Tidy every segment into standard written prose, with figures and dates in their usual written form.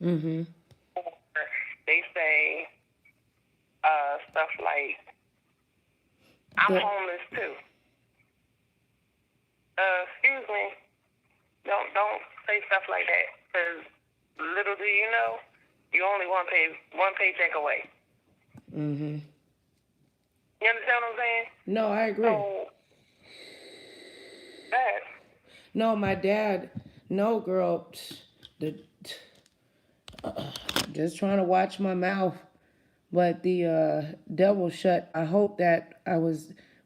Mm-hmm. Or they say stuff like, I'm The homeless too. Excuse me. Don't say stuff like that. Because little do you know, you only one paycheck away. mm-hmm. You understand what I'm saying? No, I agree. So that No, my dad. No, girl. The just trying to watch my mouth, but the devil shut. I hope that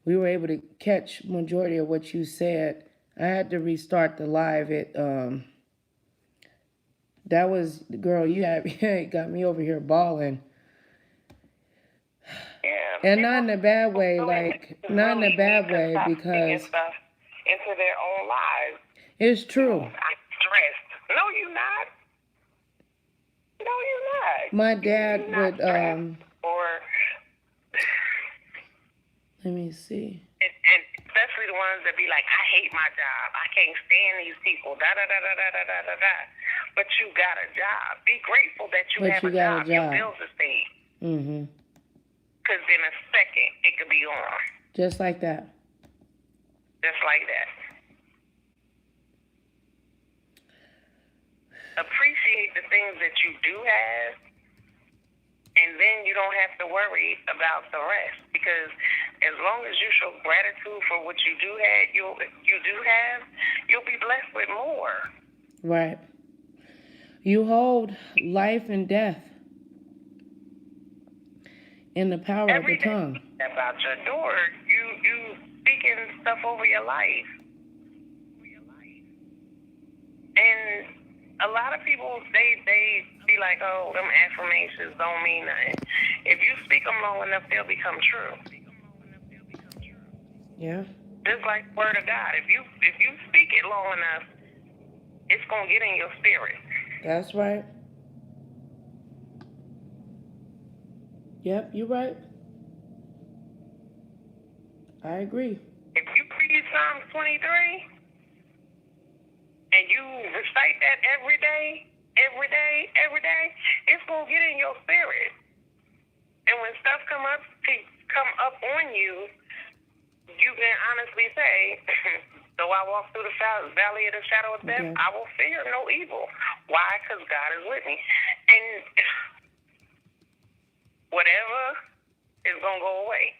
we were able to catch majority of what you said. I had to restart the live. That was girl. You had got me over here bawling, yeah, and not people in a bad way. really Like not in a really need bad to way stop speaking because stuff into their own lives. it's true. I'm stressed. No, you're not. No, you're not. My You're dad not would. stressed. Or Let me see. and especially the ones that be like, I hate my job. I can't stand these people. Da da da da da da da da da. But you got a job. Be grateful that you But have you a got a job. Your job. bills are paid. Mm-hmm. Because in a second, it could be gone. Just like that. Just like that. Appreciate the things that you do have, and then you don't have to worry about the rest. Because as long as you show gratitude for what you do have, you'll be blessed with more. Right. You hold life and death in the power of the Every day tongue. about your door, you speaking stuff over your life. And a lot of people they be like, oh, them affirmations don't mean nothing. If you speak them long enough, they'll become true. Yeah. Just like the word of God. If you speak it long enough, it's gonna get in your spirit. That's right. Yep, you're right. I agree. If you read Psalms 23 and you recite that every day, it's gonna get in your spirit. And when stuff come up on you, you can honestly say, though I walk through the valley of the shadow of death, Okay. I will fear no evil. Why? Because God is with me. And whatever is going to go away.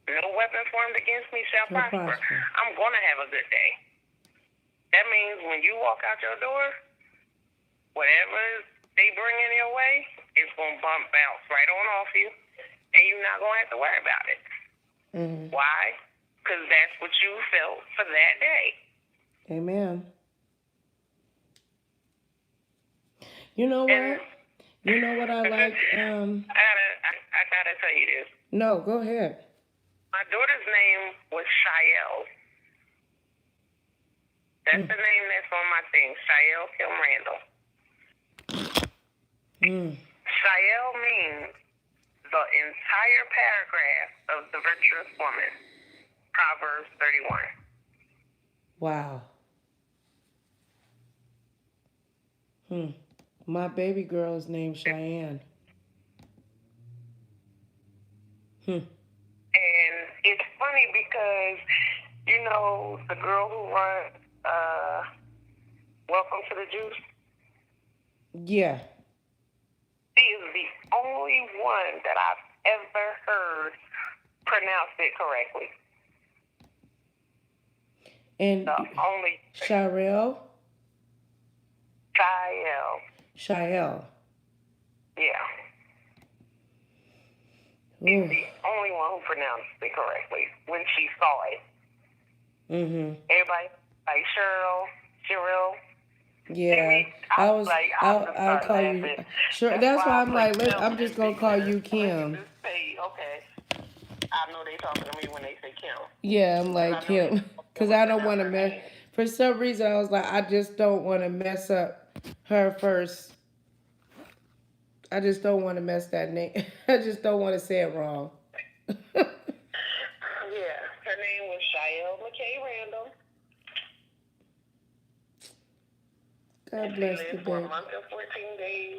No weapon formed against me shall Shall prosper. prosper. I'm going to have a good day. That means when you walk out your door, whatever they bring in your way, it's going to bounce right on off you. And you're not going to have to worry about it. Mm-hmm. Why? Because that's what you felt for that day. Amen. You know And what? You know what I like? I gotta tell you this. No, go ahead. My daughter's name was Shael. That's Mm. the name that's on my thing, Shael Kim Randall. Mm. Shael means the entire paragraph of the virtuous woman, Proverbs 31. Wow. Hmm. My baby girl is named Cheyenne. Hmm. And it's funny because, you know, the girl who runs Welcome to the Juice, Yeah. she is the only one that I've ever heard pronounce it correctly. And The only Shirelle? Shael. Shael. Yeah. She's Ooh. the only one who pronounced it correctly when she saw it. Mm-hmm. Everybody like Cheryl. Yeah. I was like, I just I'll start call you. laughing. Sure. That's That's why why I'm I'm like, like, I'm just gonna call you let me Kim. just say, okay, I know they talking to me when they say Kim. Yeah, I'm Because like I know they Kim. Cause would I don't pronounce want to her mess. name. For some reason, I was like, I just don't want to mess up her first. I just don't want to mess that name. I just don't want to say it wrong. Yeah, her name was Shael McKay Randall. God She bless the lived for a baby. month and 14 days,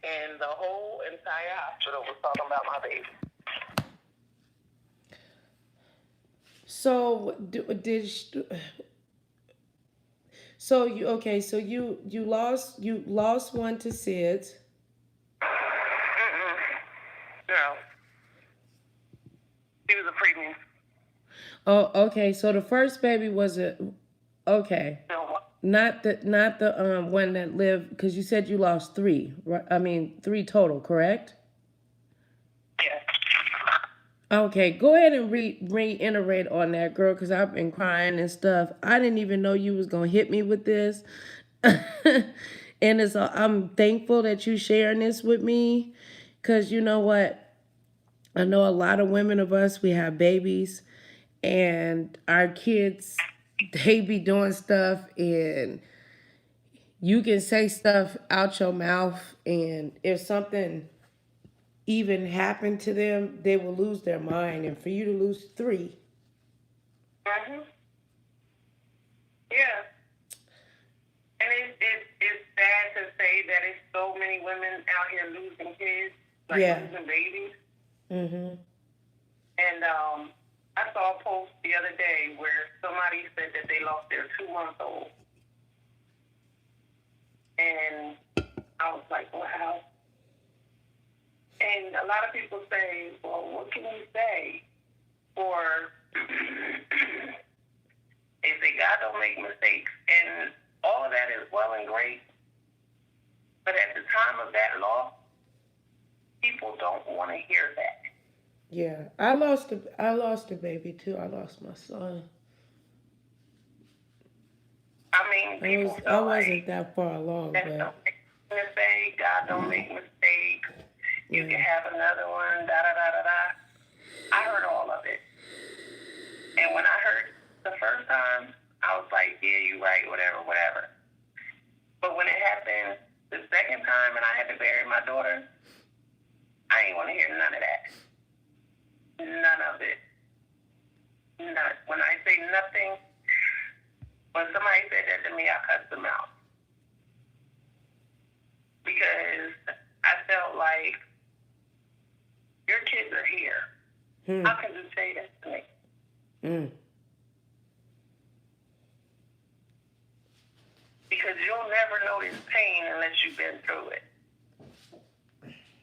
and the whole entire hospital was talking about my baby. So so you okay? So you lost one to SIDS. Mm-mm. No, she was a preemie. Oh, okay. So the first baby was a okay. No, Not the one that lived because you said you lost three. Right? I mean three total, correct? yes. Okay, go ahead and reiterate on that, girl, because I've been crying and stuff. I didn't even know you was gonna hit me with this, and I'm thankful that you sharing this with me, because you know what? I know a lot of women of us we have babies, and our kids they be doing stuff, and you can say stuff out your mouth, and if something even happened to them, they will lose their mind, and for you to lose three. Mhm. Yeah. And it's sad to say that it's so many women out here losing kids, like Yeah. losing babies. Mhm. And I saw a post the other day where somebody said that they lost their 2-month-old. And I was like, wow. And a lot of people say, well, what can you say? Or they say God don't make mistakes. And all of that is well and great. But at the time of that loss, people don't want to hear that. Yeah, I lost a baby too. I lost my son. I mean, people I feel wasn't like that far along, that's but don't make a mistake, God don't make mistakes. You can yeah. have another one, da da da da da. I heard all of it. And when I heard the first time, I was like, yeah, you're right, whatever, whatever. But when it happened the second time and I had to bury my daughter, I ain't want to hear none of that. None of it. None. When I say nothing, when somebody said that to me, I cut them out. Because I felt like your kids are here. Hmm. How can you say that to me? Mm. Because you'll never know this pain unless you've been through it.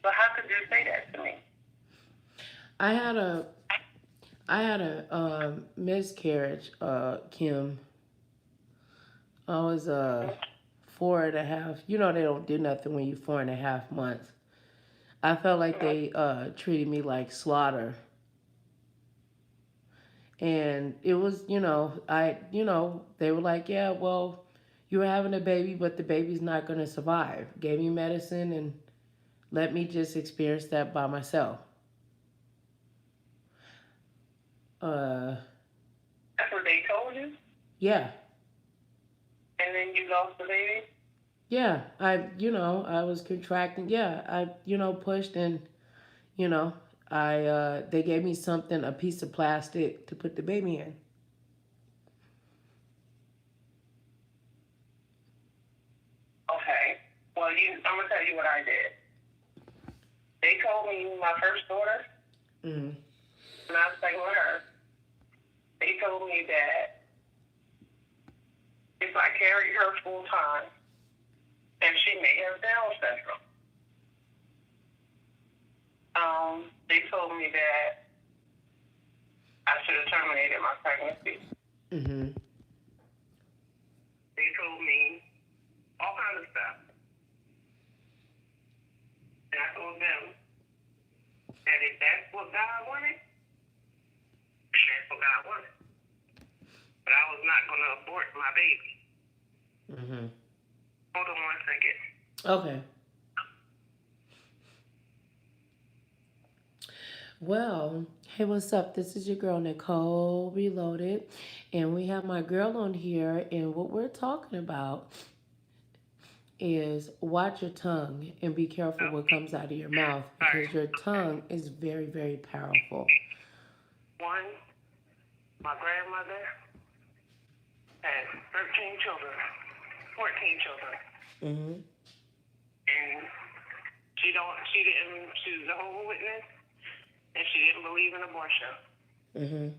So how could you say that to me? I had a miscarriage, Kim. I was 4.5. You know they don't do nothing when you're 4.5 months. I felt like they treated me like slaughter. And it was, they were like, yeah, well, you're having a baby, but the baby's not going to survive. Gave me medicine and let me just experience that by myself. Uh, That's what they told you? yeah, And then you lost the baby? yeah. I was contracting. Yeah, pushed and, you know, they gave me something, a piece of plastic to put the baby in. Okay. Well, I'm going to tell you what I did. They told me my first daughter, Mm. and I was pregnant with her, they told me that if I carried her full time, and she may have Down syndrome, they told me that I should have terminated my pregnancy. Mhm. They told me all kinds of stuff. And I told them that if that's what God wanted, that's what God wanted. But I was not going to abort my baby. Mhm. Hold on one second. Okay. Well, hey, what's up? This is your girl Nicole Reloaded, and we have my girl on here. And what we're talking about is watch your tongue and be careful what comes out of your mouth Sorry. because your tongue is very, very powerful. One, my grandmother had 13 children. 14 children. Mm-hmm. And she didn't, she was a Jehovah's Witness, and she didn't believe in abortion. Mm-hmm.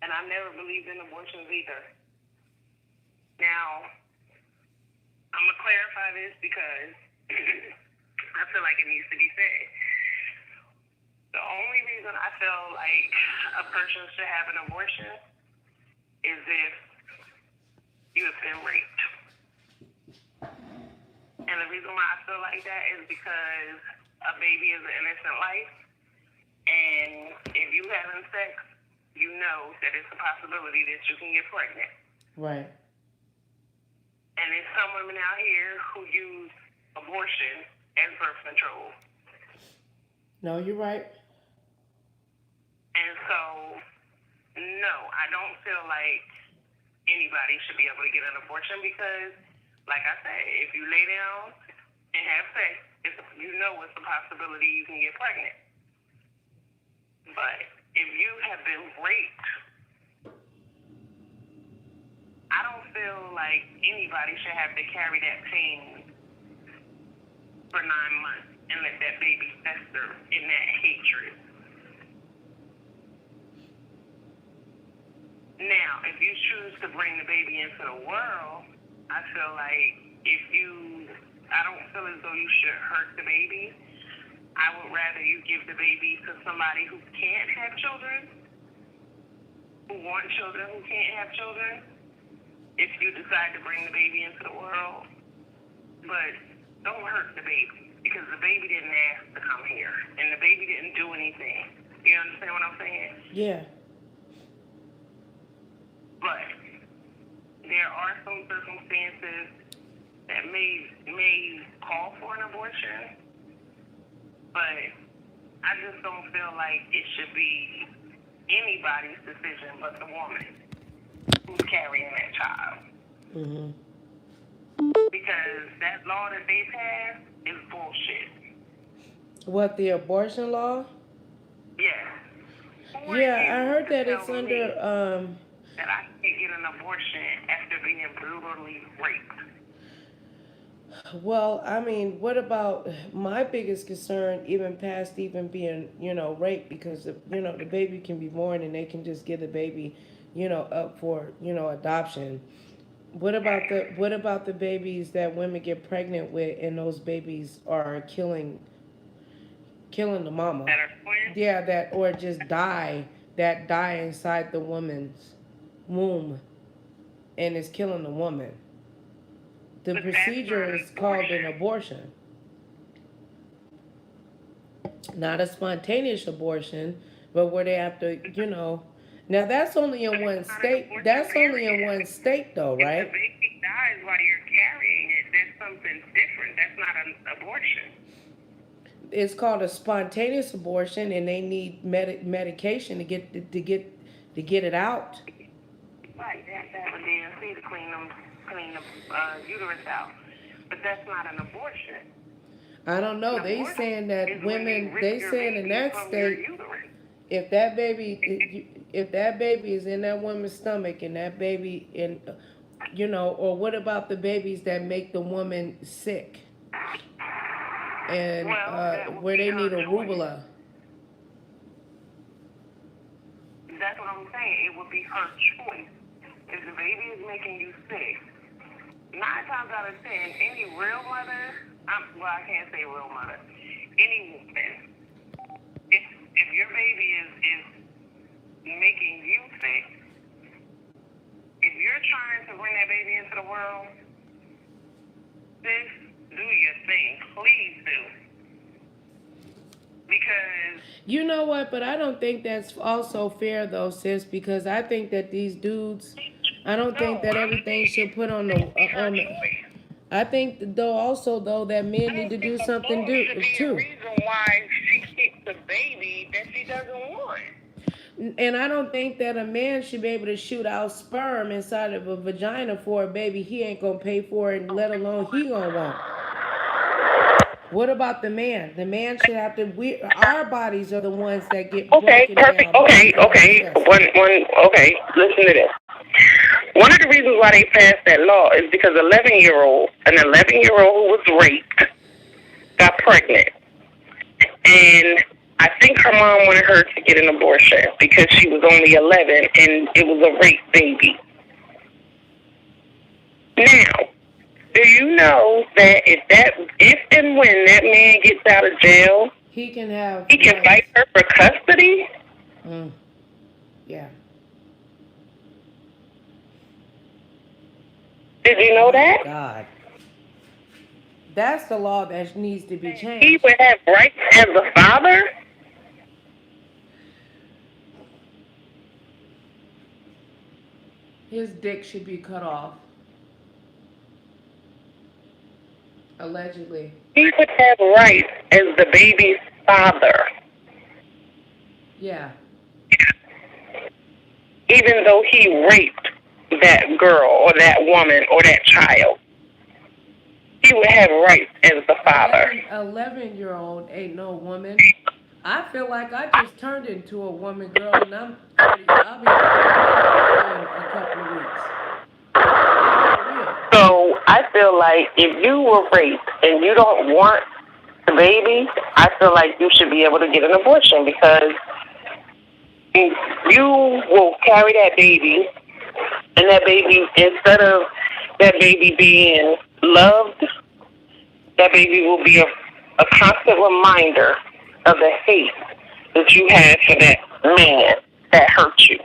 And I never believed in abortions either. Now, I'm going to clarify this because I feel like it needs to be said. The only reason I feel like a person should have an abortion is if you have been raped. And the reason why I feel like that is because a baby is an innocent life. And if you having sex, you know that it's a possibility that you can get pregnant. Right. And there's some women out here who use abortion as birth control. No, you're right. And so, no, I don't feel like anybody should be able to get an abortion because, like I said, if you lay down and have sex, you know it's a possibility you can get pregnant. But if you have been raped, I don't feel like anybody should have to carry that pain for 9 months and let that baby fester in that hatred. Now, if you choose to bring the baby into the world, I feel like I don't feel as though you should hurt the baby. I would rather you give the baby to somebody who can't have children, who want children, who can't have children, if you decide to bring the baby into the world. But don't hurt the baby, because the baby didn't ask to come here, and the baby didn't do anything. You understand what I'm saying? Yeah. But there are some circumstances that may call for an abortion, but I just don't feel like it should be anybody's decision but the woman who's carrying that child. Mm-hmm. Because that law that they passed is bullshit. What, the abortion law? Yeah. Yeah, I heard that it's under that I can't get an abortion after being brutally raped. Well, I mean, what about my biggest concern, even past even being, raped, because, the baby can be born and they can just give the baby, up for, adoption. What about the babies that women get pregnant with and those babies are killing the mama? That are twins? Yeah, or just die inside the woman's womb and is killing the woman. The procedure is called an abortion. Not a spontaneous abortion, but where they have to, Now that's only in one state. That's only in one state, though, right? If the baby dies while you're carrying it, that's something different. That's not an abortion. It's called a spontaneous abortion, and they need medication to get it out. Right, they have to have a DNC to clean the uterus out. But that's not an abortion. I don't know. They saying that women. They saying in that state, if that baby is in that woman's stomach and that baby or what about the babies that make the woman sick and where they need a rubella? That's what I'm saying. It would be her choice. If the baby is making you sick, 9 times out of 10, any real mother, I can't say real mother, any woman, if your baby is making you sick, if you're trying to bring that baby into the world, sis, do your thing. Please do. Because you know what, but I don't think that's also fair though, sis, because I think that these dudes, I don't think that everything should put on the I think though that men need to do something too. The reason why she keeps the baby that she doesn't want. And I don't think that a man should be able to shoot out sperm inside of a vagina for a baby he ain't gonna pay for it, let alone he gonna want. What about the man? The man should have to. Our bodies are the ones that get broken down. Okay. Listen to this. One of the reasons why they passed that law is because an 11-year-old who was raped, got pregnant. And I think her mom wanted her to get an abortion because she was only 11 and it was a rape baby. Now, do you know that if and when that man gets out of jail, he can fight her for custody? Yeah. Did you know that? God. That's the law that needs to be changed. He would have rights as a father? His dick should be cut off. Allegedly. He would have rights as the baby's father. Yeah. Even though he raped that girl or that woman or that child, he would have rights as the father. 11-year-old ain't no woman. I feel like I just turned into a woman, girl, and I'm 30. I'll be 30 in a couple of weeks. So I feel like if you were raped and you don't want the baby, I feel like you should be able to get an abortion because you will carry that baby, and that baby, instead of that baby being loved, that baby will be a constant reminder of the hate that you had for that man that hurt you.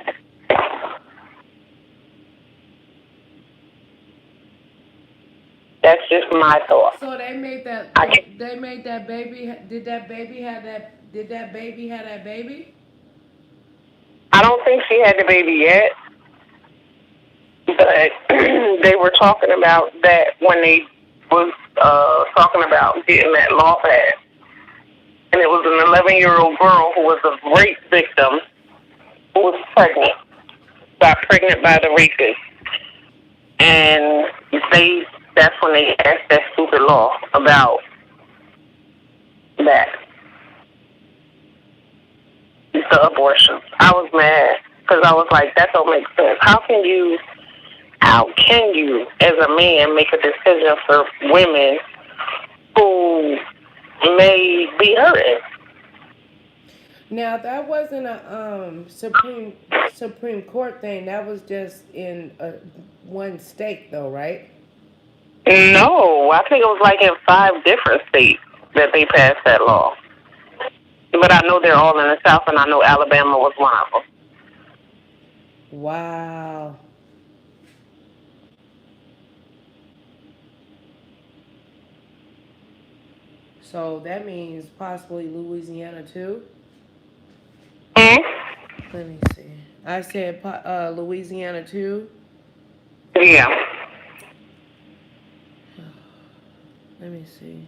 That's just my thought. So they made that. They made that baby. Did that baby have that? Did that baby have that baby? I don't think she had the baby yet, but they were talking about that when they was talking about getting that law passed. And it was an 11-year-old girl who was a rape victim who was pregnant, got pregnant by the rapist. And that's when they passed that stupid law about that. The abortion. I was mad because I was like, that don't make sense. How can you, as a man, make a decision for women who may be hurting? Now that wasn't a Supreme Court thing. That was just in one state, though, right? No, I think it was like in 5 different states that they passed that law. But I know they're all in the South, and I know Alabama was one of them. Wow. So that means possibly Louisiana too? Hmm? Let me see. I said Louisiana too? Yeah. Let me see.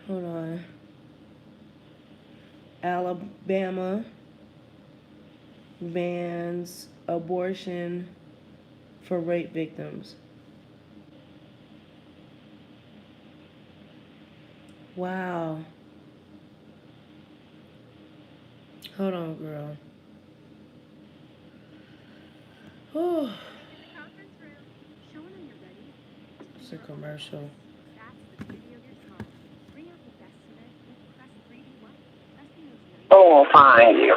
Hold on. Alabama bans abortion for rape victims. Wow. Hold on, girl. Oh. It's a commercial. Oh, we'll find you.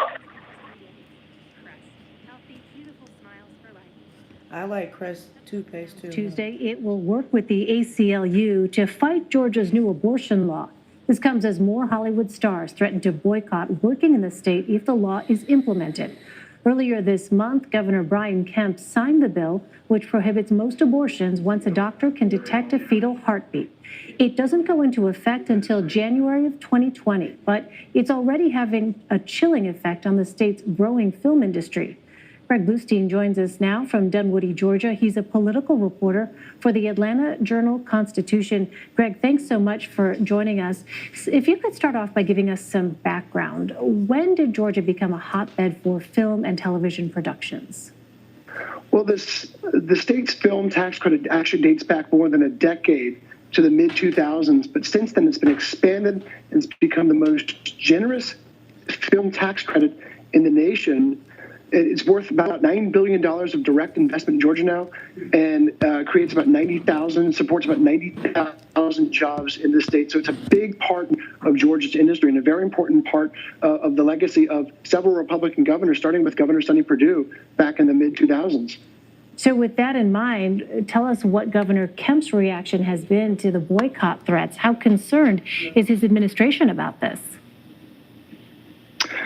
I like Crest toothpaste too. Tuesday, it will work with the ACLU to fight Georgia's new abortion law. This comes as more Hollywood stars threaten to boycott working in the state if the law is implemented. Earlier this month, Governor Brian Kemp signed the bill, which prohibits most abortions once a doctor can detect a fetal heartbeat. It doesn't go into effect until January of 2020, but it's already having a chilling effect on the state's growing film industry. Greg Bluestein joins us now from Dunwoody, Georgia. He's a political reporter for the Atlanta Journal-Constitution. Greg, thanks so much for joining us. If you could start off by giving us some background, when did Georgia become a hotbed for film and television productions? Well, the state's film tax credit actually dates back more than a decade. to the mid 2000s, but since then it's been expanded and it's become the most generous film tax credit in the nation. It's worth about $9 billion of direct investment in Georgia now, and creates about 90,000, supports about 90,000 jobs in the state. So it's a big part of Georgia's industry and a very important part of the legacy of several Republican governors, starting with Governor Sonny Perdue back in the mid 2000s. So with that in mind, tell us what Governor Kemp's reaction has been to the boycott threats. How concerned is his administration about this?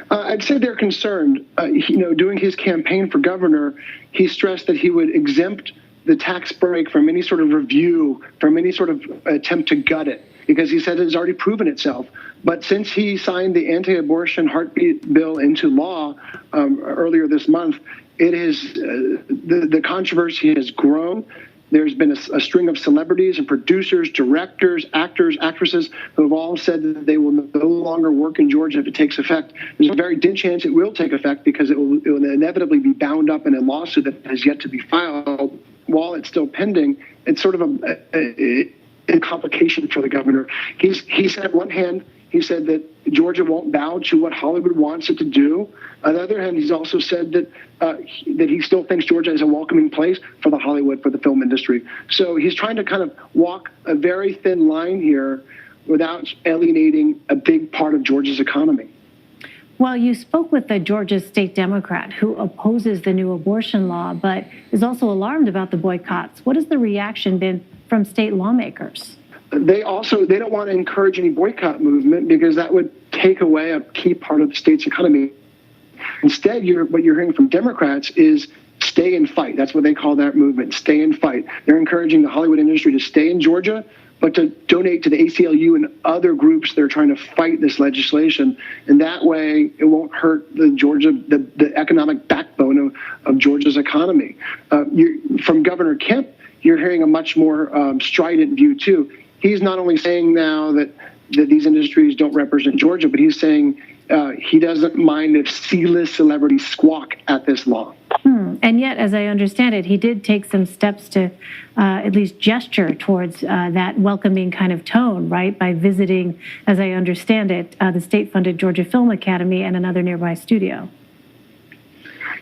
I'd say they're concerned. Doing his campaign for governor, he stressed that he would exempt the tax break from any sort of review, from any sort of attempt to gut it, because he said it has already proven itself. But since he signed the anti-abortion heartbeat bill into law earlier this month, it has the controversy has grown. There's been a string of celebrities and producers, directors, actors, actresses who have all said that they will no longer work in Georgia if it takes effect. There's a very good chance it will take effect because it will inevitably be bound up in a lawsuit that has yet to be filed. While it's still pending, it's sort of a complication for the governor. He said, on one hand, he said that Georgia won't bow to what Hollywood wants it to do. On the other hand, he's also said that he still thinks Georgia is a welcoming place for the Hollywood, for the film industry. So he's trying to kind of walk a very thin line here without alienating a big part of Georgia's economy. Well, you spoke with the Georgia state Democrat who opposes the new abortion law, but is also alarmed about the boycotts. What has the reaction been from state lawmakers? They don't want to encourage any boycott movement because that would take away a key part of the state's economy. Instead, what you're hearing from Democrats is stay and fight. That's what they call that movement, stay and fight. They're encouraging the Hollywood industry to stay in Georgia, but to donate to the ACLU and other groups that are trying to fight this legislation. And that way, it won't hurt the economic backbone of Georgia's economy. From Governor Kemp, you're hearing a much more strident view, too. He's not only saying now that these industries don't represent Georgia, but he's saying he doesn't mind if C-list celebrities squawk at this law. And yet, as I understand it, he did take some steps to at least gesture towards that welcoming kind of tone, right? By visiting, as I understand it, the state-funded Georgia Film Academy and another nearby studio.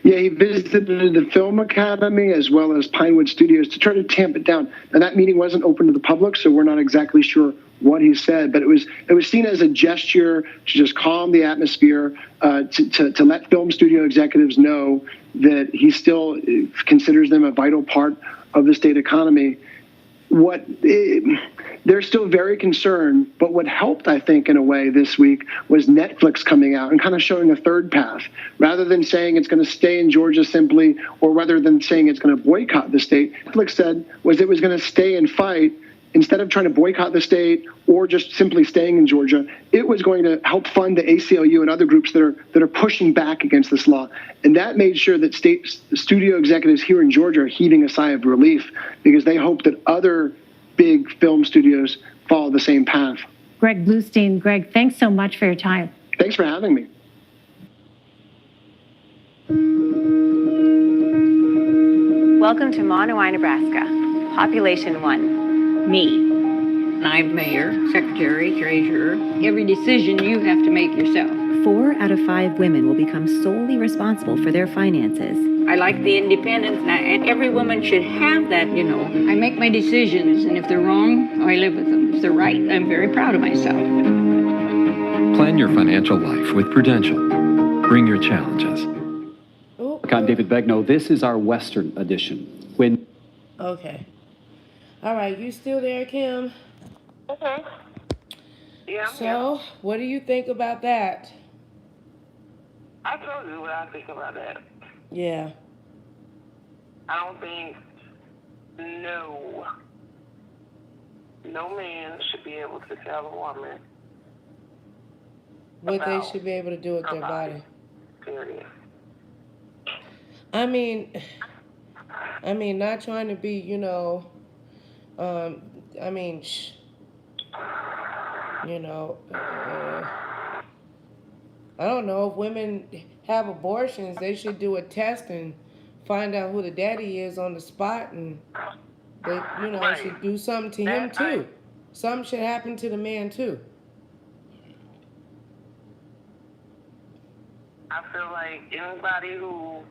Yeah, he visited the Film Academy as well as Pinewood Studios to try to tamp it down. And that meeting wasn't open to the public, so we're not exactly sure what he said. But it was seen as a gesture to just calm the atmosphere, to let film studio executives know that he still considers them a vital part of the state economy. They're still very concerned, but what helped, I think, in a way this week was Netflix coming out and kind of showing a third path. Rather than saying it's going to stay in Georgia simply, or rather than saying it's going to boycott the state, Netflix said was it was going to stay and fight. Instead of trying to boycott the state or just simply staying in Georgia, it was going to help fund the ACLU and other groups that are pushing back against this law. And that made sure that state studio executives here in Georgia are heaving a sigh of relief because they hope that other big film studios follow the same path. Greg Bluestein. Greg, thanks so much for your time. Thanks for having me. Welcome to Monowai, Nebraska. Population 1. Me. I'm mayor, secretary, treasurer. Every decision you have to make yourself. 4 out of 5 women will become solely responsible for their finances. I like the independence, and every woman should have that, I make my decisions, and if they're wrong, I live with them. If they're right, I'm very proud of myself. Plan your financial life with Prudential. Bring your challenges. I'm David Begnaud. This is our Western edition. Okay. All right, you still there, Kim? Okay. Yeah, I'm here. So, what do you think about that? I told you what I think about that. Yeah. I don't think no man should be able to tell a woman What they about should be able to do with her their body. Period. I mean, not trying to be, I don't know, if women have abortions, they should do a test and find out who the daddy is on the spot, and they, Right. should do something to him That too. Something should happen to the man too. I feel like anybody who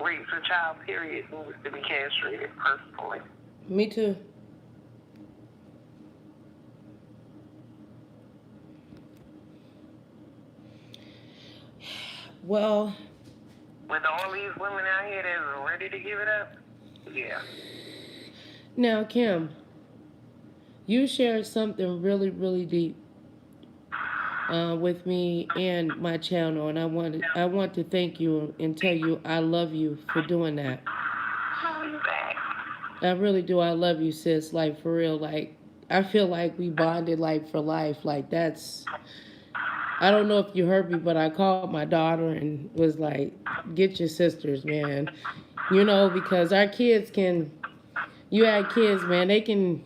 rapes a child, period, needs to be castrated, personally. Me too. Well, With all these women out here that are ready to give it up, yeah. now Kim, you shared something really, really deep with me and my channel, and I want to thank you and tell you I love you for doing that. I really do. I love you, sis. Like for real. Like I feel like we bonded like for life. Like that's. I don't know if you heard me, but I called my daughter and was like, "Get your sisters, man." You know, because our kids can. You had kids, man. they can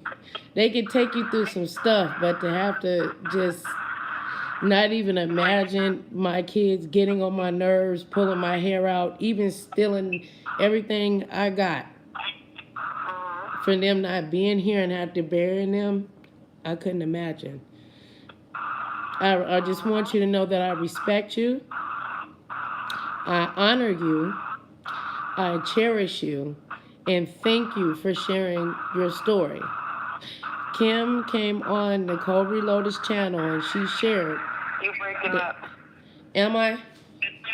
take you through some stuff, but to have to just not even imagine my kids getting on my nerves, pulling my hair out, even stealing everything I got. For them not being here and have to bury them, I couldn't imagine. I just want you to know that I respect you. I honor you. I cherish you. And thank you for sharing your story. Kim came on Nicole Reloaded's channel and she shared. You breaking up. Am I?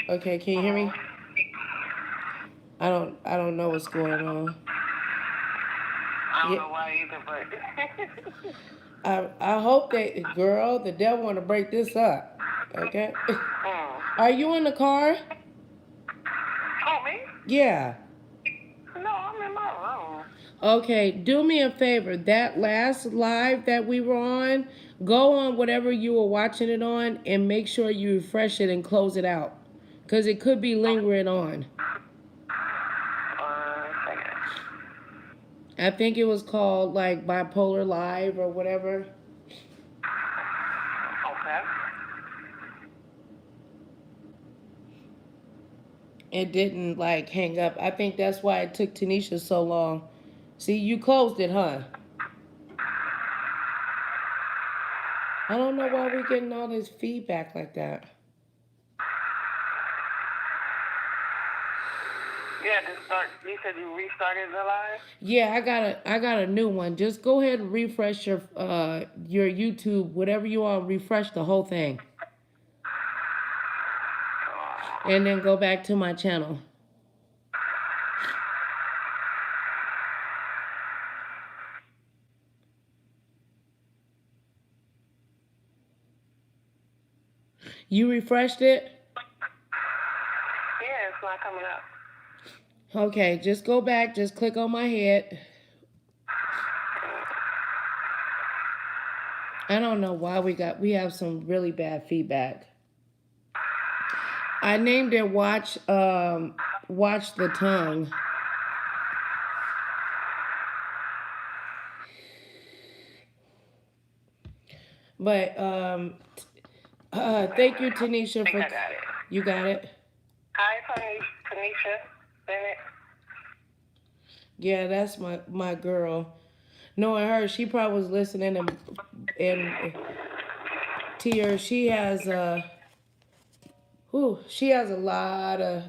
Okay, can you hear me? I don't know what's going on. I don't know why either, but I hope that girl, the devil want to break this up. Okay. Are you in the car? Oh, me? Yeah. No, I'm in my room. Okay, do me a favor. That last live that we were on, go on whatever you were watching it on and make sure you refresh it and close it out. Because it could be lingering on. I think it was called like Bipolar Live or whatever. Okay. It didn't like hang up. I think that's why it took Tanisha so long. See, you closed it, huh? I don't know why we're getting all this feedback like that. Yeah, to start. You said you restarted the live? Yeah, I got a new one. Just go ahead and refresh your YouTube, whatever you want, refresh the whole thing. And then go back to my channel. You refreshed it? Yeah, it's not coming up. Okay, just go back, just click on my head. I don't know why we have some really bad feedback. I named it Watch the Tongue. But thank you, Tanisha, for I got it. You got it? Hi, Tanisha Bennett. Yeah, that's my girl. Knowing her, she probably was listening and Tia, she has she has a lot of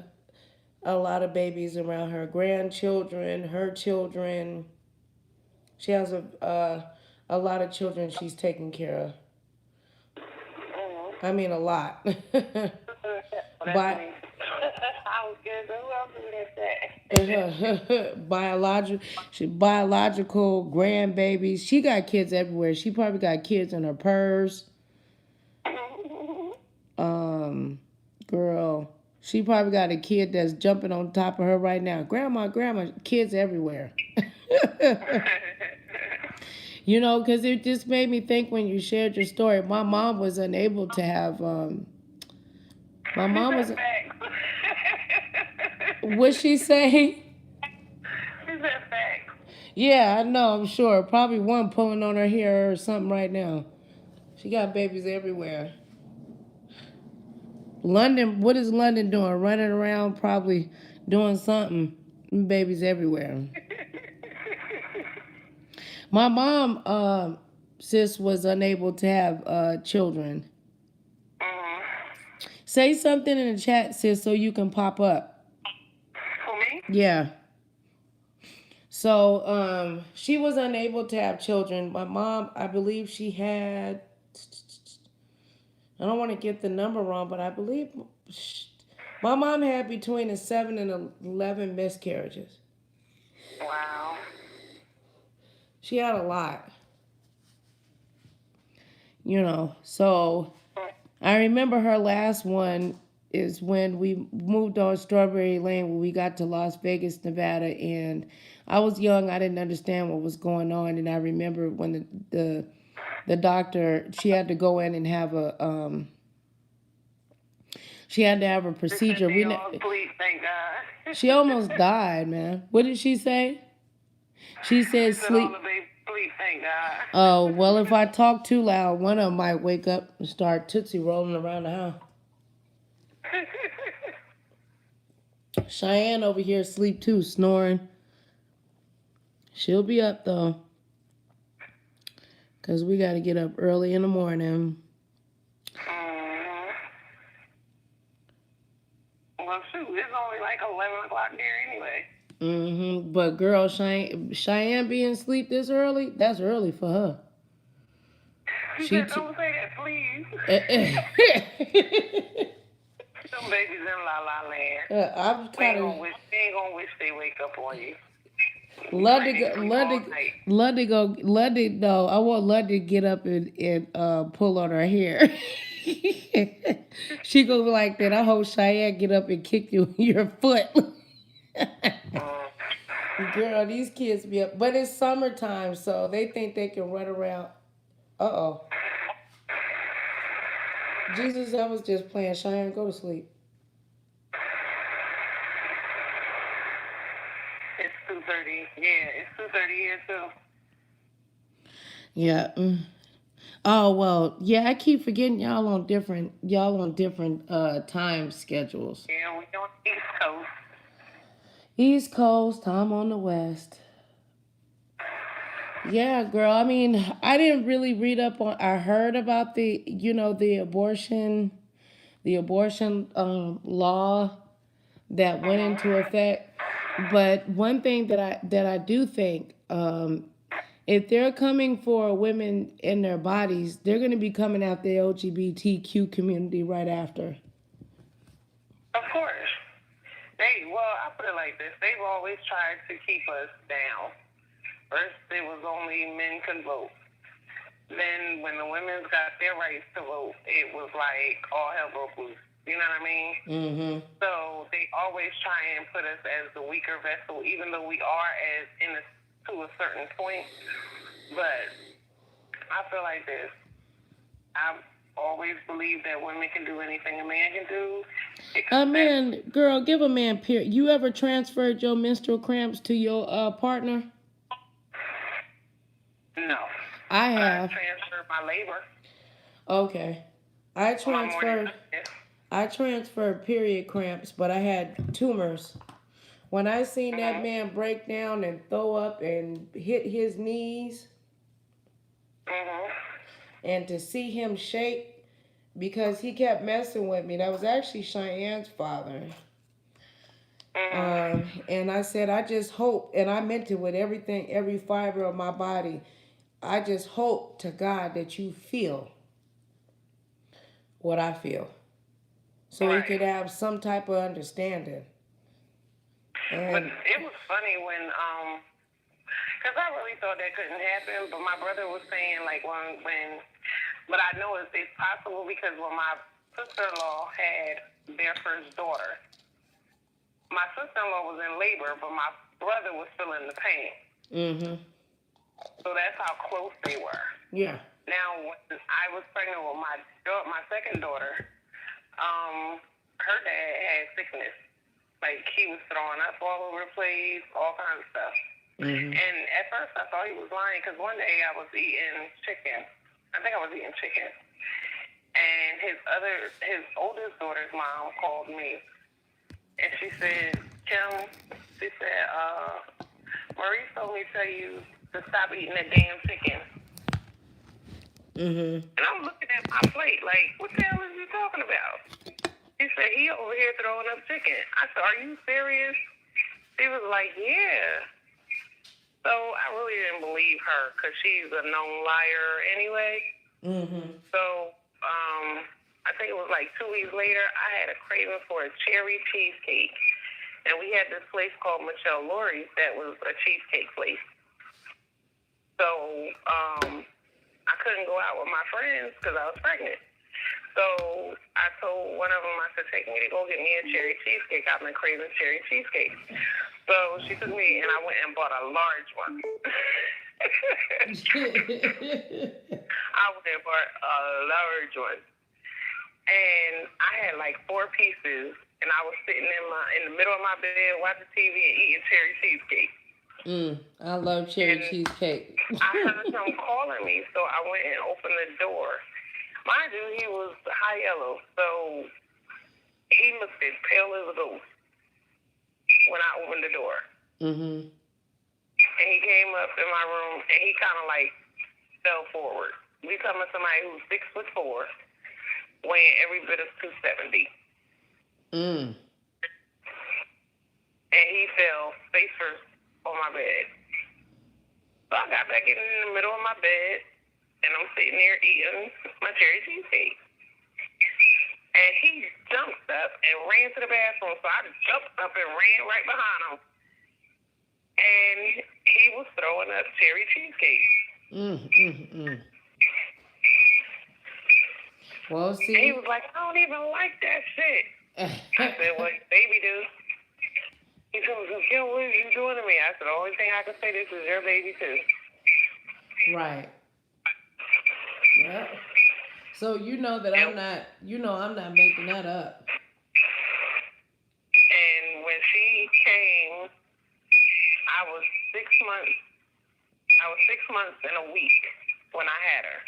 babies around her, grandchildren, her children. She has a lot of children she's taking care of. I mean a lot. But biological grandbabies. She got kids everywhere. She probably got kids in her purse. Girl, she probably got a kid that's jumping on top of her right now. Grandma, kids everywhere. You know, because it just made me think when you shared your story. My mom was unable to have. My mom was. What'd she say? Yeah, I know. I'm sure. Probably one pulling on her hair or something right now. She got babies everywhere. London, what is London doing? Running around, probably doing something. Babies everywhere. My mom, sis was unable to have children. Mm-hmm. Say something in the chat, sis, so you can pop up. For me? Yeah. So she was unable to have children. My mom, I believe she had, I don't want to get the number wrong, but I believe my mom had between a 7 and 11 miscarriages. Wow. She had a lot. You know, so I remember her last one is when we moved on Strawberry Lane when we got to Las Vegas, Nevada, and I was young. I didn't understand what was going on, and I remember when the doctor, she had to go in and have a she had to have a procedure. Please, thank God. She almost died, man. What did she say? She said sleep. Please, thank God. Oh, well, if I talk too loud, one of them might wake up and start tootsie rolling around the house. Cheyenne over here asleep too, snoring. She'll be up though, because we got to get up early in the morning. Well, shoot, it's only like 11 o'clock there anyway. But girl, Cheyenne being asleep this early, that's early for her. She said, don't say that, please. Some babies in La La Land. I'm kind of. They ain't gonna wish they wake up on you. Luddy, no, I want Luddy to get up and pull on her hair. She gonna be like that. I hope Cheyenne get up and kick you in your foot. Girl, these kids be up. But it's summertime, so they think they can run around. Uh-oh. Jesus, I was just playing. Cheyenne, go to sleep. It's 2:30. Yeah, it's 2:30 here too. Yeah. Oh well, yeah. I keep forgetting y'all on different time schedules. Yeah, we on the East Coast. East Coast, I'm on the West. Yeah, girl. I mean, I didn't really read up on. I heard about the abortion law that went into effect. But one thing that I do think, if they're coming for women in their bodies, they're going to be coming out the LGBTQ community right after. Of course. I put it like this. They've always tried to keep us down. First, it was only men could vote. Then, when the women got their rights to vote, it was like all hell broke loose. You know what I mean? Mm-hmm. So they always try and put us as the weaker vessel, even though we are to a certain point. But I feel like this. I've always believed that women can do anything a man can do. A man, girl, give a man period. You ever transferred your menstrual cramps to your partner? No. I have. I transferred my labor. Okay. I transferred period cramps, but I had tumors. When I seen that man break down and throw up and hit his knees, and to see him shake because he kept messing with me. That was actually Cheyenne's father. And I said, I just hope, and I meant it with everything, every fiber of my body. I just hope to God that you feel what I feel. So he could have some type of understanding. But it was funny when, because I really thought that couldn't happen, but my brother was saying, like, but I know it's possible because when my sister-in-law had their first daughter, my sister-in-law was in labor, but my brother was still in the pain. Mm-hmm. So that's how close they were. Yeah. Now, when I was pregnant with my second daughter, her dad had sickness. Like, he was throwing up all over the place, all kinds of stuff. Mm-hmm. And at first, I thought he was lying because one day I was eating chicken. I think I was eating chicken. And his oldest daughter's mom called me. And she said, Kim, Maurice told me to tell you to stop eating that damn chicken. And I'm looking at my plate like, what the hell is you talking about? He said, he over here throwing up chicken. I said, are you serious? She was like, yeah. So I really didn't believe her because she's a known liar anyway. So I think it was like 2 weeks later, I had a craving for a cherry cheesecake. And we had this place called Michelle Lurie's that was a cheesecake place. So I couldn't go out with my friends because I was pregnant. So I told one of them, I said, take me to go get me a cherry cheesecake. I've been craving cherry cheesecake. So she took me, and I went and bought a large one. I went and bought a large one. And I had like 4 pieces, and I was sitting in the middle of my bed watching TV and eating cherry cheesecake. I love cherry cheesecake. I heard him calling me, so I went and opened the door. Mind you, he was high yellow, so he looked as pale as a ghost when I opened the door. And he came up in my room, and he kind of like fell forward. We talking about somebody who's 6'4", weighing every bit of 270. And he fell face first on my bed. So I got back in the middle of my bed, and I'm sitting there eating my cherry cheesecake. And he jumped up and ran to the bathroom, so I just jumped up and ran right behind him. And he was throwing up cherry cheesecake. Well, see. And he was like, I don't even like that shit. I said, well, baby do. He said, Gil, what are you doing to me? I said, the only thing I can say, this is your baby too. Right. Yeah. So you know that I'm not making that up. And when she came, I was 6 months. I was 6 months and a week when I had her.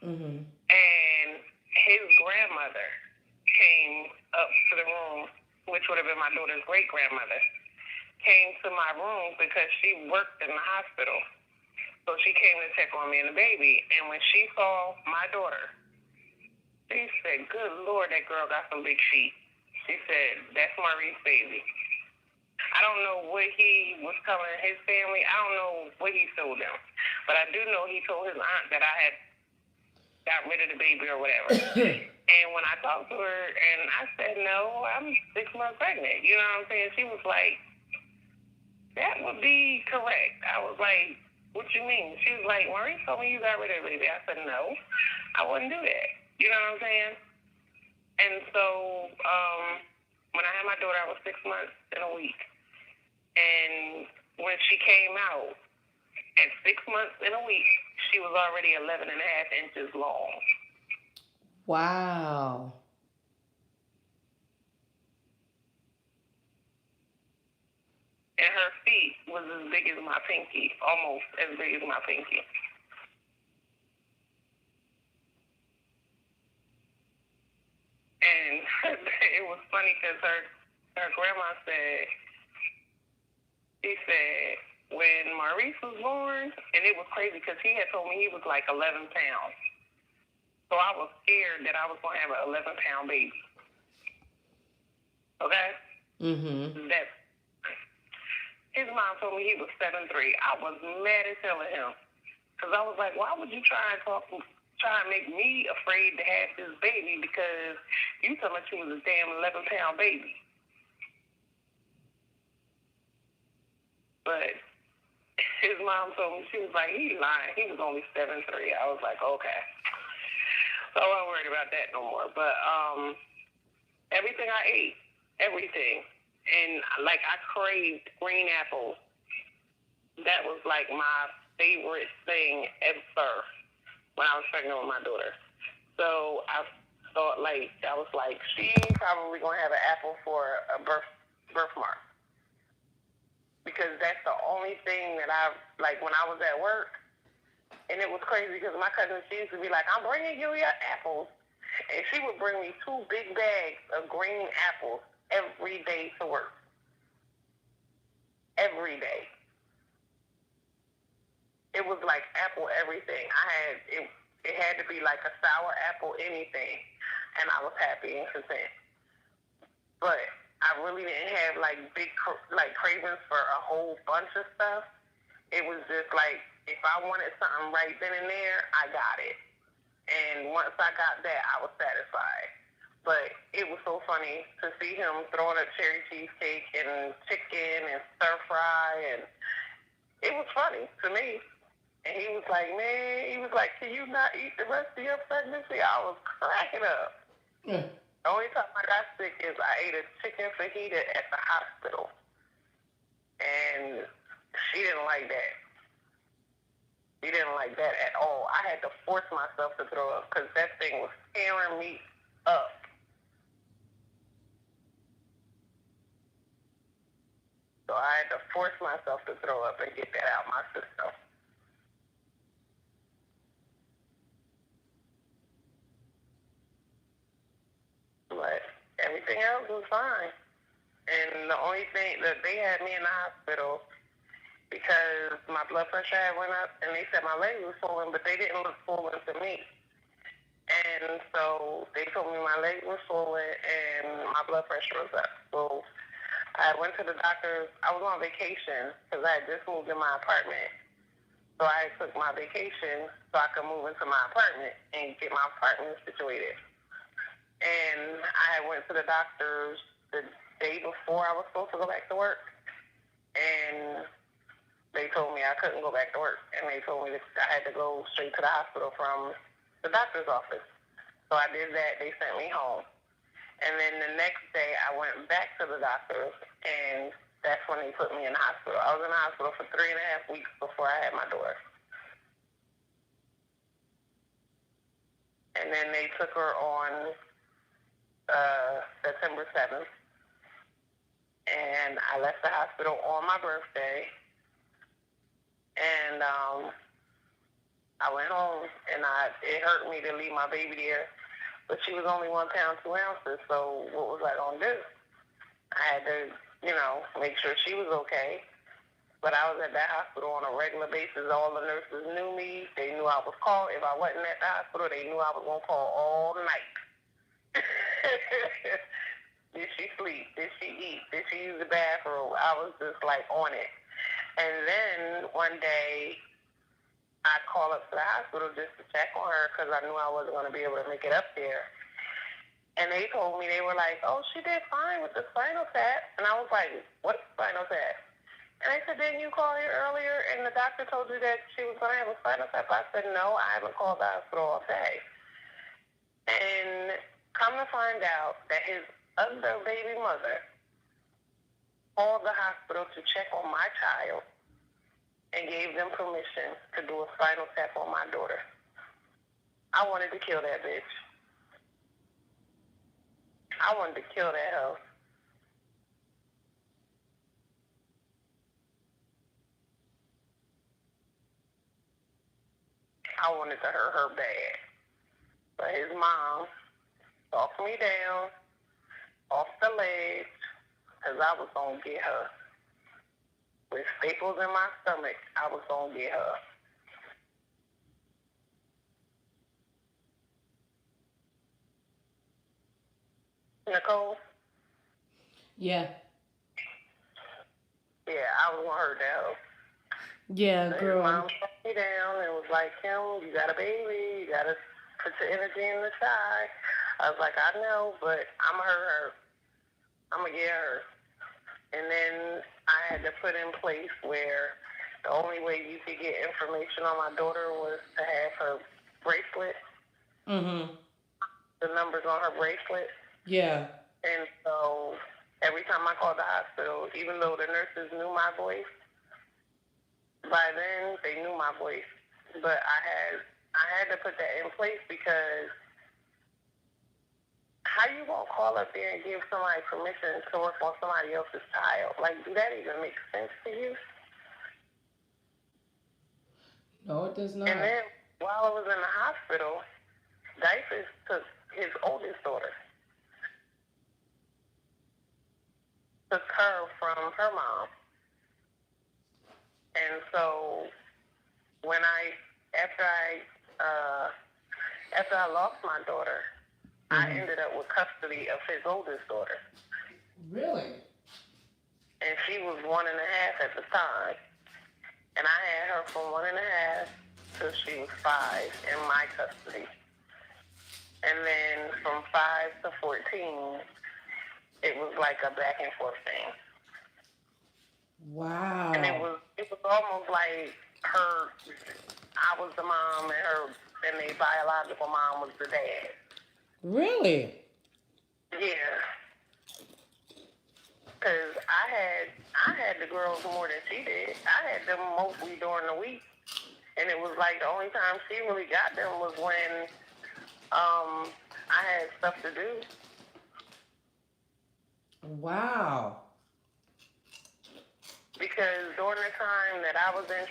And his grandmother came up to the room, which would have been my daughter's great-grandmother, came to my room because she worked in the hospital. So she came to check on me and the baby. And when she saw my daughter, she said, good Lord, that girl got some big feet. She said, that's Maurice's baby. I don't know what he was telling his family. I don't know what he told them. But I do know he told his aunt that I had got rid of the baby or whatever. And when I talked to her and I said, no, I'm 6 months pregnant. You know what I'm saying? She was like, that would be correct. I was like, what you mean? She was like, Maurice told me you got rid of the baby. I said, no, I wouldn't do that. You know what I'm saying? And so when I had my daughter, I was 6 months and a week. And when she came out, at 6 months and a week, she was already 11 and a half inches long. Wow. And her feet was as big as my pinky, almost as big as my pinky. And it was funny because her grandma said, she said, when Maurice was born, and it was crazy because he had told me he was like 11 pounds. So I was scared that I was going to have an 11-pound baby. Okay? That's, his mom told me he was 7'3". I was mad as hell at him. Because I was like, why would you try and make me afraid to have this baby because you told me she was a damn 11-pound baby. But his mom told me, she was like, he's lying. He was only 7'3". I was like, okay. So I wasn't worried about that no more. But everything I ate, everything. And like I craved green apples. That was like my favorite thing ever when I was pregnant with my daughter. So I thought I was like, she's probably going to have an apple for a birthmark. Because that's the only thing that like when I was at work. And it was crazy because my cousin, she used to be like, I'm bringing you your apples. And she would bring me 2 big bags of green apples every day to work. Every day. It was like apple everything. It had to be like a sour apple, anything, and I was happy and content. But I really didn't have like big cravings for a whole bunch of stuff. It was just like if I wanted something right then and there, I got it. And once I got that, I was satisfied. But it was so funny to see him throwing up cherry cheesecake and chicken and stir fry, and it was funny to me. And he was like, man, he was like, can you not eat the rest of your pregnancy? I was cracking up. Yeah. The only time I got sick is I ate a chicken fajita at the hospital. And she didn't like that. She didn't like that at all. I had to force myself to throw up because that thing was tearing me up. So I had to force myself to throw up and get that out of my system. But everything else was fine. And the only thing that they had me in the hospital because my blood pressure had went up and they said my leg was swollen, but they didn't look swollen to me. And so they told me my leg was swollen and my blood pressure was up. So I went to the doctor. I was on vacation because I had just moved in my apartment. So I took my vacation so I could move into my apartment and get my apartment situated. And I went to the doctor's the day before I was supposed to go back to work. And they told me I couldn't go back to work. And they told me that I had to go straight to the hospital from the doctor's office. So I did that. They sent me home. And then the next day I went back to the doctor's, and that's when they put me in the hospital. I was in the hospital for 3.5 weeks before I had my daughter. And then they took her on September 7th. And I left the hospital on my birthday. And I went home, and it hurt me to leave my baby there. But she was only 1 pound, 2 ounces, so what was I going to do? I had to, make sure she was okay. But I was at that hospital on a regular basis. All the nurses knew me. They knew I was called. If I wasn't at the hospital, they knew I was going to call all night. Did she sleep? Did she eat? Did she use the bathroom? I was just like on it. And then one day, I called up to the hospital just to check on her because I knew I wasn't going to be able to make it up there. And they told me, they were like, oh, she did fine with the spinal tap. And I was like, what spinal tap? And they said, didn't you call here earlier and the doctor told you that she was going to have a spinal tap? I said, no, I haven't called the hospital all day. And come to find out that his other baby mother called the hospital to check on my child and gave them permission to do a spinal tap on my daughter. I wanted to kill that bitch. I wanted to kill that hoe. I wanted to hurt her bad. But his mom talked me down off the ledge because I was going to get her. With staples in my stomach, I was going to get her. Nicole? Yeah. Yeah, I was going to hurt that hoe. Yeah, girl. His mom talked me down and was like, Kim, you got a baby. You got to put your energy in the shy. I was like, I know, but I'm going to hurt her. I'm going to get her. And then I had to put in place where the only way you could get information on my daughter was to have her bracelet. Mm-hmm. The numbers on her bracelet. Yeah. And so every time I called the hospital, even though the nurses knew my voice, by then they knew my voice. But I had to put that in place because how you gonna call up there and give somebody permission to work on somebody else's child? Like, do that even make sense to you? No, it does not. And then while I was in the hospital, Dyson took his oldest daughter. Took her from her mom. And so after I lost my daughter, I ended up with custody of his oldest daughter. Really? And she was 1.5 at the time. And I had her from 1.5 till she was 5 in my custody. And then from 5 to 14, it was like a back and forth thing. Wow. And it was almost like I was the mom and the biological mom was the dad. Really? Yeah. Because I had the girls more than she did. I had them mostly during the week. And it was like the only time she really got them was when I had stuff to do. Wow. Because during the time that I was in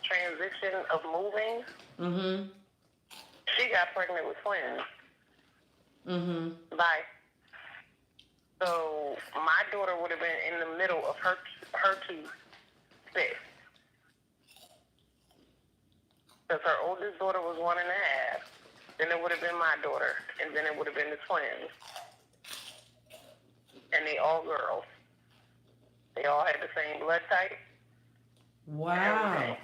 transition of moving, she got pregnant with twins. Bye. So my daughter would have been in the middle of her two sets. Because her oldest daughter was 1.5. Then it would have been my daughter. And then it would have been the twins. And they all girls. They all had the same blood type. Wow.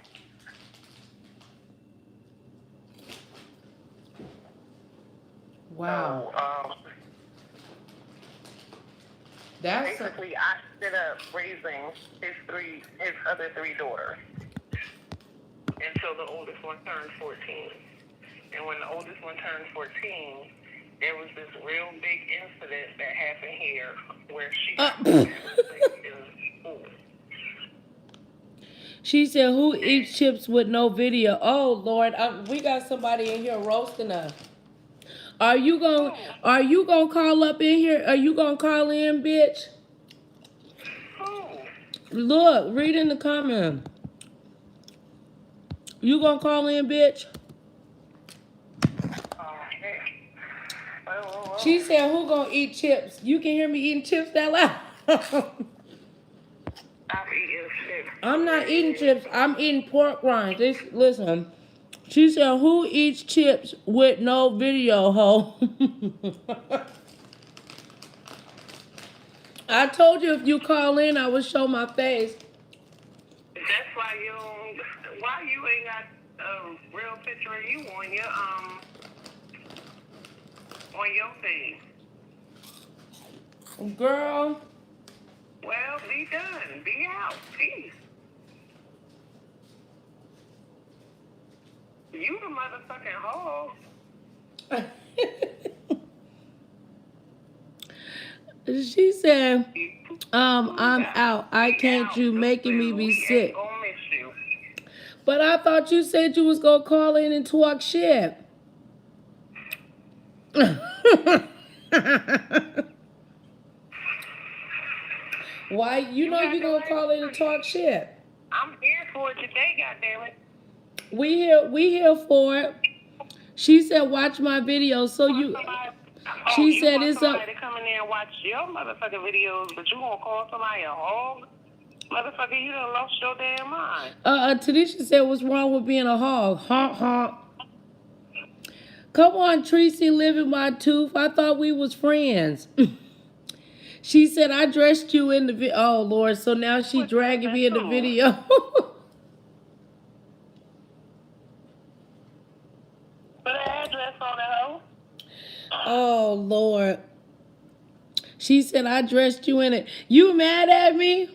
Wow. So, That's basically, I ended up raising his other 3 daughters until the oldest one turned 14. And when the oldest one turned 14, there was this real big incident that happened here where she got in school. She said, "Who eats chips with no video?" Oh Lord, we got somebody in here roasting us. Are you gonna call up in here? Are you gonna call in, bitch? Look, read in the comment. You gonna call in, bitch? She said, "Who gonna eat chips?" You can hear me eating chips that loud. I'm eating chips. I'm not eating chips. I'm eating pork rinds. Listen. She said, "Who eats chips with no video, ho?" I told you if you call in, I would show my face. That's why you ain't got a real picture of you on your thing. Girl. Well, be done. Be out. Peace. You the motherfucking hog. She said, I'm out. I can't you making me be sick. Gonna miss you. But I thought you said you was gonna call in and talk shit. Why? You know you gonna call in and talk shit. I'm here for it today, goddammit. We here for it. She said, "Watch my video." So she said it's somebody to come in there and watch your motherfucking videos, but you gonna call somebody a hog? Motherfucker, you done lost your damn mind. Tanisha said, "What's wrong with being a hog?" Honk honk. Come on, Tracy, living my tooth. I thought we was friends. She said, "I dressed you in the video." Oh Lord, so now she dragging me in the video. Put an address on it, hoe. Oh Lord. She said, "I dressed you in it." You mad at me?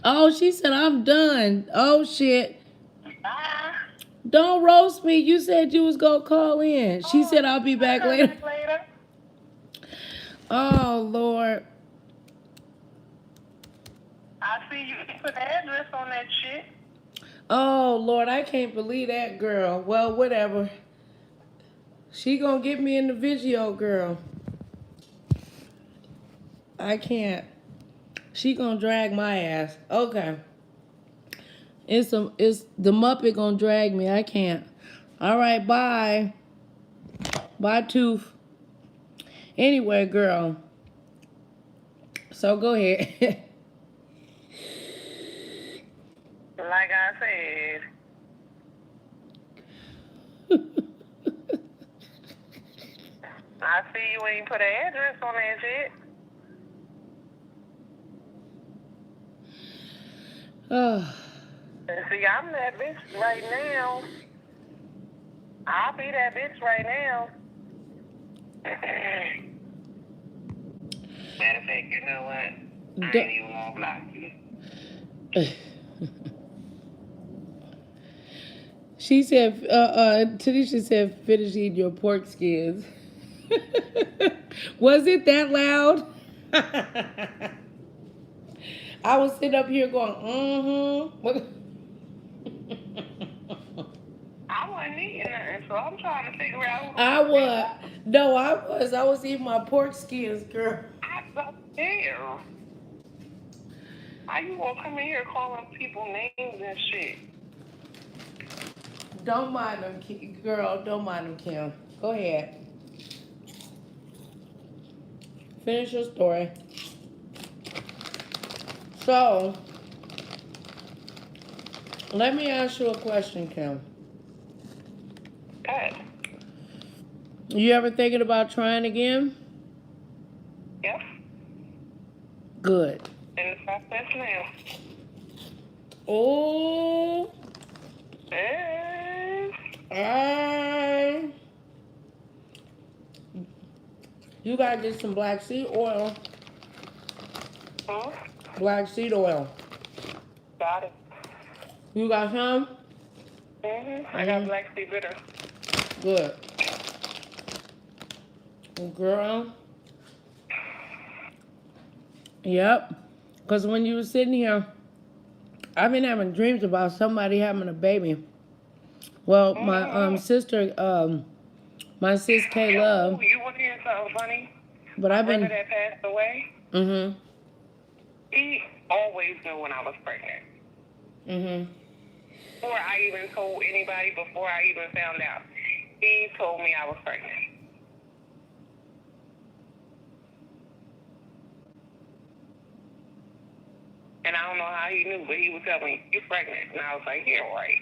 Oh, she said, "I'm done." Oh shit. Bye. Don't roast me. You said you was gonna call in. She said, "I'll be back later." Oh Lord. I see you put the address on that shit. Oh Lord, I can't believe that girl. Well, whatever. She gonna get me in the video, girl. I can't. She gonna drag my ass. Okay. It's the Muppet gonna drag me. I can't. All right, bye. Bye, Tooth. Anyway, girl. So go ahead. Like I said. I see you ain't put an address on that shit. Oh, And see, I'm that bitch right now. I'll be that bitch right now. Matter of fact, you know what? I ain't even gonna block you. she said, Tanisha said, finish eating your pork skins. Was it that loud? I was sitting up here going, mm-hmm. I wasn't eating nothing, so I'm trying to figure out. I was eating my pork skins, girl. I don't care. How you gonna come in here calling people names and shit? Don't mind them, girl. Don't mind them, Kim. Go ahead. Finish your story. So, let me ask you a question, Kim. Good. You ever thinking about trying again? Yep. Good. In the process now. Oh. You gotta get some black seed oil. Huh? Black seed oil. Got it. You got some? I got black seed bitter. Good. Girl. Yep. Because when you were sitting here, I've been having dreams about somebody having a baby. Well, my sister, my sis K Love. You want to hear something funny? But My I've been. brother that passed away. He always knew when I was pregnant. Before I even told anybody, before I even found out, he told me I was pregnant. And I don't know how he knew, but he would tell me, "You're pregnant," and I was like, "Yeah, right."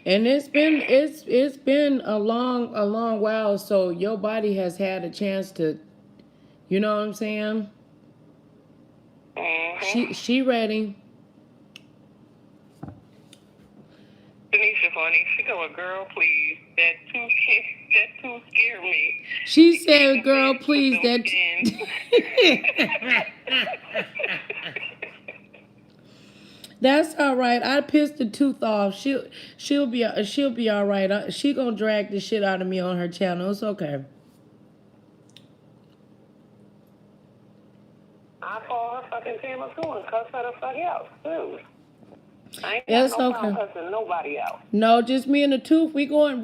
And it's been a long while, so your body has had a chance to, you know what I'm saying? She ready. Tanisha funny. She go, "Girl, please, that too scared me." She said, "Girl, please, that." That's all right. I pissed the tooth off. She'll be all right. She gonna drag the shit out of me on her channel. It's okay. I call her fucking Taylor too and cuss her the fuck out too. I ain't It's got no okay. problem cussing nobody out. No, just me and the tooth. We going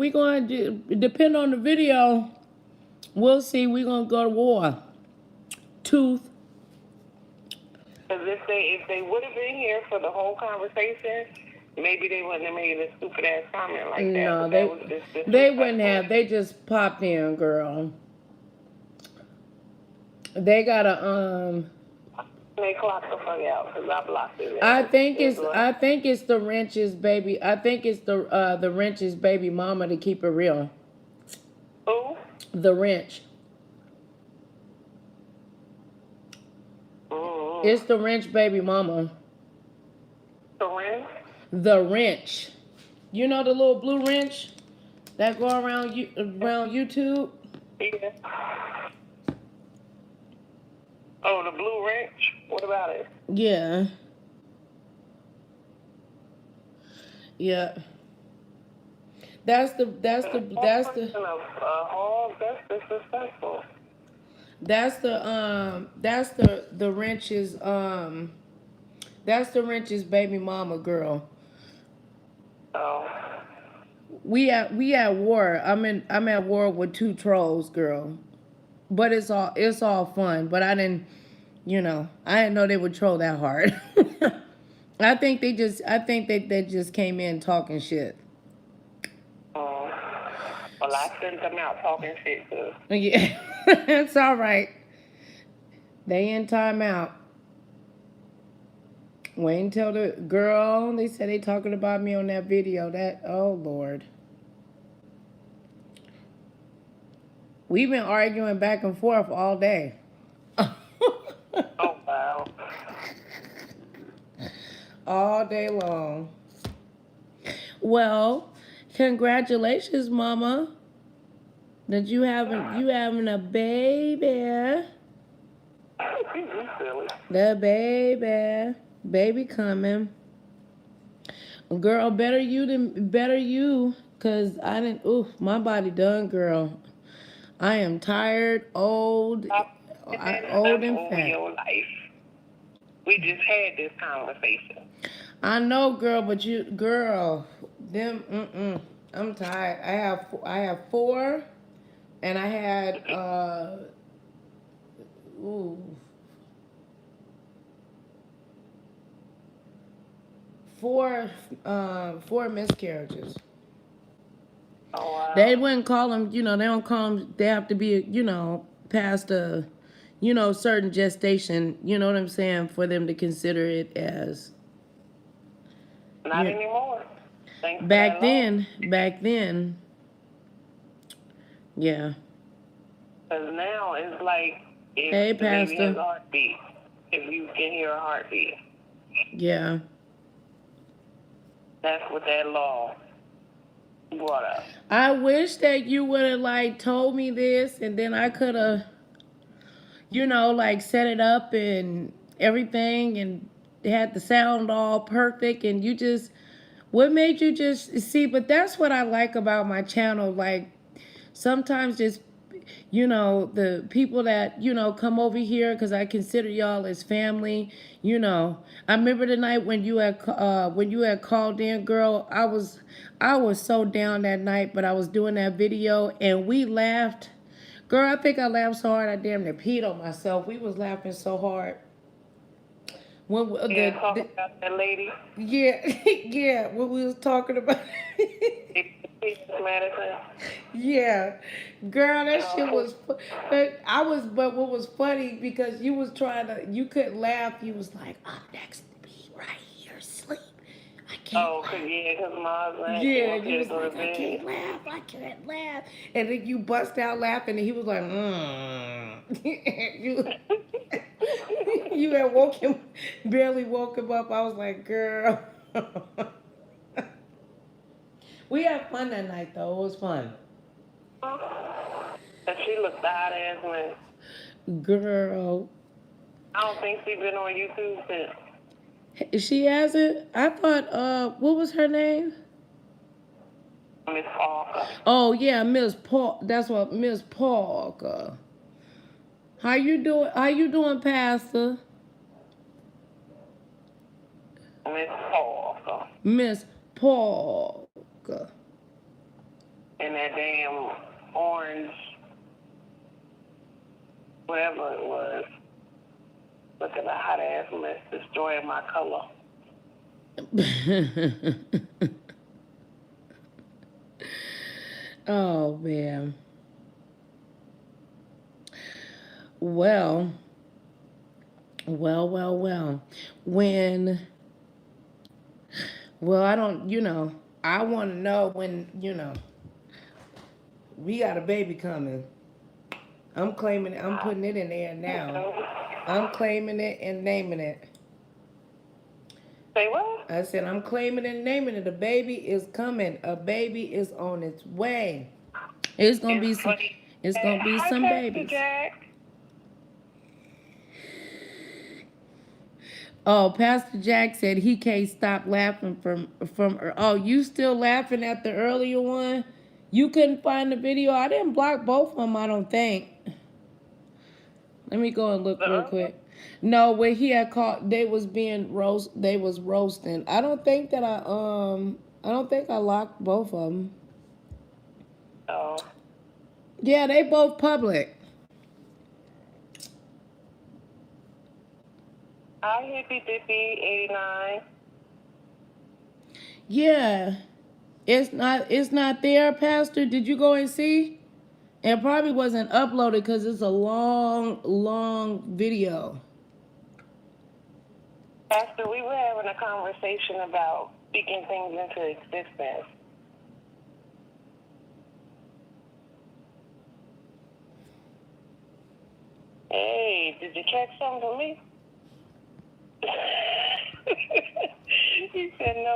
depend on the video. We'll see. We gonna go to war. Tooth. Because if they would have been here for the whole conversation, maybe they wouldn't have made a stupid ass comment like that. No, But they wouldn't have. They just popped in, girl. They gotta They clocked the fuck out because I blocked it. I think it's the wrench's baby. I think it's the wrench's baby mama, to keep it real. Who? The wrench. It's the wrench baby mama. The wrench? The wrench. You know the little blue wrench that go around YouTube? Yeah. Oh, the blue wrench? What about it? Yeah. Yeah. That's the That's disrespectful. That's the wrench's baby mama, girl. Oh. We at war. I'm at war with two trolls, girl. But it's all fun. But I didn't know they would troll that hard. I think they just came in talking shit. Well, I sent them out talking shit too. Yeah, it's all right. They in timeout. Wait until the girl. They said they talking about me on that video. Oh Lord. We've been arguing back and forth all day. Oh, wow. All day long. Well, congratulations, Mama, that you having a baby. You silly. The baby coming. Girl, better you, cause I didn't. Oof, my body done, girl. I am tired, old, Stop putting that old stuff and over fat. your life. We just had this conversation. I know, girl, but I'm tired. I have 4, and I had ooh, 4 miscarriages. Oh, wow. They wouldn't call them, they don't call them, they have to be, past a, certain gestation, you know what I'm saying, for them to consider it as. Not anymore. Thanks Back for that law. then, yeah. Because now it's like if Hey, the baby has Pastor. a heartbeat, if you can hear a heartbeat. Yeah. That's what that law brought up. I wish that you would have told me this, and then I could have, set it up and everything, and had the sound all perfect, and what made you just see? But that's what I like about my channel. Sometimes just, the people that, come over here, because I consider y'all as family, I remember the night when you had called in, girl. I was so down that night, but I was doing that video and we laughed. Girl, I think I laughed so hard I damn near peed on myself. We was laughing so hard. When Talk about that lady. yeah, yeah, when we was talking about Medicine. yeah, girl, that shit was. But what was funny because you was you couldn't laugh. You was like, I'm next to be right here asleep. I can't. Oh, because my husband. Yeah, you was like, I can't laugh, and then you bust out laughing, and he was like, you, you had barely woke him up. I was like, girl. We had fun that night, though. It was fun. And she looked hot ass man. Girl. I don't think she's been on YouTube since. She hasn't? I thought, what was her name? Miss Parker. Oh, yeah, Miss Paul. That's what, Miss Parker. How you doing, Pastor? Miss Parker. Miss Parker. And that damn orange, whatever it was. Look at the hot ass mess destroying my color. Oh, man. Well. I don't, I want to know when, we got a baby coming. I'm claiming it. I'm putting it in there now. I'm claiming it and naming it. Say what? I said, I'm claiming it and naming it. A baby is coming. A baby is on its way. It's gonna be some. It's gonna be some babies. Jack. Oh, Pastor Jack said he can't stop laughing from. Oh, you still laughing at the earlier one? You couldn't find the video. I didn't block both of them. I don't think. Let me go and look real quick. No, where he had called, they was roasting. I don't think I locked both of them. Oh. Yeah, they both public. I hippie dippy 89. Yeah. It's not there, Pastor. Did you go and see? It probably wasn't uploaded because it's a long video. Pastor, we were having a conversation about speaking things into existence. Hey, did you catch something for me? He said no.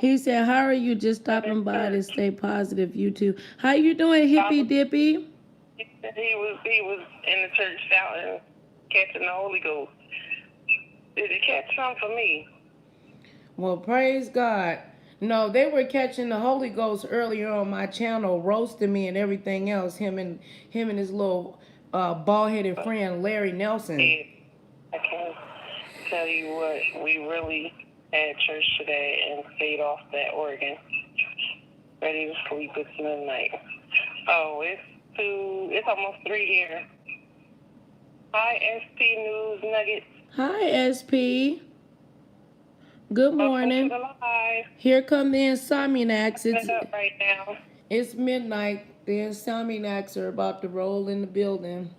He said, "How are you? Just stopping by to stay positive. You too. How you doing, hippy dippy?" He said he was in the church shouting, catching the Holy Ghost. Did you catch something for me? Well, praise God. No, they were catching the Holy Ghost earlier on my channel, roasting me and everything else. Him and his little bald-headed friend Larry Nelson. Yeah, I can tell you what, we really had church today and stayed off that organ. Ready to sleep. It's midnight. Oh, it's almost 3 here. Hi, SP News Nuggets. Hi, SP. Good morning. Welcome to the live. Here come the Insomniacs. It's up right now. It's midnight. The Insomniacs are about to roll in the building.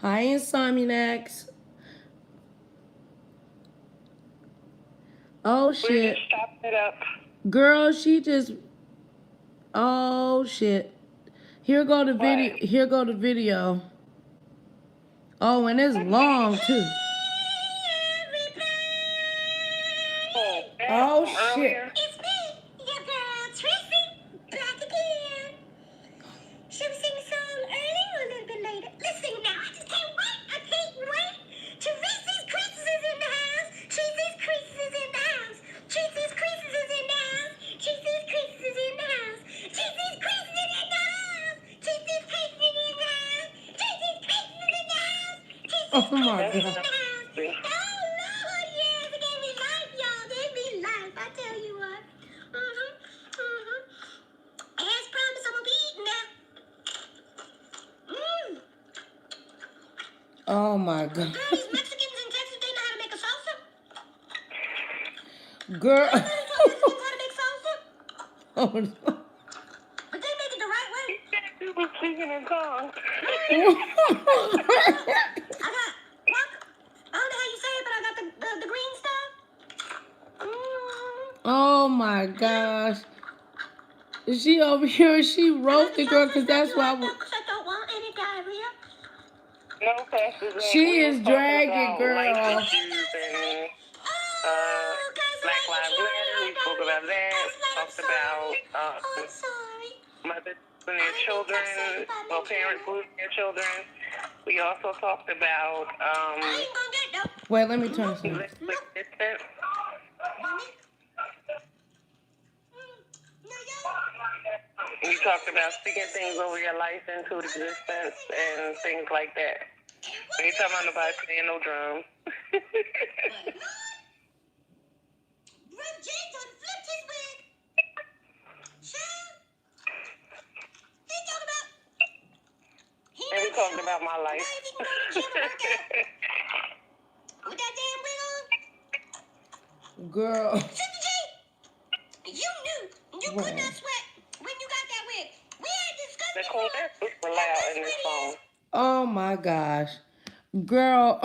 Hi, Insomniacs. Oh, shit. We're just chopping it up. Girl, she just... Oh, shit. Here go the video. What? Here go the video. Oh, and it's long, too. Oh, shit. Earlier. It's me, your girl Tracy, back again. Should we sing a song early or a little bit later? Let's sing it now. I just can't wait. I can't wait. Teresa's Creases is in the house. Tracy's Creases is in the house. Tracy's Creases is in the house. Tracy's Creases is in the house. Tracy's Creases is in the house. Tracy's Creases is in the house. Tracy's Creases is in the house. Oh, Tracy's my Creases is in God. the house. Oh, Lord, yes. It gave me life, y'all. It gave me life. I tell you what. As promised, I'm gonna be eating now. Oh, my God. Girl, these Mexicans in Texas, they know how to make a salsa. Girl. Mexicans how to make salsa, Oh, no. but they make it the right way. You were speaking in tongues. I got what? I don't know how you say it, but I got the green stuff. Oh, my gosh. She over here, she roasted, girl, because that's why... I don't want any diarrhea. No, Pastor. She is dragging, girl. Life issues and Black Lives Matter. We spoke about that. Talked about I'm sorry. mothers and their children, or parents losing their children. We also talked about I ain't gonna get no. Wait, let me turn this on. domestic distance. We talked about speaking things over your life into existence and things like that. We ain't talking about nobody playing no drums. Red James done flipped his wig. Child. He talking about. And we talked about my life. Now if he can go to the gym and work out with that damn wig on. Girl. Sister G, you knew you could not sweat when you got that wig. We had discussed Nicole, before. that's super loud in this phone. Oh, my gosh. Girl.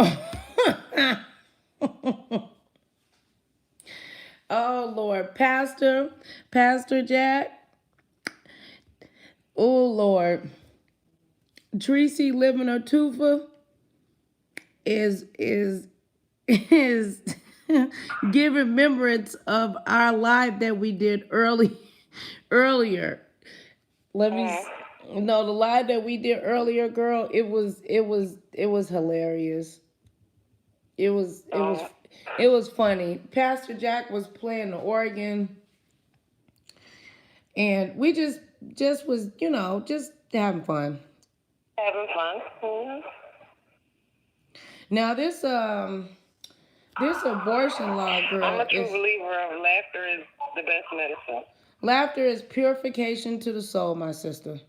Oh, Lord. Pastor Jack. Oh, Lord. Tracy living her tufa is give remembrance of our live that we did earlier. Let me no, the live that we did earlier, girl, it was hilarious. It was funny. Pastor Jack was playing the organ, and we just was, just having fun. Having fun. Mm-hmm. Now this abortion law, girl, I'm a true believer of laughter is the best medicine. Laughter is purification to the soul, my sister.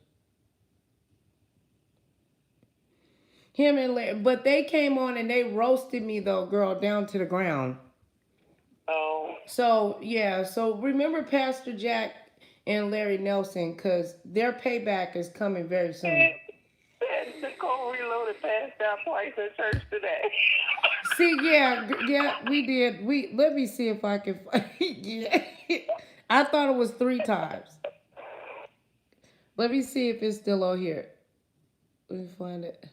Him and Larry, but they came on and they roasted me though, girl, down to the ground. Oh. So yeah, so remember Pastor Jack and Larry Nelson, because their payback is coming very soon. Nicole Reloaded passed out twice in church today. See, yeah, we did. Let me see if I can. Yeah, I thought it was 3 times. Let me see if it's still on here. Let me find it.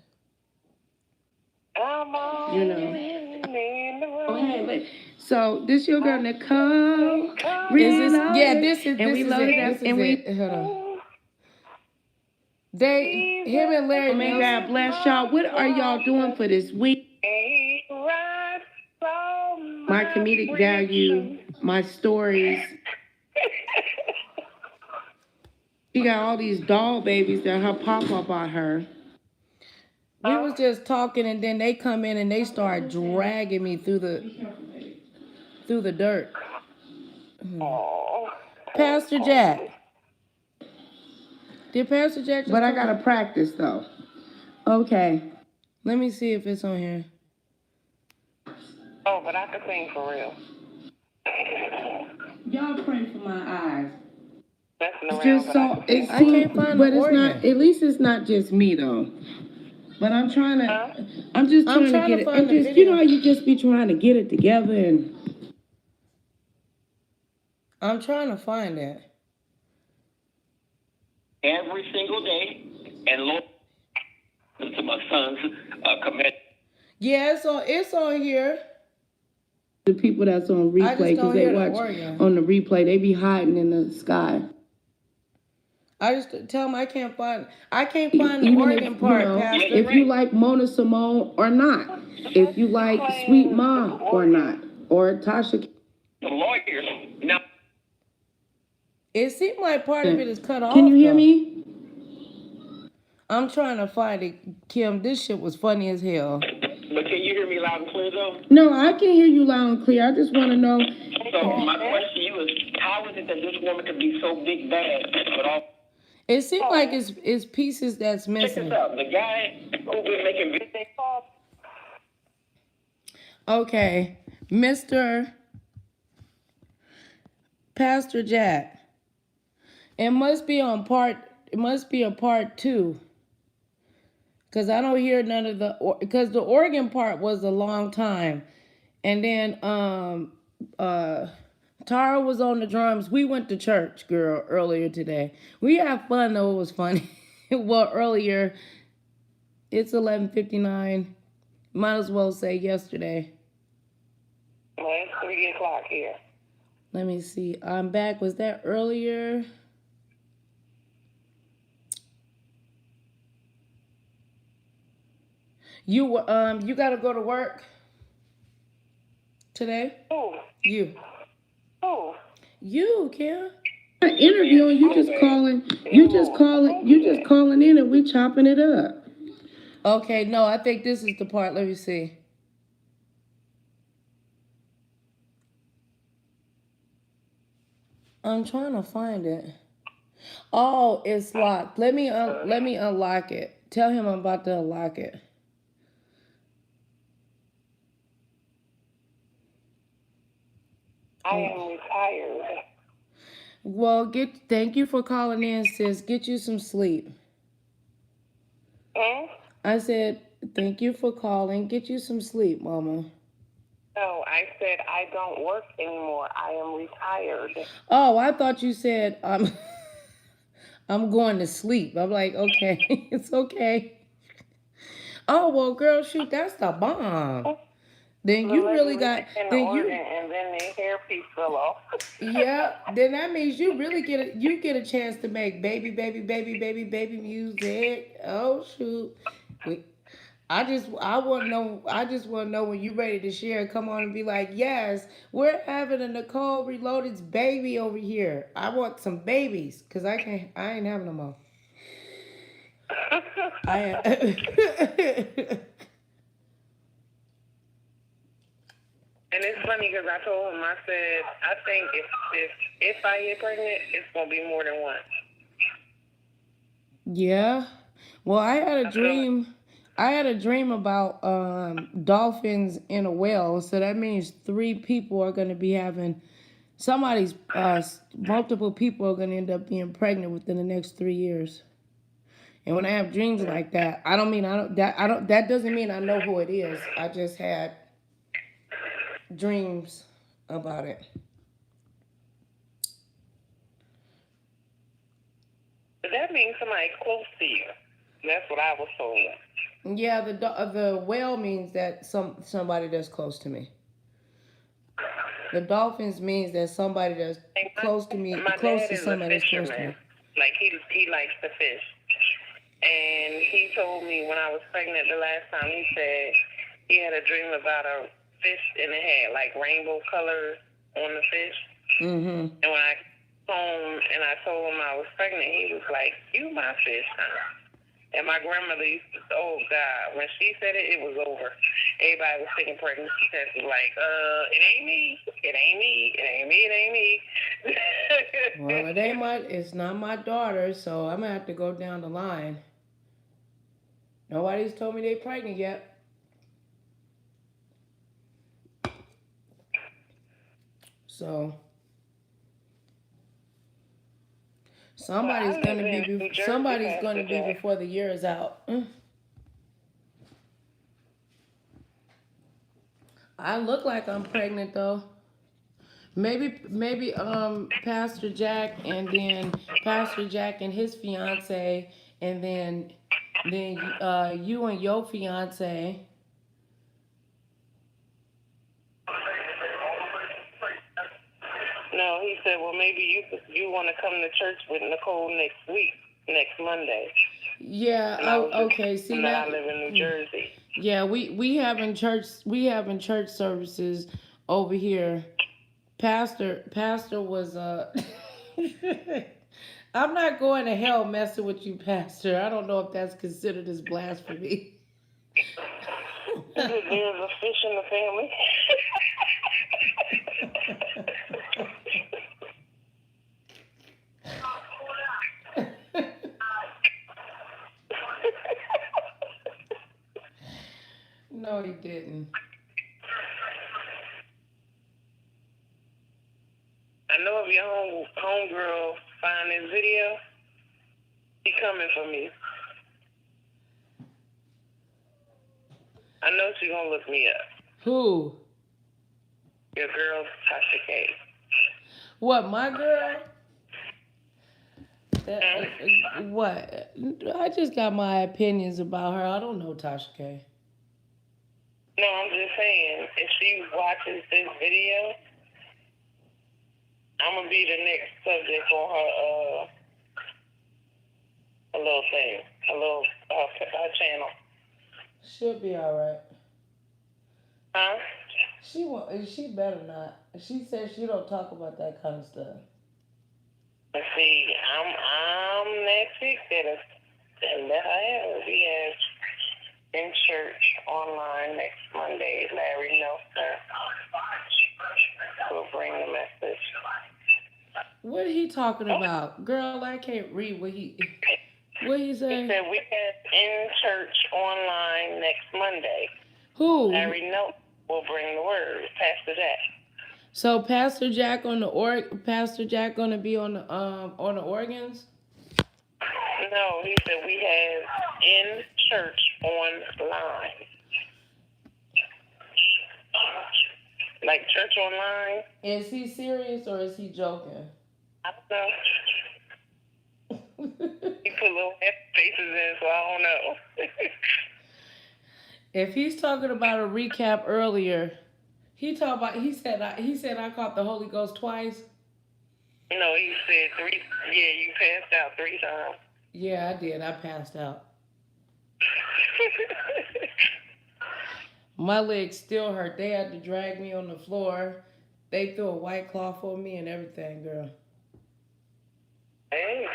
I'm on You know. in the room. Oh, hey, so this your girl Nicole. Is this? Yeah, this is. This is it. This is it. Hold on. Him and Larry. May God bless y'all. What are y'all doing for this week? My comedic value, my stories. She got all these doll babies that her papa bought her. We was just talking, and then they come in and they start dragging me through the dirt. Pastor Jack. Did Pastor Jack just But I gotta practice though. Okay. Let me see if it's on here. Oh, but I can sing for real. Y'all pray for my eyes. Messing It's around, just but so I can I can't find but it's organ. Not. At least it's not just me though. But I'm trying to. I'm just trying to get it. I'm just. You know how you just be trying to get it together and. I'm trying to find it. Every single day, and Lord, to my son's commit. Yeah, it's on here. The people that's on replay, because they watch on the replay, they be hiding in the sky. I just tell them I can't find the organ part, Pastor. If you like Mona Simone or not, if you like Sweet Mom or not, or Tasha. The lawyers now. It seemed like part of it is cut off. Can you hear me? I'm trying to find it, Kim. This shit was funny as hell. But can you hear me loud and clear though? No, I can hear you loud and clear. I just want to know. So my question to you is, how is it that this woman could be so big bad, but all? It seems like it's pieces that's missing. Check this out. The guy who been making videos. Okay, Mr. Pastor Jack. It must be a part 2. Because I don't hear none of because the organ part was a long time. And then Tara was on the drums. We went to church, girl, earlier today. We had fun though, it was funny. Well, earlier, it's 11:59. Might as well say yesterday. Well, it's 3 o'clock here. Let me see. I'm back. Was that earlier? You gotta go to work today? Who? You. Who? You, Kim. I'm not interviewing, you just calling in and we chopping it up. Okay, no, I think this is the part. Let me see. I'm trying to find it. Oh, it's locked. Let me unlock it. Tell him I'm about to unlock it. I am retired. Well, thank you for calling in, sis. Get you some sleep. I said, thank you for calling. Get you some sleep, Mama. No, I said I don't work anymore. I am retired. Oh, I thought you said I'm going to sleep. I'm like, okay, it's okay. Oh, well, girl, shoot, that's the bomb. Then you really got, and then the hairpiece fell off. Yeah, then that means you really get a chance to make baby music. Oh shoot. I just want to know when you're ready to share. Come on and be like, yes, we're having a Nicole Reloaded's baby over here. I want some babies because I ain't having no more. And it's funny because I told him, I said, I think if I get pregnant, it's gonna be more than one. Yeah. Well, I had a dream. I had a dream about dolphins in a whale. So that means 3 people are going to be having multiple people are going to end up being pregnant within the next 3 years. And when I have dreams like that, that doesn't mean I know who it is. I just had dreams about it. But that means somebody close to you. That's what I I was told. Yeah, the whale means that somebody that's close to me. The dolphins means that somebody that's close to me, My close dad to is a somebody that's close to fisherman. me. Like he likes to fish. And he told me when I was pregnant the last time, he said he had a dream about a fish and it had like rainbow colors on the fish. Mm-hmm. And when I came home and I told him I was pregnant, he was like, "You my fish, huh?" And my grandmother used to, oh God, when she said it, it was over. Everybody was taking pregnancy tests, was like, it ain't me, it ain't me, it ain't me, it ain't me. Well, it's not my daughter, so I'm gonna have to go down the line. Nobody's told me they pregnant yet. So somebody's gonna be before the year is out. I look like I'm pregnant though. Maybe Pastor Jack and his fiance and then you and your fiance. No, he said, well, maybe you want to come to church with Nicole next Monday. Yeah. Okay. See now, I live in New Jersey. Yeah, we having church services over here. Pastor was I'm not going to hell messing with you, Pastor. I don't know if that's considered as blasphemy. There's a fish in the family. No, he didn't. I know if your homegirl find this video, he coming for me. I know she gonna look me up. Who? Your girl, Tasha K. What, my girl? What? I just got my opinions about her. I don't know Tasha K. No, I'm just saying, if she watches this video, I'm gonna be the next subject on her little thing, her channel. She'll be all right. Huh? She better not. She said she don't talk about that kind of stuff. Let's see, I'm next week and let her have it. We have in church online next Monday. Larry Nelson will bring the message. What are he talking about? Girl, I can't read what he said. He said we have in church online next Monday. Who? Larry Nelson will bring the word. Pastor Jack. So Pastor Jack Pastor Jack gonna be on the organs? No, he said we have in church online. Like church online. Is he serious or is he joking? I don't know. He put little faces in, so I don't know. If he's talking about a recap earlier, he said I caught the Holy Ghost twice. No, he said 3. Yeah, you passed out 3 times. Yeah, I did. I passed out. My legs still hurt. They had to drag me on the floor. They threw a white cloth on me and everything, girl. Hey.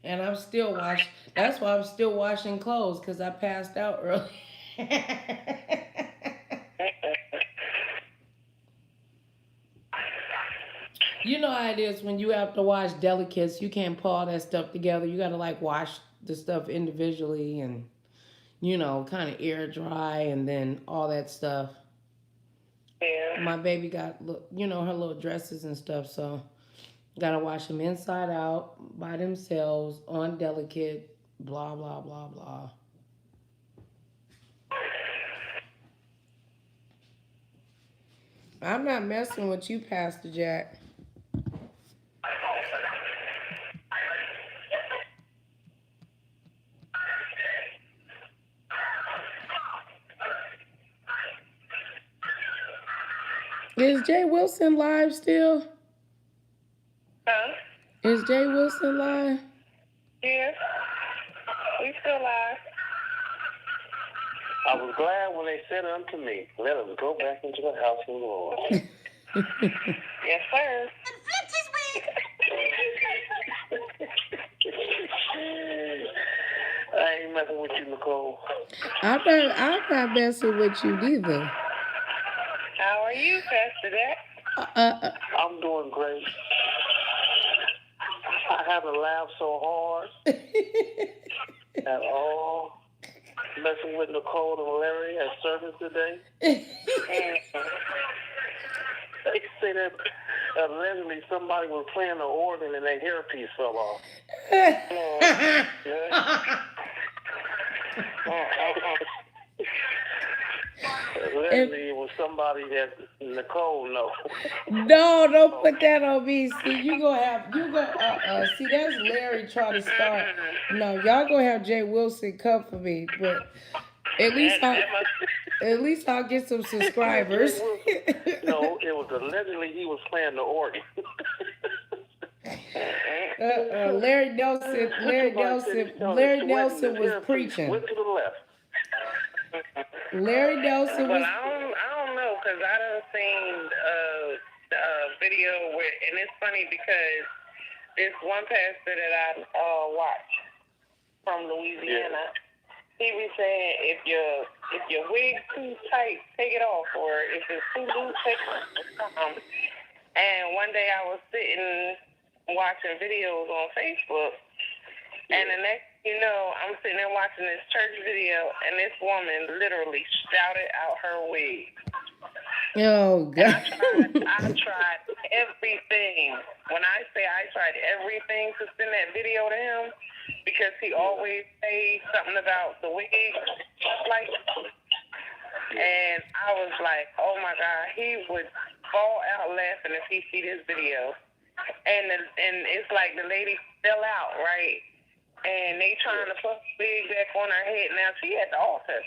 And I'm still washing. That's why I'm still washing clothes, because I passed out early. You know how it is when you have to wash delicates. You can't pull all that stuff together. You got to like wash the stuff individually and, kind of air dry and then all that stuff. Yeah. My baby got, her little dresses and stuff, so got to wash them inside out by themselves on delicate, blah, blah, blah, blah. I'm not messing with you, Pastor Jack. Is Jay Wilson live still? Huh? Is Jay Wilson live? Yeah. We still live. I was glad when they said unto me, let us go back into the house of the Lord. Yes, sir. I ain't messing with you, Nicole. I'm not messing with you neither. How are you, Pastor Jack? I'm doing great. I haven't laughed so hard at all. Messing with Nicole and Larry at service today. They say that allegedly somebody was playing the organ and their hairpiece fell off. Allegedly it was somebody that Nicole knows. No, don't put that on me. See, see, that's Larry trying to start. No, y'all gonna have Jay Wilson come for me, but at least I'll get some subscribers. No, it was allegedly he was playing the organ. Larry Nelson was preaching. Went to the left. Larry Nelson was. But I don't know, because I done seen a video where, and it's funny because this one pastor that I watch from Louisiana, he was saying if your wig's too tight, take it off, or if it's too loose, take it off. And one day I was sitting watching videos on Facebook, and the next you know, I'm sitting there watching this church video, and this woman literally shouted out her wig. Oh, God. I tried everything. When I say I tried everything to send that video to him, because he always says something about the wig, and I was like, oh my God, he would fall out laughing if he see this video. And it's like the lady fell out, right? And they trying to put a wig back on her head. Now, she at the altar.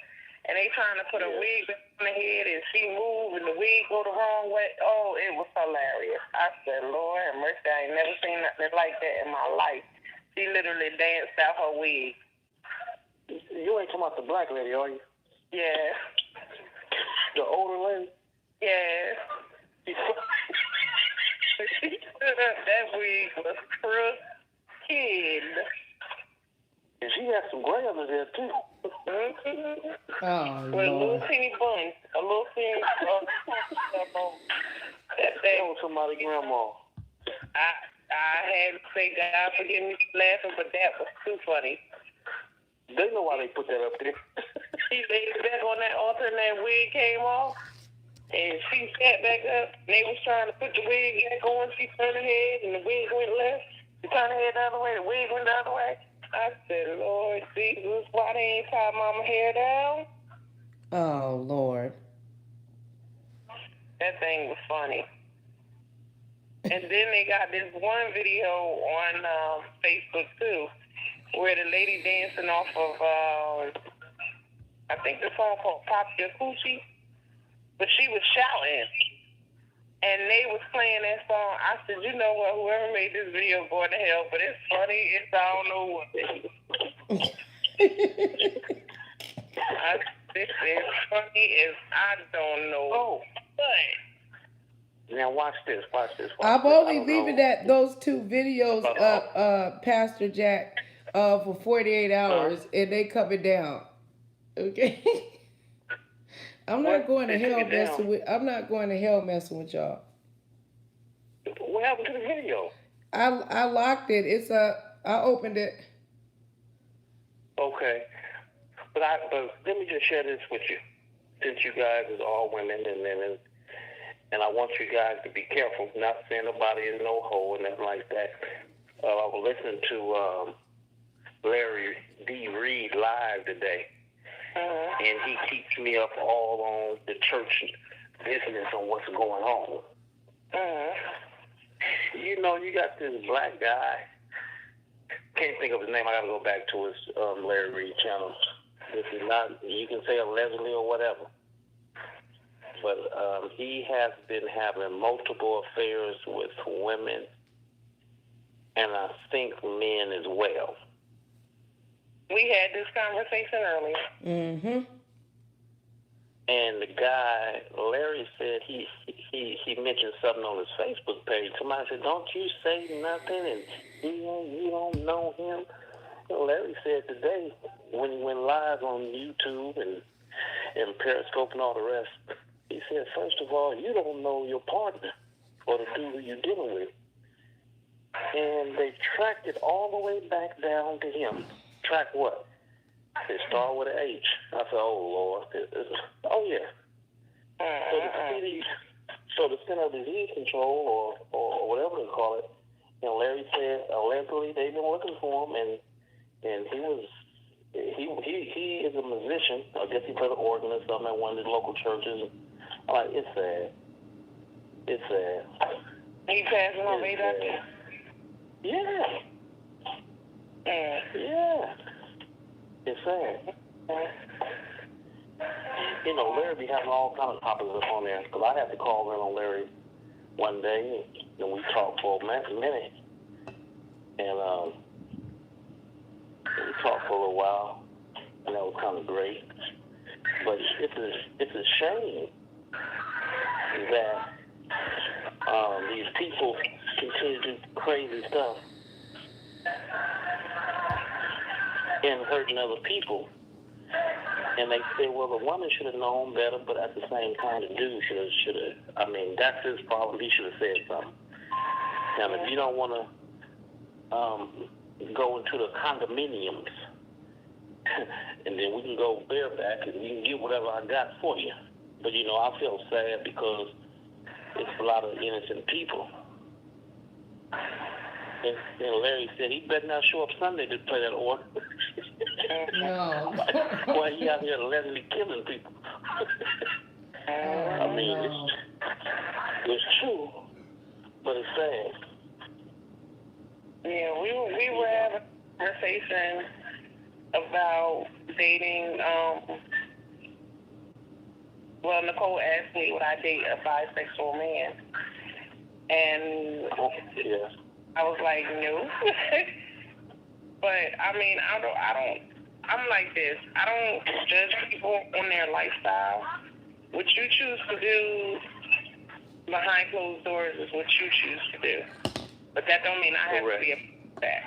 And they trying to put a wig back on her head, and she moved, and the wig go the wrong way. Oh, it was hilarious. I said, Lord have mercy, I ain't never seen nothing like that in my life. She literally danced out her wig. You ain't talking about the black lady, are you? Yeah. The older lady? Yeah. That wig was crooked. And she had some gray under there, too. Oh, with a little Lord. teeny bun. A little teeny bun. That was somebody's grandma. I had to say, God forgive me for laughing, but that was too funny. They know why they put that up there. She laid back on that altar, and that wig came off. And she sat back up, and they was trying to put the wig back on. She turned her head, and the wig went left. She turned her head the other way, the wig went the other way. I said, Lord Jesus, why they ain't tie mama hair down? Oh, Lord. That thing was funny. And then they got this one video on Facebook, too, where the lady dancing off of, I think the song called Pop Your Coochie. But she was shouting, and they was playing that song. I said, you know what, whoever made this video going to hell, but it's funny, it's I don't know what. This is funny as I don't know what. Now watch this. I'm only leaving those two videos up, Pastor Jack, for 48 hours, and they coming down. Okay? I'm not going to hell messing with y'all. What happened to the video? I locked it. I opened it. Okay. But let me just share this with you. Since you guys is all women and I want you guys to be careful, not saying nobody is no hoe and nothing like that. I was listening to Larry D. Reed live today. And he keeps me up all on the church business on what's going on. You know, you got this black guy. Can't think of his name. I got to go back to his Larry Reed channel. This is not, you can say allegedly or whatever. but he has been having multiple affairs with women, and I think men as well. We had this conversation earlier. Mm-hmm. And the guy, Larry, said he mentioned something on his Facebook page. Somebody said, "Don't you say nothing, and you don't know him." Larry said today, when he went live on YouTube and Periscope and all the rest, he said, first of all, you don't know your partner or the dude who you're dealing with. And they tracked it all the way back down to him. Track what? It started with an H. I said, oh, Lord. Oh, yeah. So the Center of Disease Control, or whatever they call it, Larry said allegedly they've been looking for him, and he is a musician. I guess he played an organ or something at one of the local churches. I'm like, it's sad. It's sad. He passing away, Doctor? Yeah. Yeah. It's sad. Larry be having all kinds of topics up on there. Because I had to call in on Larry one day, and we talked for a minute. And we talked for a little while, and that was kind of great. But it's a shame that these people continue to do crazy stuff and hurting other people. And they say, well, the woman should have known better, but at the same time, the dude should have. I mean, that's his problem. He should have said something. And if you don't want to go into the condominiums, and then we can go bareback and you can get whatever I got for you. But, I feel sad because it's a lot of innocent people. And Larry said he better not show up Sunday to play that organ. No. Why he out here allegedly killing people? I mean, it's true, but it's sad. Yeah, we were having a conversation about dating. Well, Nicole asked me would I date a bisexual man, and I was like, no. But I mean, I don't. I'm like this. I don't judge people on their lifestyle. What you choose to do behind closed doors is what you choose to do. But that don't mean I have to be a that.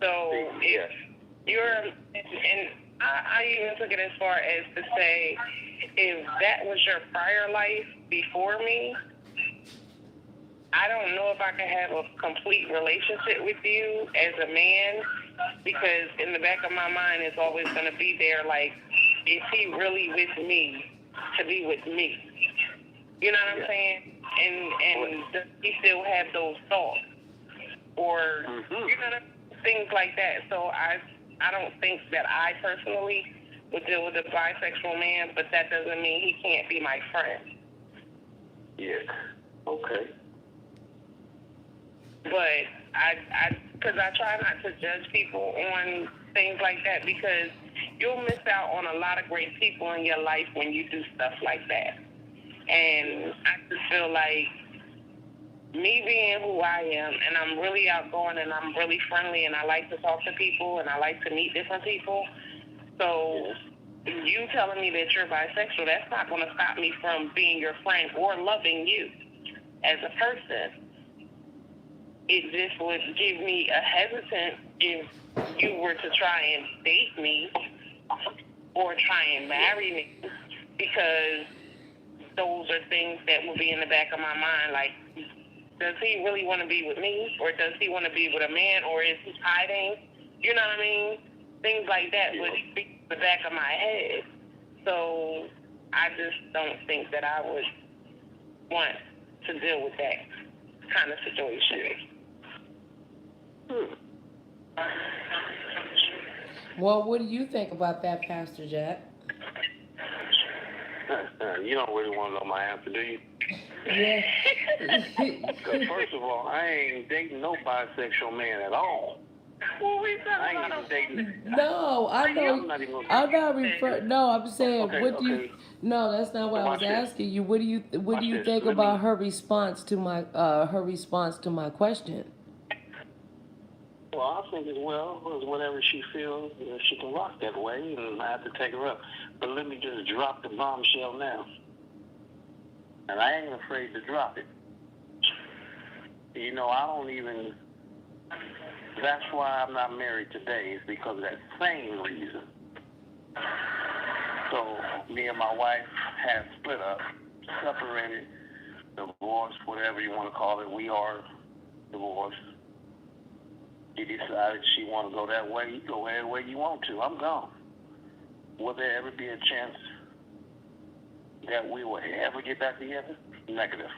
So if you're, and I even took it as far as to say, if that was your prior life before me, I don't know if I can have a complete relationship with you as a man, because in the back of my mind it's always going to be there, like, is he really with me to be with me? You know what I'm saying? And does he still have those thoughts? Or, things like that. So I don't think that I personally would deal with a bisexual man, but that doesn't mean he can't be my friend. Yeah. Okay. But because I try not to judge people on things like that, because you'll miss out on a lot of great people in your life when you do stuff like that. And I just feel like me being who I am, and I'm really outgoing and I'm really friendly and I like to talk to people and I like to meet different people. So you telling me that you're bisexual, that's not going to stop me from being your friend or loving you as a person. It just would give me a hesitant if you were to try and date me or try and marry me, because those are things that will be in the back of my mind. Like, does he really want to be with me, or does he want to be with a man, or is he hiding? You know what I mean? Things like that would be in the back of my head. So I just don't think that I would want to deal with that kind of situation. Well, what do you think about that, Pastor Jack? You don't really want to know my answer, do you? Yeah. Because first of all, I ain't dating no bisexual man at all. Well, we talking I ain't about even dating. No, I know. I'm not even gonna I'm not say. No, I'm saying, Okay, what do you? okay. No, that's not what I was Watch this. asking you. What do you? What do Watch you this. think Let about me. her response to my? Her response to my question. Well, I think as well as whatever she feels, she can rock that way, and I have to take her up. But let me just drop the bombshell now, and I ain't afraid to drop it. You know, I don't even. That's why I'm not married today, is because of that same reason. So me and my wife had split up, separated, divorced, whatever you want to call it. We are divorced. She decided she want to go that way. You go any way you want to. I'm gone. Will there ever be a chance that we will ever get back together? Negative.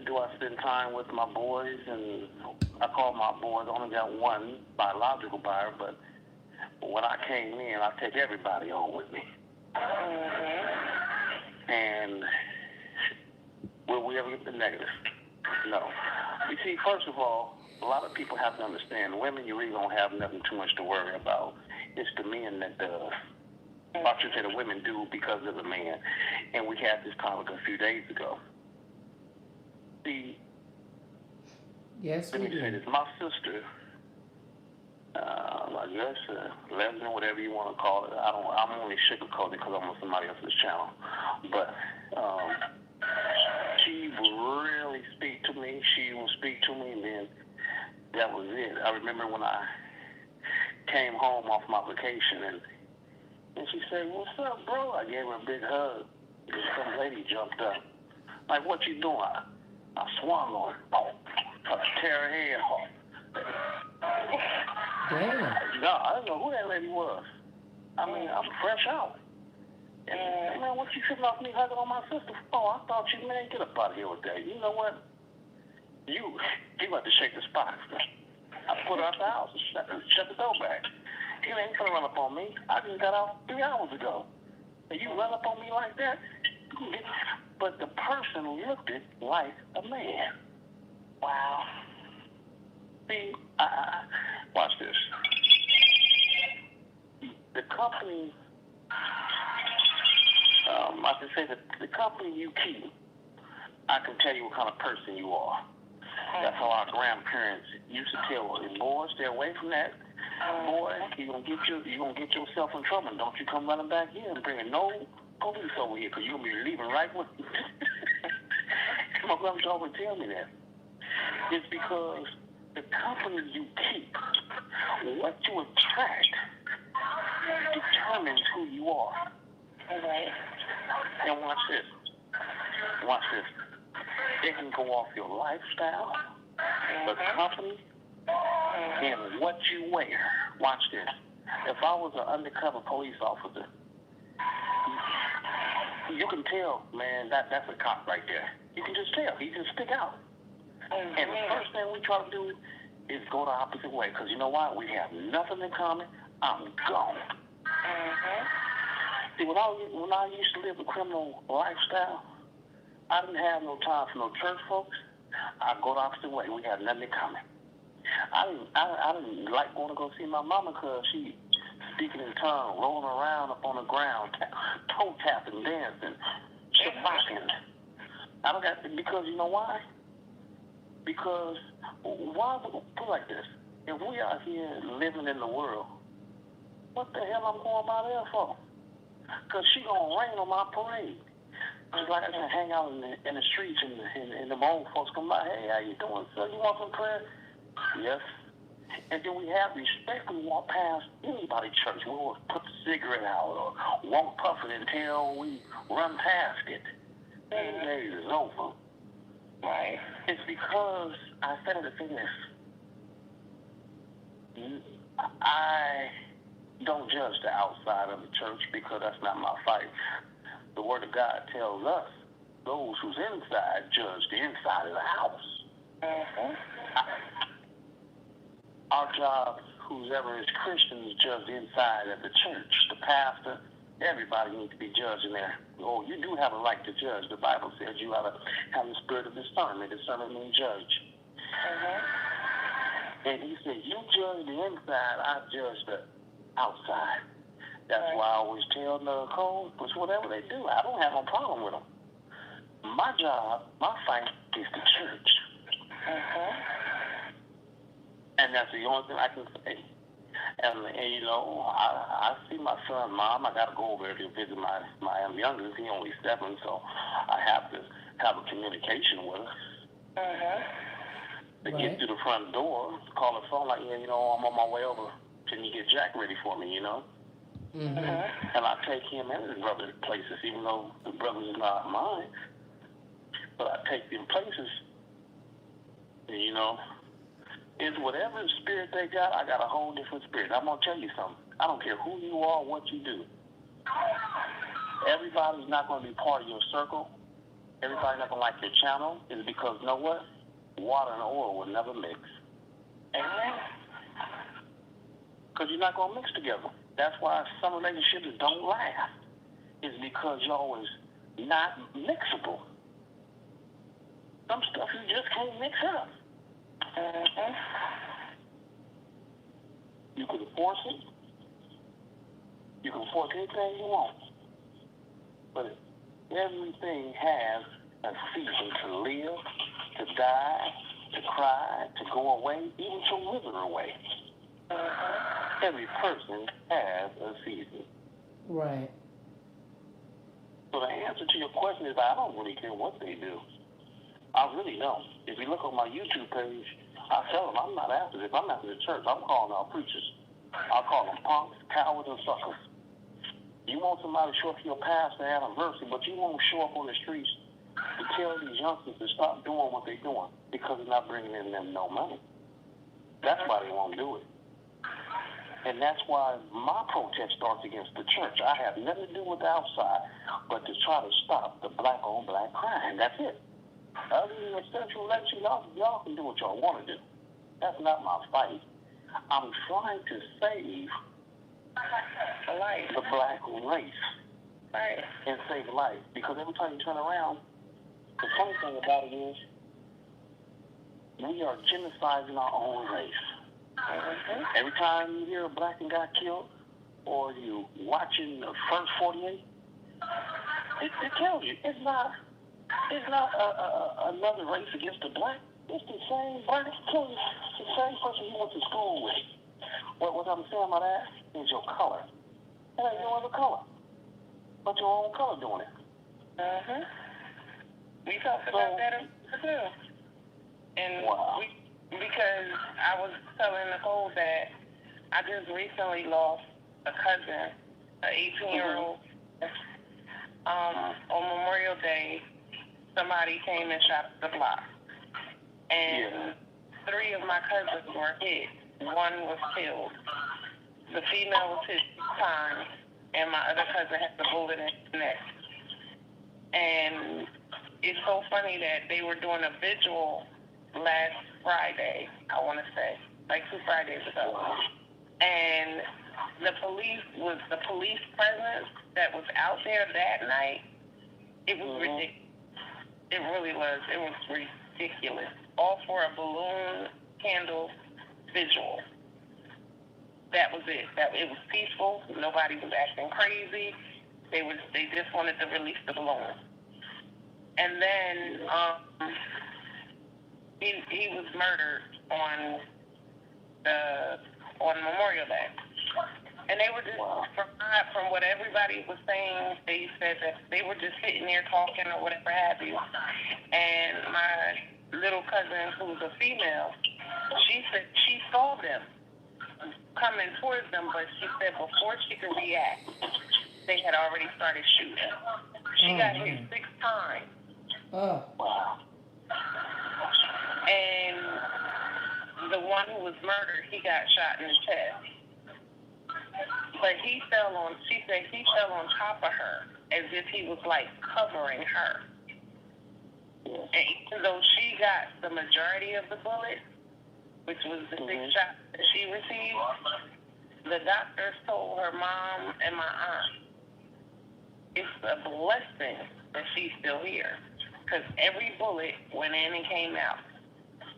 Do I spend time with my boys? And I call my boys. I only got one biological buyer, but when I came in, I take everybody on with me. And will we ever get the negative? No. You see, first of all, a lot of people have to understand, women, you really don't have nothing too much to worry about. It's the men that does. I should say the women do because of the man. And we had this topic a few days ago. See, Yes, let we me say do. this. My sister, I guess, lesbian, whatever you want to call it. I'm only sugarcoating because I'm on somebody else's channel. But she would really speak to me. She would speak to me, and then that was it. I remember when I came home off my vacation, and she said, "What's up, bro?" I gave her a big hug. And some lady jumped up. Like, "What you doing?" I swung on her. Oh, tear her head off. Damn. No, I didn't know who that lady was. I mean, I'm fresh out. And, man, what you sitting off me hugging on my sister? Oh, I thought you, man, get up out of here with that. You know what? You got to shake the spot. I put her out the house and shut the door back. You ain't gonna run up on me. I just got out 3 hours ago. And you run up on me like that? But the person looked it like a man. Wow. See, watch this. The company, I can say that the company you keep, I can tell you what kind of person you are. That's how our grandparents used to tell us, boy, stay away from that. Boy, you're gonna get yourself in trouble. Don't you come running back here and bringing no police over here, because you're gonna be leaving right with me. My grandma always tell me that. It's because the company you keep, what you attract, determines who you are. Right. And watch this. Watch this. It can go off your lifestyle, the company, and what you wear. Watch this. If I was an undercover police officer, you can tell, man, that's a cop right there. You can just tell. He can stick out. And the first thing we try to do is go the opposite way, because you know why? We have nothing in common. I'm gone. See, when I used to live a criminal lifestyle, I didn't have no time for no church folks. I go the opposite way. We had nothing in common. I didn't like going to go see my mama because she speaking in tongues, rolling around up on the ground, toe tapping, dancing, shabaking. I don't got, because you know why? Because why would put it like this? If we out here living in the world, what the hell I'm going by there for? Because she gonna rain on my parade. It's like I can hang out in the streets and the old folks come by. Hey, how you doing, sir? You want some prayer? Yes. And then we have respect. We walk past anybody's church. We will put the cigarette out or won't puff it until we run past it. That days is over. Right. It's because I said to say this. I don't judge the outside of the church because that's not my fight. The Word of God tells us, those who's inside judge the inside of the house. Our job, whoever is Christians, judge the inside of the church. The pastor, everybody needs to be judging there. Oh, you do have a right to judge. The Bible says you ought to have the spirit of discernment. Discernment means judge. And he said, you judge the inside, I judge the outside. That's why I always tell the co-workers, whatever they do, I don't have no problem with them. My job, my fight is the church. And that's the only thing I can say. And you know, I see my son, Mom. I got to go over there to visit my youngest. He's only 7, so I have to have a communication with her. To get to the front door, call the phone like, yeah, you know, I'm on my way over. Can you get Jack ready for me, you know? And I take him and his brother places, even though the brother is not mine. But I take them places, and, you know, it's whatever spirit they got, I got a whole different spirit. I'm going to tell you something. I don't care who you are, what you do. Everybody's not going to be part of your circle. Everybody's not going to like your channel. Is because, you know what? Water and oil will never mix. Amen? Because you're not going to mix together. That's why some relationships don't last. It's because y'all is not mixable. Some stuff you just can't mix up. You can force it. You can force anything you want. But everything has a season to live, to die, to cry, to go away, even to wither away. Every person has a season. Right. So the answer to your question is I don't really care what they do. I really don't. If you look on my YouTube page, I tell them I'm not after this. I'm after the church. I'm calling out preachers. I call them punks, cowards, and suckers. You want somebody to show up to your pastor anniversary, but you won't show up on the streets to tell these youngsters to stop doing what they're doing because it's not bringing in them no money. That's why they won't do it. And that's why my protest starts against the church. I have nothing to do with the outside, but to try to stop the black-on-black crime. That's it. Other than the sexual election, y'all can do what y'all want to do. That's not my fight. I'm trying to save the black race and save life. Because every time you turn around, the funny thing about it is we are genociding our own race. Every time you hear a black guy got killed, or you watching the first 48, it tells you it's not another race against the black. It's the same black, the same person you went to school with. What I'm saying by that is your color. It ain't no other color, but your own color doing it. We talked about that too. And because I was telling Nicole that I just recently lost a cousin, an 18-year-old. On Memorial Day, somebody came and shot the block. And 3 of my cousins were hit. 1 was killed. The female was hit 6 times, and my other cousin had the bullet in his neck. And it's so funny that they were doing a vigil last Friday, I want to say, like 2 Fridays ago. And the police presence that was out there that night, it was ridiculous. It really was. It was ridiculous. All for a balloon candle vigil. That was it. It was peaceful. Nobody was acting crazy. They just wanted to release the balloon. And then he was murdered on Memorial Day. And they were just, from what everybody was saying, they said that they were just sitting there talking or whatever have you. And my little cousin, who's a female, she said she saw them coming towards them, but she said before she could react, they had already started shooting. She got hit 6 times. And the one who was murdered, he got shot in the chest. But she said he fell on top of her as if he was like covering her. And even though she got the majority of the bullet, which was the 6 shots that she received, the doctors told her mom and my aunt, it's a blessing that she's still here. Because every bullet went in and came out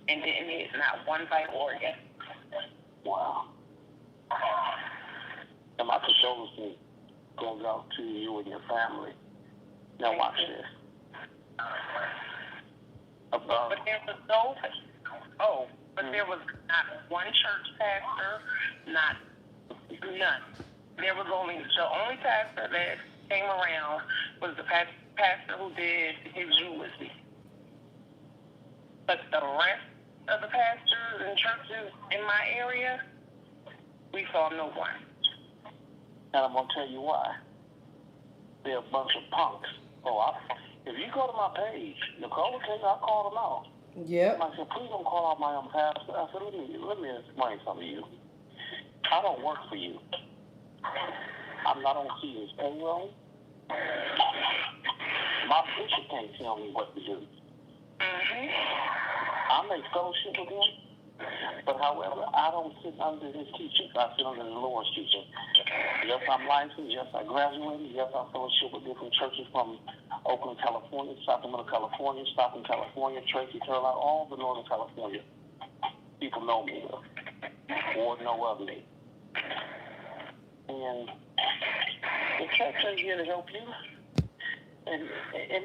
and didn't hit not one vital organ. Wow. And my condolences goes out to you and your family. Now watch this. But there was not one church pastor, none. There was only the only pastor that came around was the pastor who did his eulogy. But the rest of the pastors and churches in my area, we saw no one. And I'm gonna tell you why. They're a bunch of punks. If you go to my page, Nicole will tell you I called them out. Yep. I said, please don't call out my own pastor. I said, let me explain something to you. I don't work for you. I'm not on C's payroll. My bishop can't tell me what to do. I make fellowship with him, but however, I don't sit under his teaching. I sit under the Lord's teaching. Yes, I'm licensed. Yes, I graduated. Yes, I fellowship with different churches from Oakland, California, Sacramento, California, Stockton, California, Tracy, Carolina, all the Northern California. People know me or know of me. And the church is here to help you. And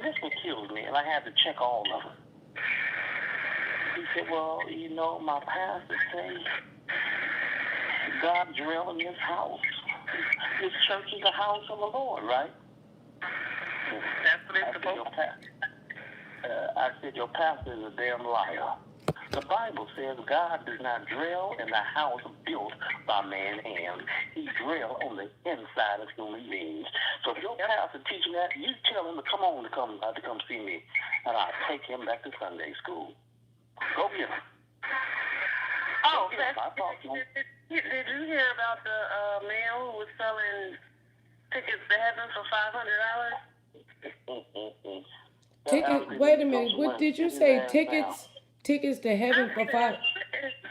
this what kills me, and I had to check all of them. He said, well, you know, my pastor says God dwells in this house. This church is the house of the Lord, right? That's what it's supposed to be. I said, your pastor is a damn liar. The Bible says God does not dwell in the house built by man's hand. He dwells on the inside of human beings. So if your pastor teaching that, you tell him to come see me, and I'll take him back to Sunday school. Go get him. Oh, did you hear about the man who was selling tickets to heaven for $500? Wait a minute. What did you say? Tickets to heaven for $500?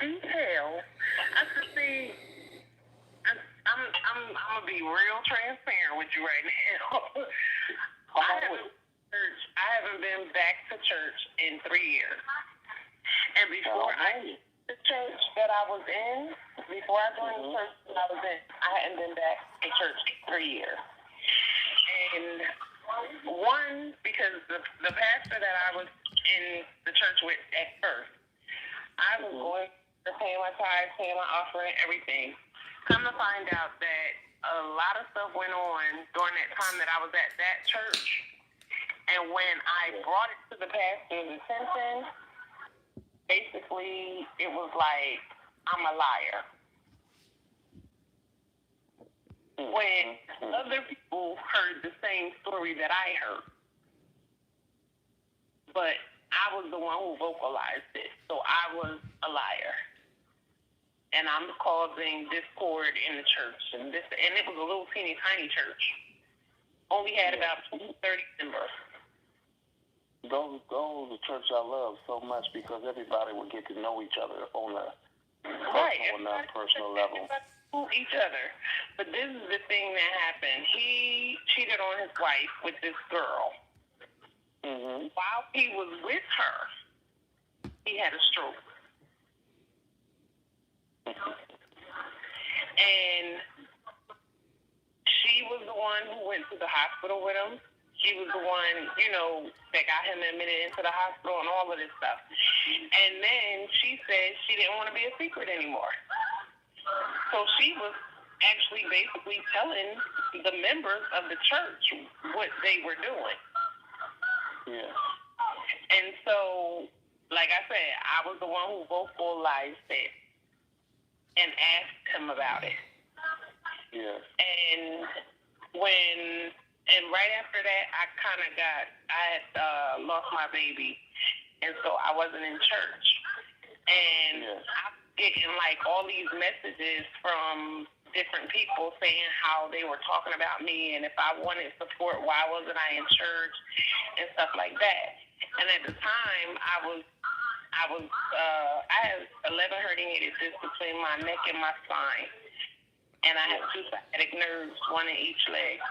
Detail. I could see. I'm gonna be real transparent with you right now. I haven't been back to church in 3 years, and before the church that I was in, before I joined the church that I was in, I hadn't been back to church in 3 years. And one, because the pastor that I was in the church with at first, I was going to pay my tithes, pay my offering, everything. Come to find out that a lot of stuff went on during that time that I was at that church. And when I brought it to the pastor's attention, basically it was like, I'm a liar. When other people heard the same story that I heard. But I was the one who vocalized it, so I was a liar. And I'm causing discord in the church. And it was a little teeny tiny church. Only had about 30 members. Those are the church I love so much because everybody would get to know each other on a personal level. Each other. But this is the thing that happened. He cheated on his wife with this girl. While he was with her, he had a stroke. And she was the one who went to the hospital with him. She was the one, that got him admitted into the hospital and all of this stuff. And then she said she didn't want to be a secret anymore. So she was actually basically telling the members of the church what they were doing. Yeah. And so, like I said, I was the one who vocalized it and asked him about it. Yeah. And right after that, I had lost my baby, and so I wasn't in church. And I was getting like all these messages from different people saying how they were talking about me and if I wanted support, why wasn't I in church and stuff like that. And at the time, I had 11 herniated discs between my neck and my spine, and I had 2 sciatic nerves, one in each leg.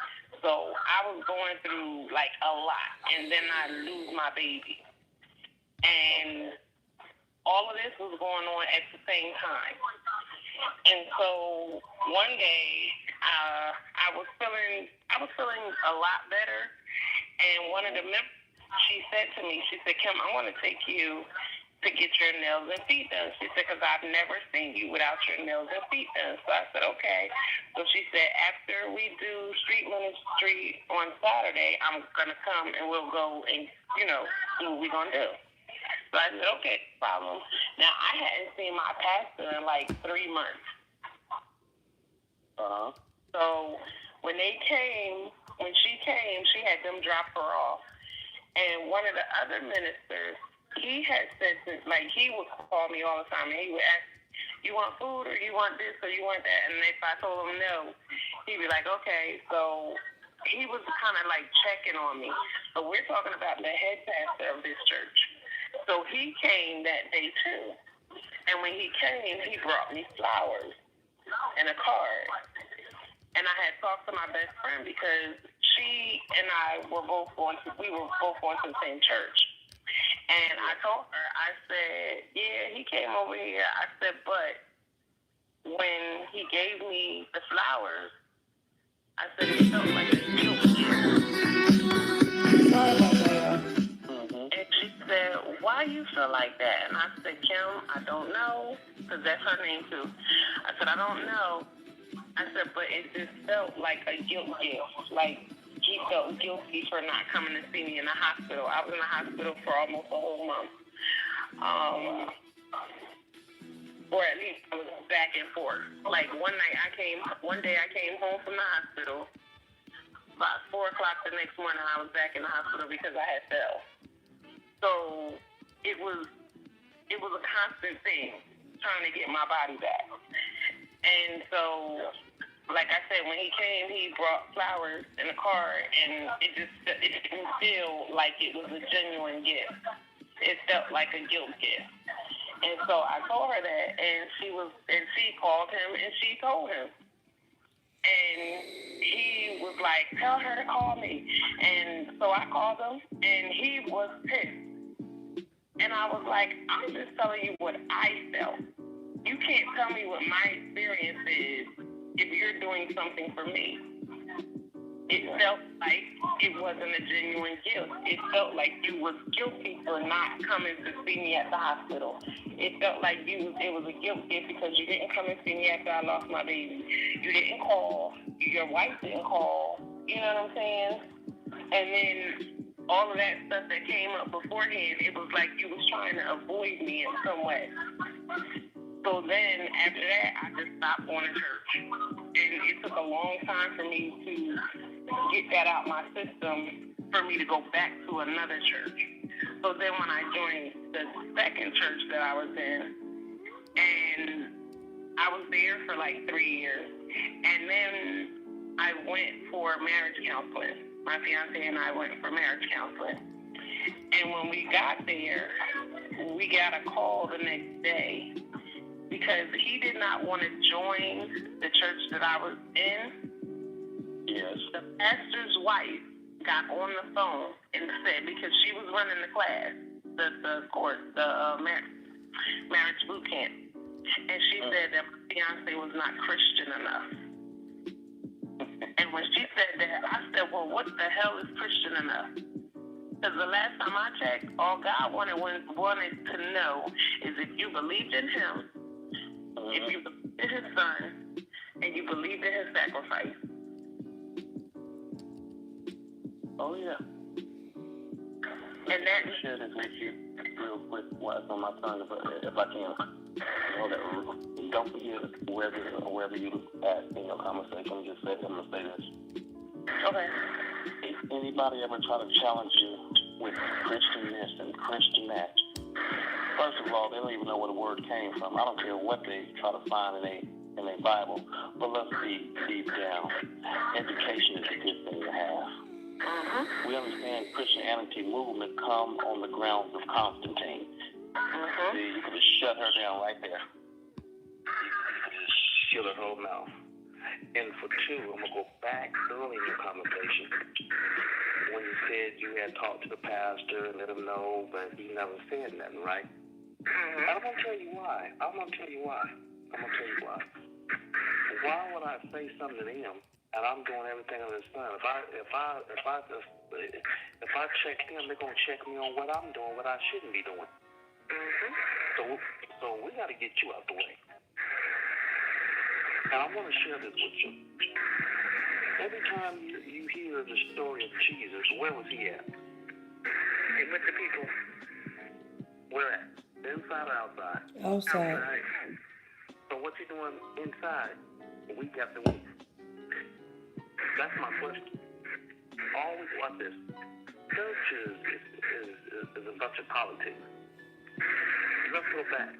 So I was going through like a lot, and then I lose my baby, and all of this was going on at the same time. And so one day, I was feeling a lot better, and one of the members, she said to me, she said, Kim, I want to take you to get your nails and feet done. She said, because I've never seen you without your nails and feet done. So I said, okay. So she said, after we do street ministry on Saturday, I'm going to come and we'll go and, see what we're going to do. So I said, okay, no problem. Now, I hadn't seen my pastor in like 3 months. So when she came, she had them drop her off. And one of the other ministers, he had said, he would call me all the time, and he would ask, you want food, or you want this, or you want that? And if I told him no, he'd be like, okay. So he was kind of like checking on me. So we're talking about the head pastor of this church. So he came that day too. And when he came, he brought me flowers and a card. And I had talked to my best friend because she and I were both going to the same church. And I told her, I said, yeah, he came over here. I said, but when he gave me the flowers, I said, it felt like a guilt. Sorry about that. And she said, why you feel like that? And I said, Kim, I don't know, because that's her name too. I said, I don't know. I said, but it just felt like a guilt gift. Like, he felt guilty for not coming to see me in the hospital. I was in the hospital for almost a whole month. Or at least I was back and forth. Like, one day I came home from the hospital. About 4 o'clock the next morning, I was back in the hospital because I had fell. So it was a constant thing, trying to get my body back. And so, like I said, when he came, he brought flowers and a card, and it didn't feel like it was a genuine gift. It felt like a guilt gift. And so I told her that, and she called him and she told him. And he was like, tell her to call me. And so I called him, and he was pissed. And I was like, I'm just telling you what I felt. You can't tell me what my experience is if you're doing something for me. It felt like it wasn't a genuine guilt. It felt like you was guilty for not coming to see me at the hospital. It felt like it was a guilt gift because you didn't come and see me after I lost my baby. You didn't call. Your wife didn't call. You know what I'm saying? And then all of that stuff that came up beforehand, it was like you was trying to avoid me in some way. So then after that, I just stopped going to church. And it took a long time for me to get that out my system for me to go back to another church. So then when I joined the second church that I was in, and I was there for like 3 years. And then I went for marriage counseling. My fiance and I went for marriage counseling. And when we got there, we got a call the next day because he did not want to join the church that I was in. Yes. The pastor's wife got on the phone and said, because she was running the class, the course, the marriage boot camp, and she said that my fiance was not Christian enough. And when she said that, I said, well, what the hell is Christian enough? Because the last time I checked, all God wanted to know is if you believed in him, if you believed in his son, and you believed in his sacrifice. Oh, yeah. And that... share this with you real quick while it's on my tongue, if I can. Don't forget, wherever you ask in your conversation, just say, I'm going to say this. Okay. If anybody ever try to challenge you with Christian this and Christian that, first of all, they don't even know where the word came from. I don't care what they try to find in a Bible, but let's be deep down. Education is a good thing to have. Mm-hmm. We understand Christianity movement come on the grounds of Constantine. Mm-hmm. See, you could just shut her down right there. You could just shut her whole mouth. And for two, I'm going to go back early in your conversation when you said you had talked to the pastor and let him know, but he never said nothing, right? Mm-hmm. I'm going to tell you why. I'm gonna tell you why. Why would I say something to them and I'm doing everything on the sun? If I check them, they're gonna check me on what I'm doing, what I shouldn't be doing. So we got to get you out the way. And I want to share this with you. Every time you hear the story of Jesus, where was he at? With the people. Where at? Inside or outside? Outside. So what's he doing inside? Week after week. That's my question. Always watch this. Church is a bunch of politics. Let's go back.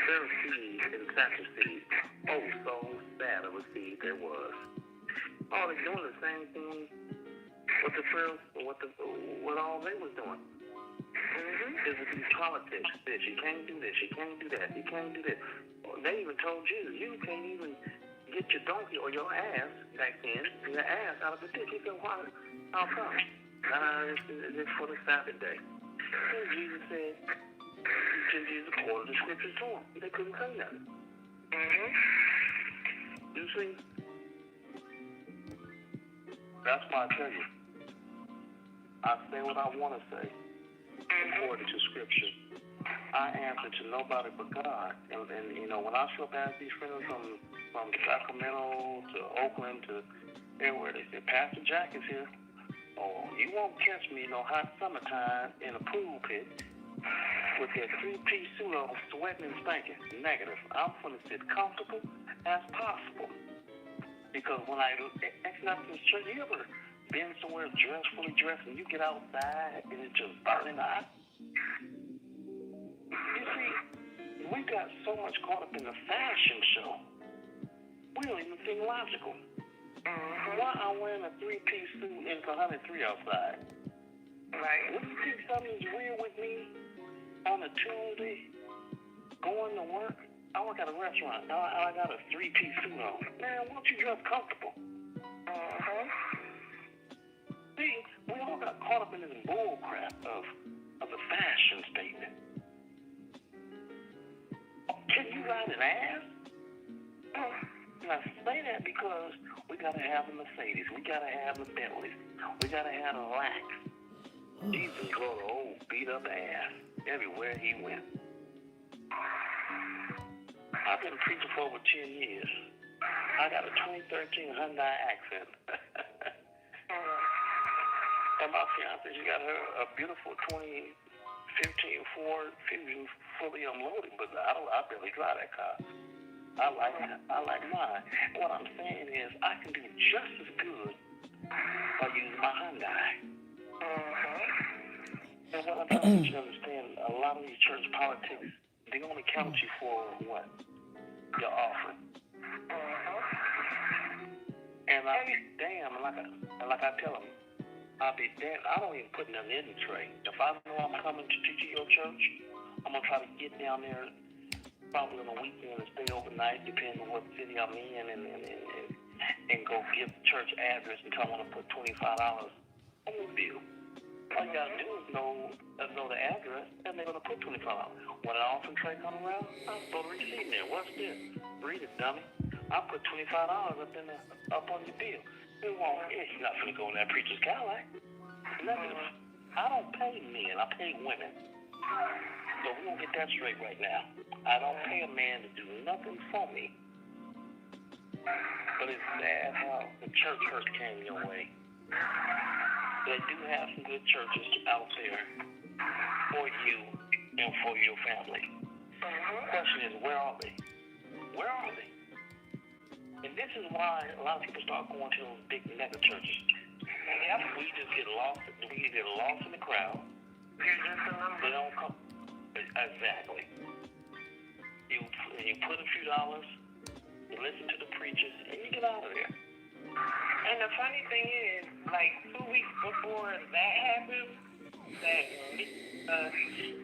Pharisees and Sadducees. Oh, so sad of a seed there was. Oh, they're doing the same thing with the Pharisees, what all they was doing. Is it these politics? This, you can't do this, you can't do that, you can't do this. They even told Jesus, you can't even get your donkey or your ass back then, your ass out of the ditch. He said, why? How come? It's for the Sabbath day. And Jesus said, Jesus quoted the scriptures to him. They couldn't say nothing. You see? That's why I tell you. I say what I want to say according to scripture. I answer to nobody but God. And you know, when I show up as these friends from Sacramento to Oakland to everywhere, they say, Pastor Jack is here. Oh, you won't catch me hot summertime in a pool pit with that three-piece suit on, sweating and stinking. Negative. I'm going to sit comfortable as possible. Because when I exit out this church, you ever been somewhere fully dressed, and you get outside and it's just burning hot? You see, we got so much caught up in the fashion show, we don't even think logical. Why I'm wearing a three-piece suit and it's 103 outside? Right. When you think something's weird with me on a Tuesday, going to work, I work at a restaurant. I got a three-piece suit on. Man, why don't you dress comfortable? See, we all got caught up in this bull crap of the fashion statement. Can you ride an ass? And I say that because we gotta have the Mercedes, we gotta have the Bentleys, we gotta have the Lax. Jesus rode an old beat up ass everywhere he went. I've been preaching for over 10 years. I got a 2013 Hyundai Accent. And my fiance, she got her a beautiful 2015 Ford Fusion fully unloaded, but I barely drive that car. I like mine. What I'm saying is I can do just as good by using my Hyundai. And what I'm trying to get you to understand, a lot of these church politics, they only count you for what? Your offering. And I'll be damn, like I tell them, I'll be damn, I don't even put nothing in the tray. If I know I'm coming to your church, I'm going to try to get down there probably on a weekend and stay overnight, depending on what city I'm in, and go give the church address and tell them to put $25 on the bill. All you gotta do is know the address, and they're gonna put $25. When an offering tray comes around, I'll throw the receipt in there. What's this? Read it, dummy. I put $25 up on your bill. You're not gonna go in that preacher's Cadillac. I don't pay men, I pay women. So we don't get that straight right now. I don't pay a man to do nothing for me. But it's sad how the church first came your way. They do have some good churches out there for you and for your family. The question is, where are they? Where are they? And this is why a lot of people start going to those big mega churches. We just get lost. We get lost in the crowd. They don't come. Exactly. You put a few dollars, you listen to the preachers, and you get out of there. And the funny thing is, like 2 weeks before that happened, that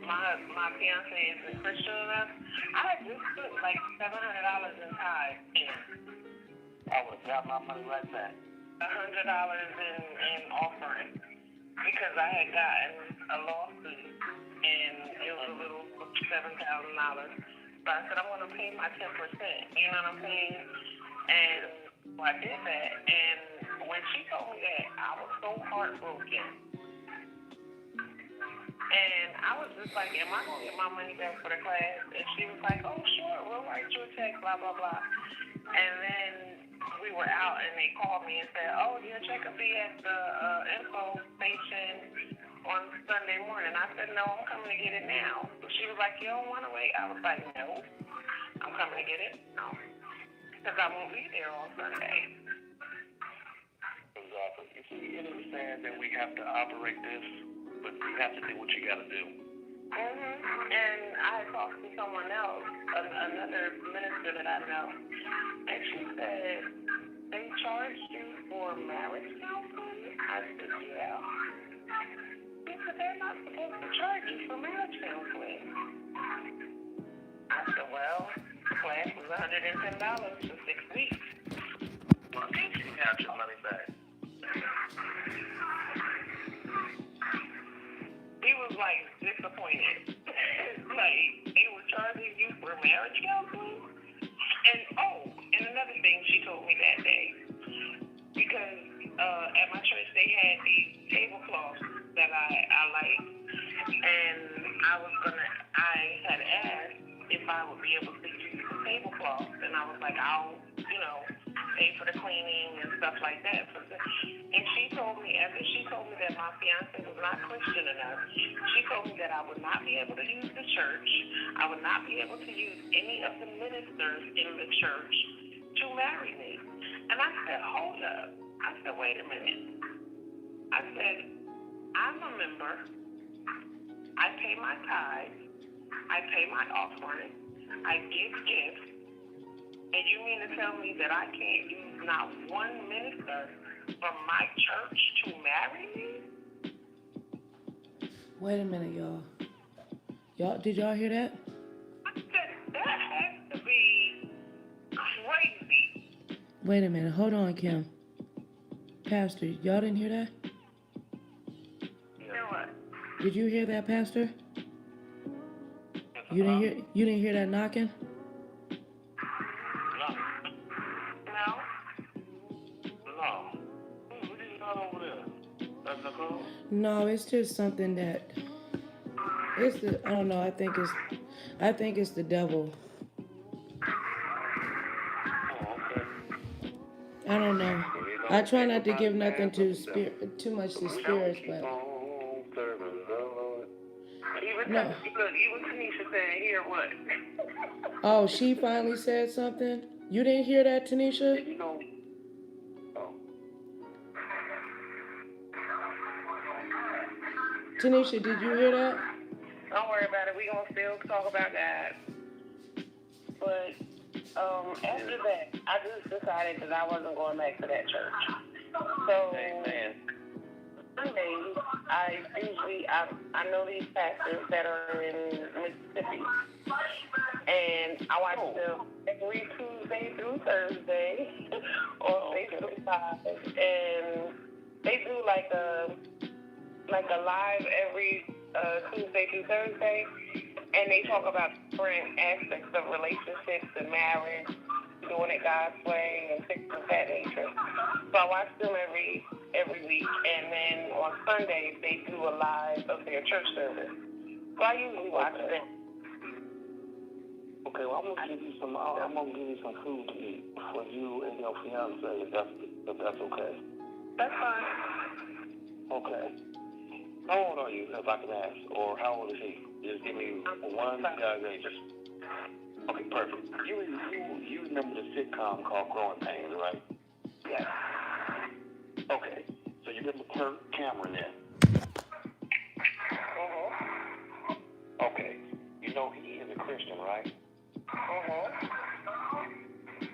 my fiance is a Christian enough, I just put like $700 in tithes. I would have got my money right back. $100 in offering because I had gotten a lawsuit and it was a little $7,000. So I said, I'm going to pay my 10%. You know what I'm saying? And so I did that. And when she told me that, I was so heartbroken. And I was just like, am I going to get my money back for the class? And she was like, oh, sure, we'll write you a check, blah, blah, blah. And then we were out, and they called me and said, oh, your check will be at the info station on Sunday morning. I said, no, I'm coming to get it now. So she was like, you don't want to wait? I was like, no, I'm coming to get it now. Because I won't be there on Sunday. Exactly. You see, it is sad that we have to operate this, but you have to do what you got to do. And I talked to someone else, another minister that I know, and she said, they charged you for marriage counseling? I said, yeah. She said, they're not supposed to charge you for marriage counseling. I said, well, the class was $110 for 6 weeks. Well, I think you got your money back. He was like disappointed. Like they were charging you for marriage counseling. And another thing she told me that day, because at my church they had these tablecloths that I like, and I had asked if I would be able to use the tablecloths, and I was like, I'll pay for the cleaning and stuff like that. And she told me that my fiance was not Christian enough. She told me that I would not be able to use the church. I would not be able to use any of the ministers in the church to marry me. And I said, hold up. I said, wait a minute. I said, I'm a member. I pay my tithe. I pay my offering. I give gifts. And you mean to tell me that I can't use not one minister from my church to marry me? Wait a minute, y'all. Did y'all hear that? I said, that has to be crazy. Wait a minute. Hold on, Kim. Pastor, y'all didn't hear that? Hear what? Did you hear that, Pastor? You didn't hear that knocking? No, it's just something that I don't know. I think it's the devil. I don't know. I try not to give nothing too much to spirits, but no. Even Tanisha said, hear what? Oh, she finally said something? You didn't hear that, Tanisha? Tanisha, did you hear that? Don't worry about it. We're going to still talk about God. But after that, I just decided that I wasn't going back to that church. So, Sundays, I know these pastors that are in Mississippi. And I watch them every Tuesday through Thursday on Facebook Live. And they do like a live every Tuesday through Thursday, and they talk about different aspects of relationships and marriage, doing it God's way, and things of that nature. So I watch them every week, and then on Sundays they do a live of their church service. So I usually watch them. Okay, well I'm gonna give you some food to eat for you and your fiance, if that's okay. That's fine. Okay. How old are you, if I can ask? Or how old is he? Just give me one age. Okay, perfect. You remember the sitcom called Growing Pains, right? Yes. Okay. So you remember Kirk Cameron then? Okay. You know he is a Christian, right?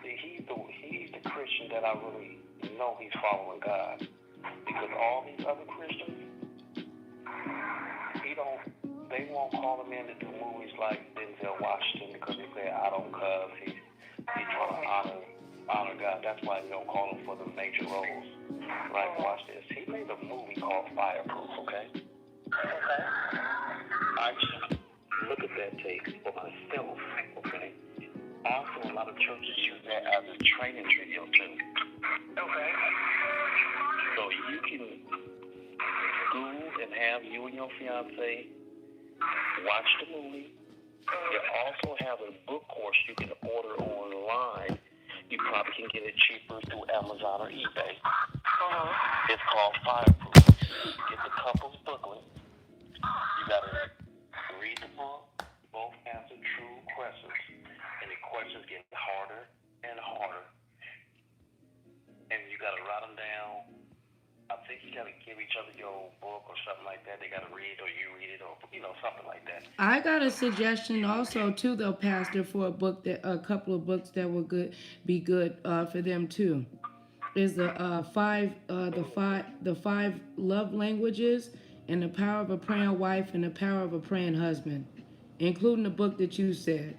See, he's the Christian that I really know he's following God. Because all these other Christians, they won't call him in to do movies like Denzel Washington because they say, I don't cuz he's trying to honor God. That's why they don't call him for the major roles. Right? Watch this. He made a movie called Fireproof, okay? I just look at that tape for myself, okay? also a lot of churches use that as a training video too. Okay. So you can school and have you and your fiance watch the movie. They also have a book course you can order online. You probably can get it cheaper through Amazon or eBay. It's called Fireproof. It's a couple's booklet. You gotta read the book, both answer true questions, and the questions get harder and harder. And you gotta write them down. I think you gotta give each other your own book or something like that. They gotta read or you read it or something like that. I got a suggestion also too, though, Pastor, for a couple of books that will be good for them too. Is the five love languages and the power of a praying wife and the power of a praying husband, including the book that you said.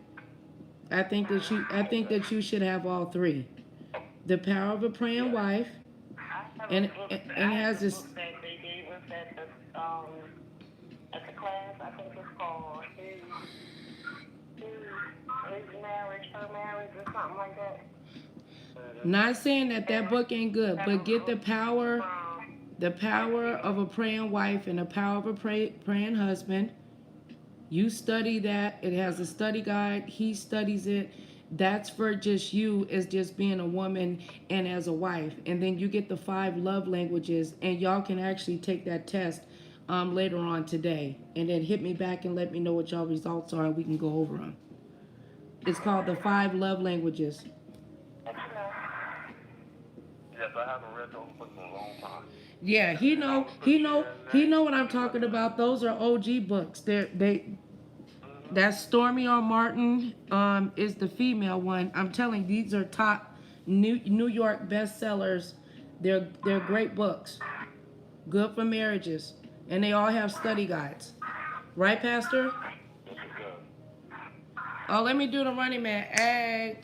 I think that you should have all three. The power of a praying wife, and it has this. Book that they gave us at the class. I think it's called his marriage, her marriage, or something like that. Not saying that book ain't good, but get the power of a praying wife and the power of a praying husband. You study that. It has a study guide. He studies it. That's for just you as just being a woman and as a wife. And then you get the 5 love languages, and y'all can actually take that test later on today. And then hit me back and let me know what y'all results are, and we can go over them. It's called the 5 love languages. Yes, I haven't read those books in a long time. Yeah, he know what I'm talking about. Those are OG books. That's Stormy R. Martin is the female one. I'm telling you, these are top New York bestsellers. They're great books. Good for marriages. And they all have study guides. Right, Pastor? Oh, let me do the running man. Hey.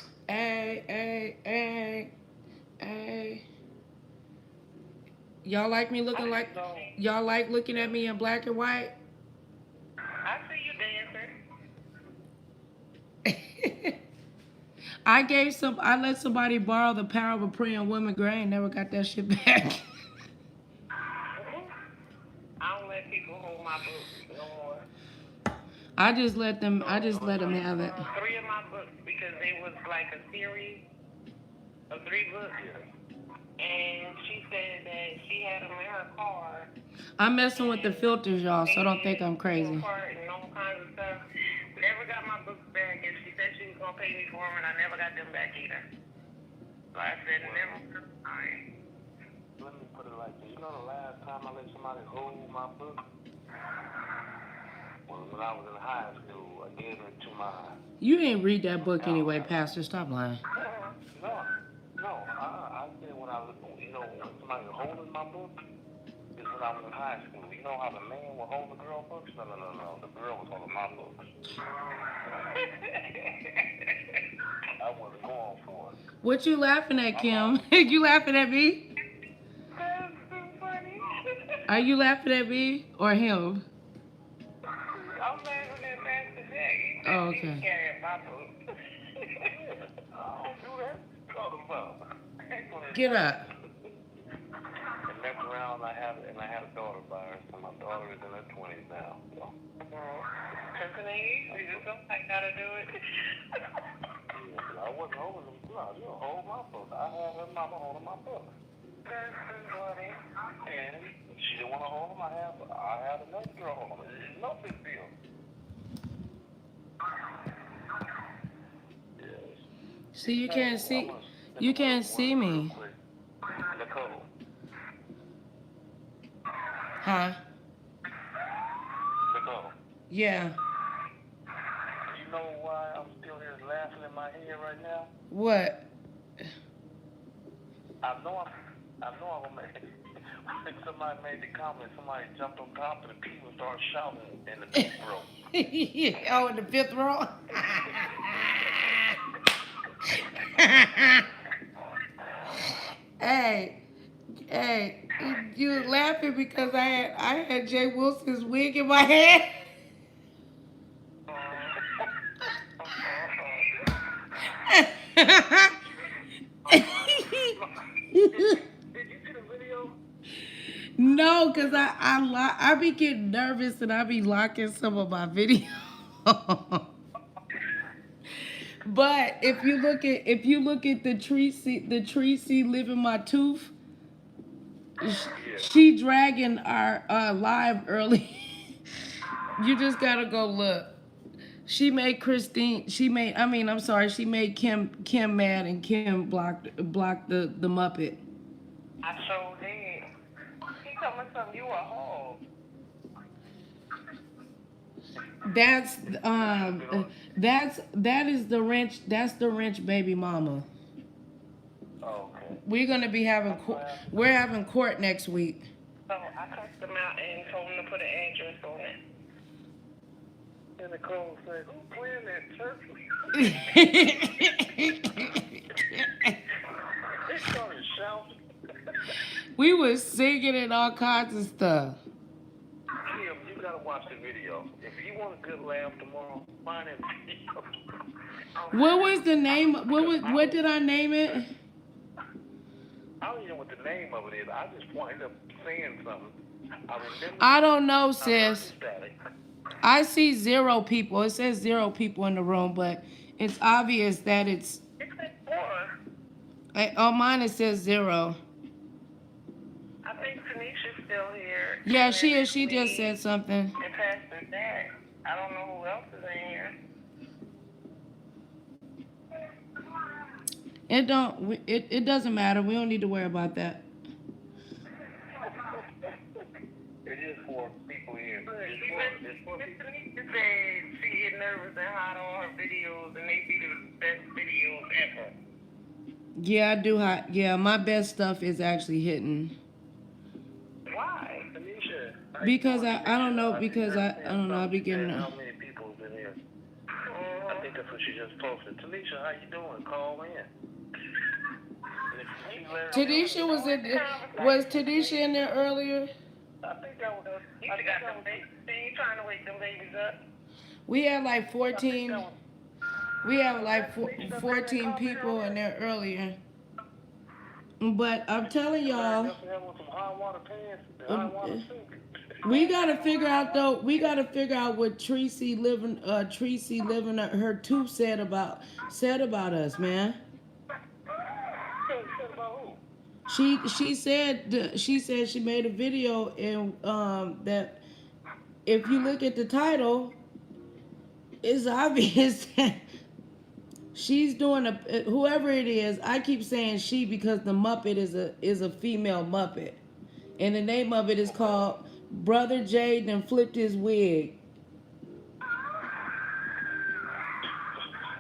Y'all like me looking like y'all like looking at me in black and white? I see you dancing. I let somebody borrow the power of a praying woman. Girl, I ain't never got that shit back. I don't let people hold my books no more. I just let them have it. 3 of my books, because they was like a series of 3 books. And she said that she had them in her car. I'm messing with the filters, y'all, so don't think I'm crazy. And all kinds of stuff. Never got my books back, and she said she was gonna pay me for them, and I never got them back either. So I said, never mind. Let me put it like this. You know the last time I let somebody hold my book? When I was in high school, I gave it to my... You didn't read that book anyway, Pastor. Stop lying. No. I said when when somebody was holding my book, is when I was in high school. You know how the man would hold the girl books? No. The girl was holding my books. I wasn't going for it. What you laughing at, Kim? You laughing at me? That's so funny. Are you laughing at me or him? I'm laughing at Pastor Jack. Oh, okay. He carried my book. I don't do that. Talk about. Get up. And mess around, I had a daughter by her, so my daughter is in her 20s now. So. You just don't like how to do it. I wasn't holding them. No, you don't hold my book. I had her mama holding my book. That's so funny. And she didn't want to hold them. I had another girl hold them. It's no big deal. See, you can't see me. Nicole. Huh? Nicole. Yeah. You know why I'm still here laughing in my head right now? What? I know I'm gonna make it. I think somebody made the comment. Somebody jumped on top of the people and started shouting in the 5th row. Oh, in the 5th row? Hey, you laughing because I had Jay Wilson's wig in my head? No, cause I be getting nervous and I be locking some of my videos. But if you look at the tree live in my tooth, she dragging our live early. You just gotta go look. She made Christine. I'm sorry. She made Kim mad, and Kim blocked the Muppet. I so did. He coming from you a hog. That's that is the wrench. That's the wrench baby mama. Oh, okay. We're gonna be having we're having court next week. So I cussed him out and told him to put an address on it. And the clothes said, "Who's playing that turkey?" They started shouting. We was singing and all kinds of stuff. Kim, you gotta watch the video. If you want a good laugh tomorrow, find that video. What was the name? What did I name it? I don't even know what the name of it is. I just wind up saying something. I don't know, sis. I see 0 people. It says 0 people in the room, but it's obvious that it's. On mine it says 0. I think Tanisha's still here. Yeah, she is. She just said something. And Pastor Dad. I don't know who else is in here. It doesn't matter. We don't need to worry about that. It is for people here. It's for people. Tanisha said she get nervous and hot on her videos, and they be the best videos ever. Yeah, I do. Yeah, my best stuff is actually hitting. Why, Tanisha? Because I don't know. Because I don't know. I be getting. How many people's in here? I think that's what she just posted. Tanisha, how you doing? Call in. Tanisha was Tanisha in there earlier? I think that was. You trying to wake them babies up? We had like 14. We have like 14 people in there earlier. But I'm telling y'all, we gotta figure out though. We gotta figure out what Tracy living her tooth said about us, man. She said she made a video and that if you look at the title, it's obvious that she's doing whoever it is. I keep saying she because the Muppet is a female Muppet, and the name of it is called Brother Jade Then Flipped His Wig.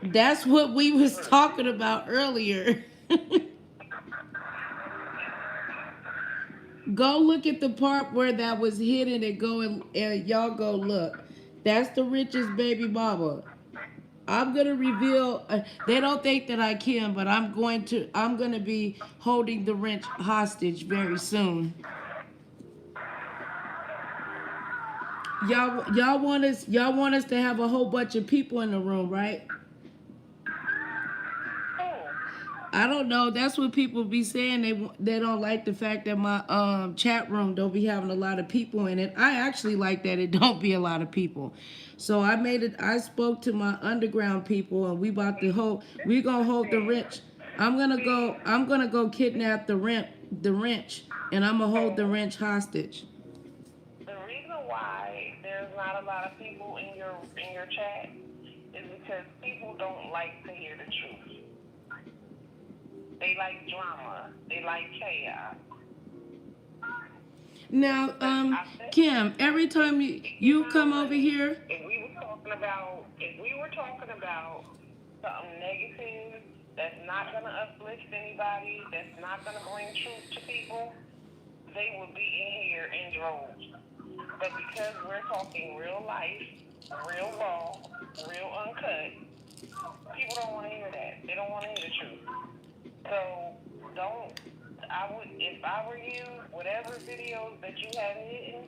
That's what we was talking about earlier. Go look at the part where that was hidden and go and y'all go look. That's the richest baby mama. I'm gonna reveal. They don't think that I can, but I'm gonna be holding the wrench hostage very soon. Y'all want us to have a whole bunch of people in the room, right? I don't know. That's what people be saying. They don't like the fact that my chat room don't be having a lot of people in it. I actually like that it don't be a lot of people. So I made it. I spoke to my underground people, and we gonna hold the wrench. I'm gonna go kidnap the wrench, and I'm gonna hold the wrench hostage. The reason why there's not a lot of people in your chat is because people don't like to hear the truth. They like drama. They like chaos. Now, Kim, every time you come over here. If we were talking about something negative that's not going to uplift anybody, that's not going to bring truth to people, they would be in here in droves. But because we're talking real life, real raw, real uncut, people don't want to hear that. They don't want to hear the truth. So if I were you, whatever videos that you have hidden,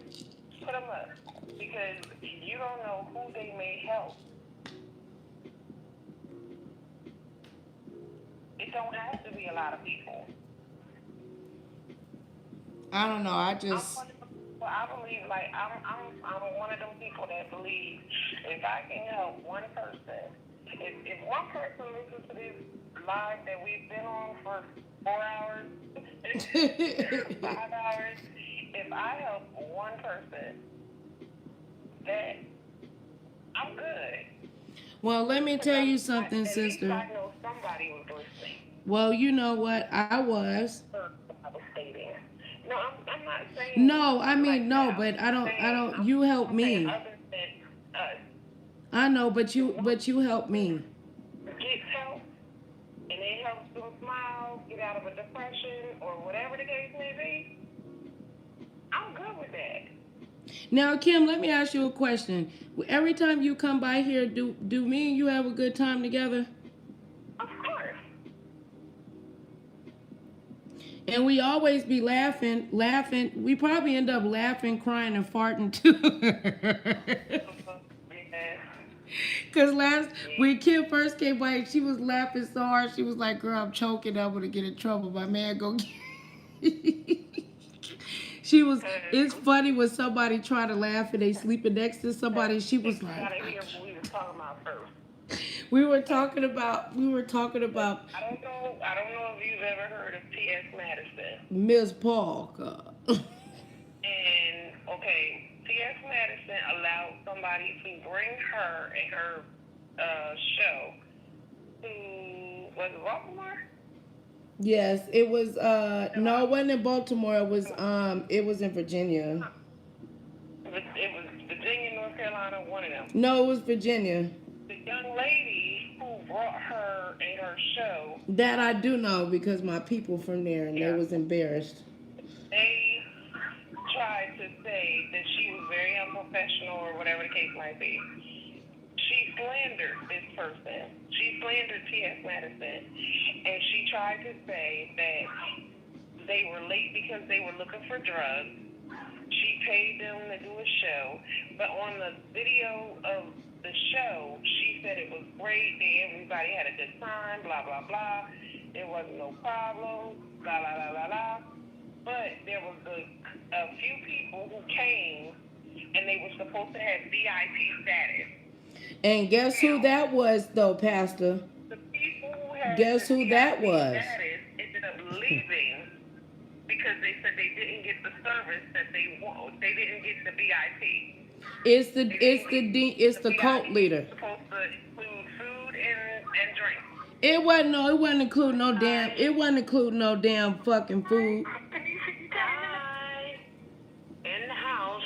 put them up. Because you don't know who they may help. It don't have to be a lot of people. I don't know. I'm one of the But I believe, like, I'm one of them people that believe if I can help one person, if one person listens to this live that we've been on for 4 hours, 5 hours, if I help one person, that I'm good. Well, let me tell you something, At least sister. I know somebody was listening. Well, you know what? I was. I was stating. No, I'm not saying. No, I mean like no, that. but I don't. I'm You help saying me. other than us. I know, but you help me. Get help, and it helps them smile, get out of a depression, or whatever the case may be. I'm good with that. Now, Kim, let me ask you a question. Every time you come by here, do me and you have a good time together? Of course. And we always be laughing. We probably end up laughing, crying, and farting too. Cause when Kim first came by, she was laughing so hard. She was like, "Girl, I'm choking. I'm gonna get in trouble. My man go." She was. It's funny when somebody try to laugh and they sleeping next to somebody. She was like, Gotta hear what we was talking about first. We were talking about. I don't know if you've ever heard of T.S. Madison. Miss Parker. And okay, T.S. Madison allowed somebody to bring her and her show to, was it Baltimore? Yes, it was. No, it wasn't in Baltimore. It was in Virginia. It was Virginia, North Carolina, one of them. No, it was Virginia. The young lady who brought her and her show. That I do know because my people from there, and they was embarrassed. They tried to say that she was very unprofessional or whatever the case might be. She slandered this person. She slandered T.S. Madison, and she tried to say that they were late because they were looking for drugs. She paid them to do a show, but on the video of the show, she said it was great. Everybody had a good time, blah, blah, blah. There wasn't no problem, blah, blah, blah, blah, blah. But there was a few people who came, and they were supposed to have VIP status. And guess who that was, though, Pastor? The people who had guess who VIP that was? Status ended up leaving because they said they didn't get the service that they want. They didn't get the VIP. It's the cult leader. Supposed to include food and drink. It wasn't including no damn. It wasn't including no damn fucking food. Hi. In the house.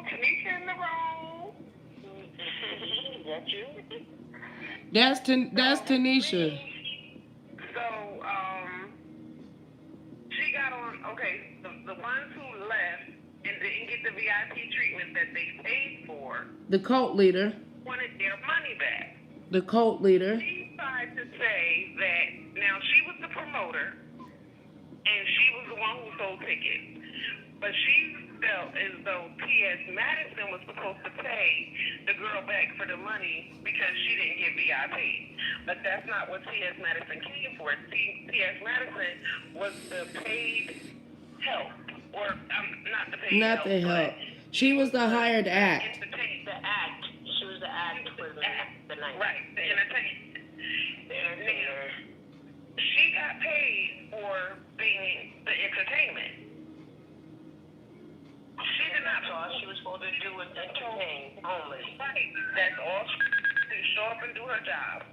Tanisha in the room. That's you? That's Tanisha. So, she got on, okay, the ones who left and didn't get the VIP treatment that they paid for. The cult leader. Wanted their money back. The cult leader. She tried to say that, now she was the promoter, and she was the one who sold tickets. But she felt as though T.S. Madison was supposed to pay the girl back for the money because she didn't get VIP. But that's not what T.S. Madison came for. T.S. Madison was the paid help. Or, not the paid help. Not the help. She was the hired act. The act. She was the act for the night. Right, the entertainment. She got paid for being the entertainment. She did not. That's all she was supposed to do was entertain only. Right. That's all she did. Show up and do her job.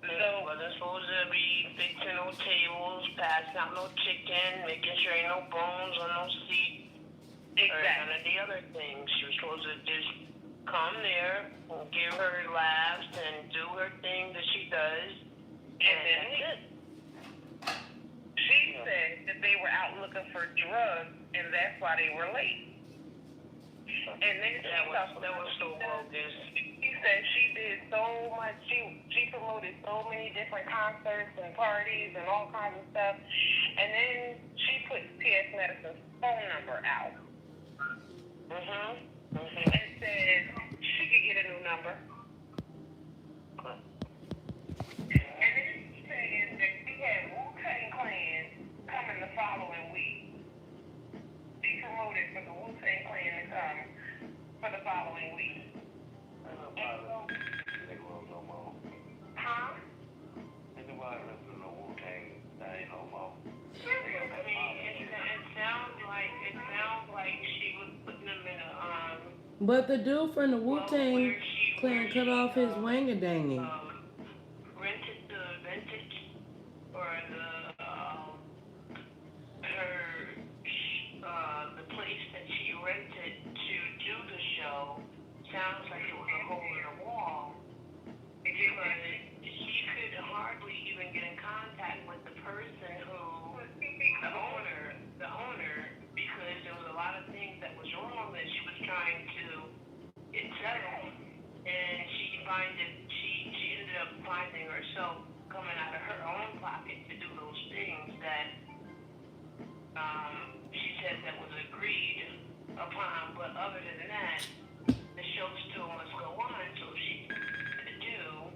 So wasn't supposed to be fixing no tables, passing out no chicken, making sure ain't no bones on no seat. Exactly. Or none of the other things. She was supposed to just come there and give her laughs and do her thing that she does. And that's it. She said that they were out looking for drugs, and that's why they were late. And then that was so bogus. She said she did so much. She promoted so many different concerts and parties and all kinds of stuff. And then she put T.S. Madison's phone number out. And said she could get a new number. And then she said that she had Wu-Tang Clan coming the following week. But the dude from the Wu-Tang Clan cut off his wangadangy. Rented the vintage or the place that she rented to do the show sounds like it was a hole in the wall because she could hardly even get in contact with the person who the owner because there was a lot of things that was wrong that she was trying to get settled, and she ended up finding herself coming out of her own pocket to do those things that she said that was agreed upon, but other than that, the show still must go on, so she had to do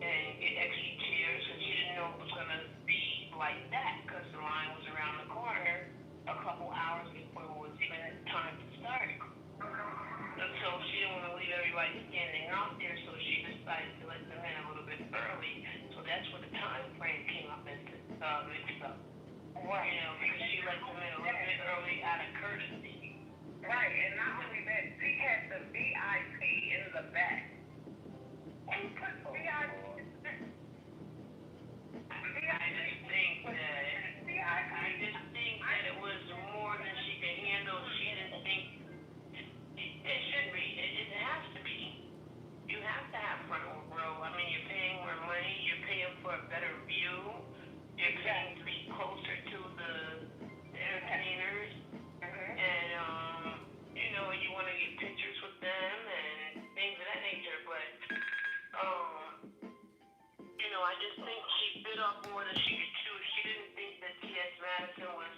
and get extra chairs, and she didn't know it was going to be like that because the line was around the corner a couple hours before it was even time to start. And so she didn't want to leave everybody standing out there, so she decided to let them in a little bit early. So that's where the time frame came up mixed up. Right. You know, because she let them in a little bit early out of courtesy. Right, and not only that, she had the VIP in the back. Who put VIP in the back? I just think that it was more than she could handle. She didn't think it should be. It has to be. You have to have front row. I mean, you're paying more money. You're paying for a better view. You're paying to be closer to the entertainers. And, you know, you want to get pictures with them and things of that nature. But, you know, I just think she bit off more than she could chew. She didn't think that T.S. Madison was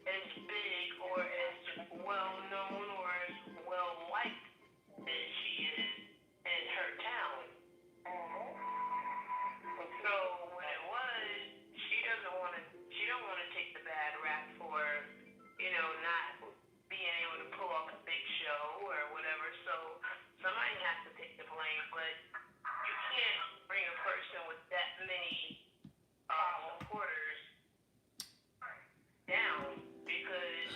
as big or as well known or as well liked as she is in her town. So when it was, she don't want to take the bad rap for, you know, not being able to pull off a big show or whatever. So somebody has to take the blame, but you can't bring a person with that many supporters down because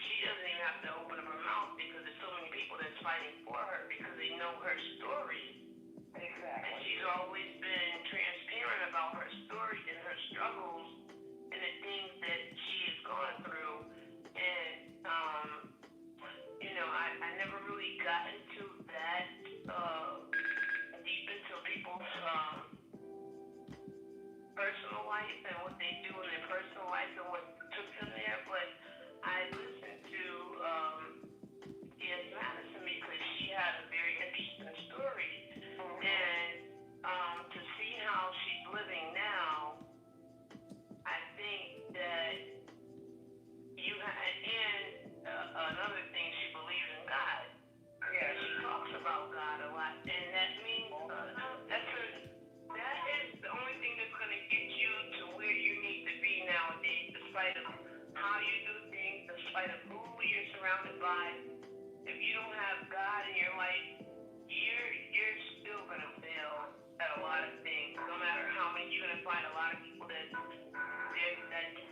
she doesn't even have to open up her mouth because there's so many people that's fighting for her because they know her story. Exactly. And she's always been transparent about her story and her struggles and the things that she has gone through. And, you know, I never really got into that deep into people's personal life and what they do in their personal life and what took them there, but I listened to T.S. Madison because she had a very interesting story. And to see how she's living now, I think that you have, and another thing, she believes in God. Yeah, she talks about God a lot, and that means that is the only thing that's going to get you to where you need to be nowadays, despite of how you do things, despite of who you're surrounded by. If you don't have God in your life, you're still going to fail at a lot of things. No matter how many, you're going to find a lot of people that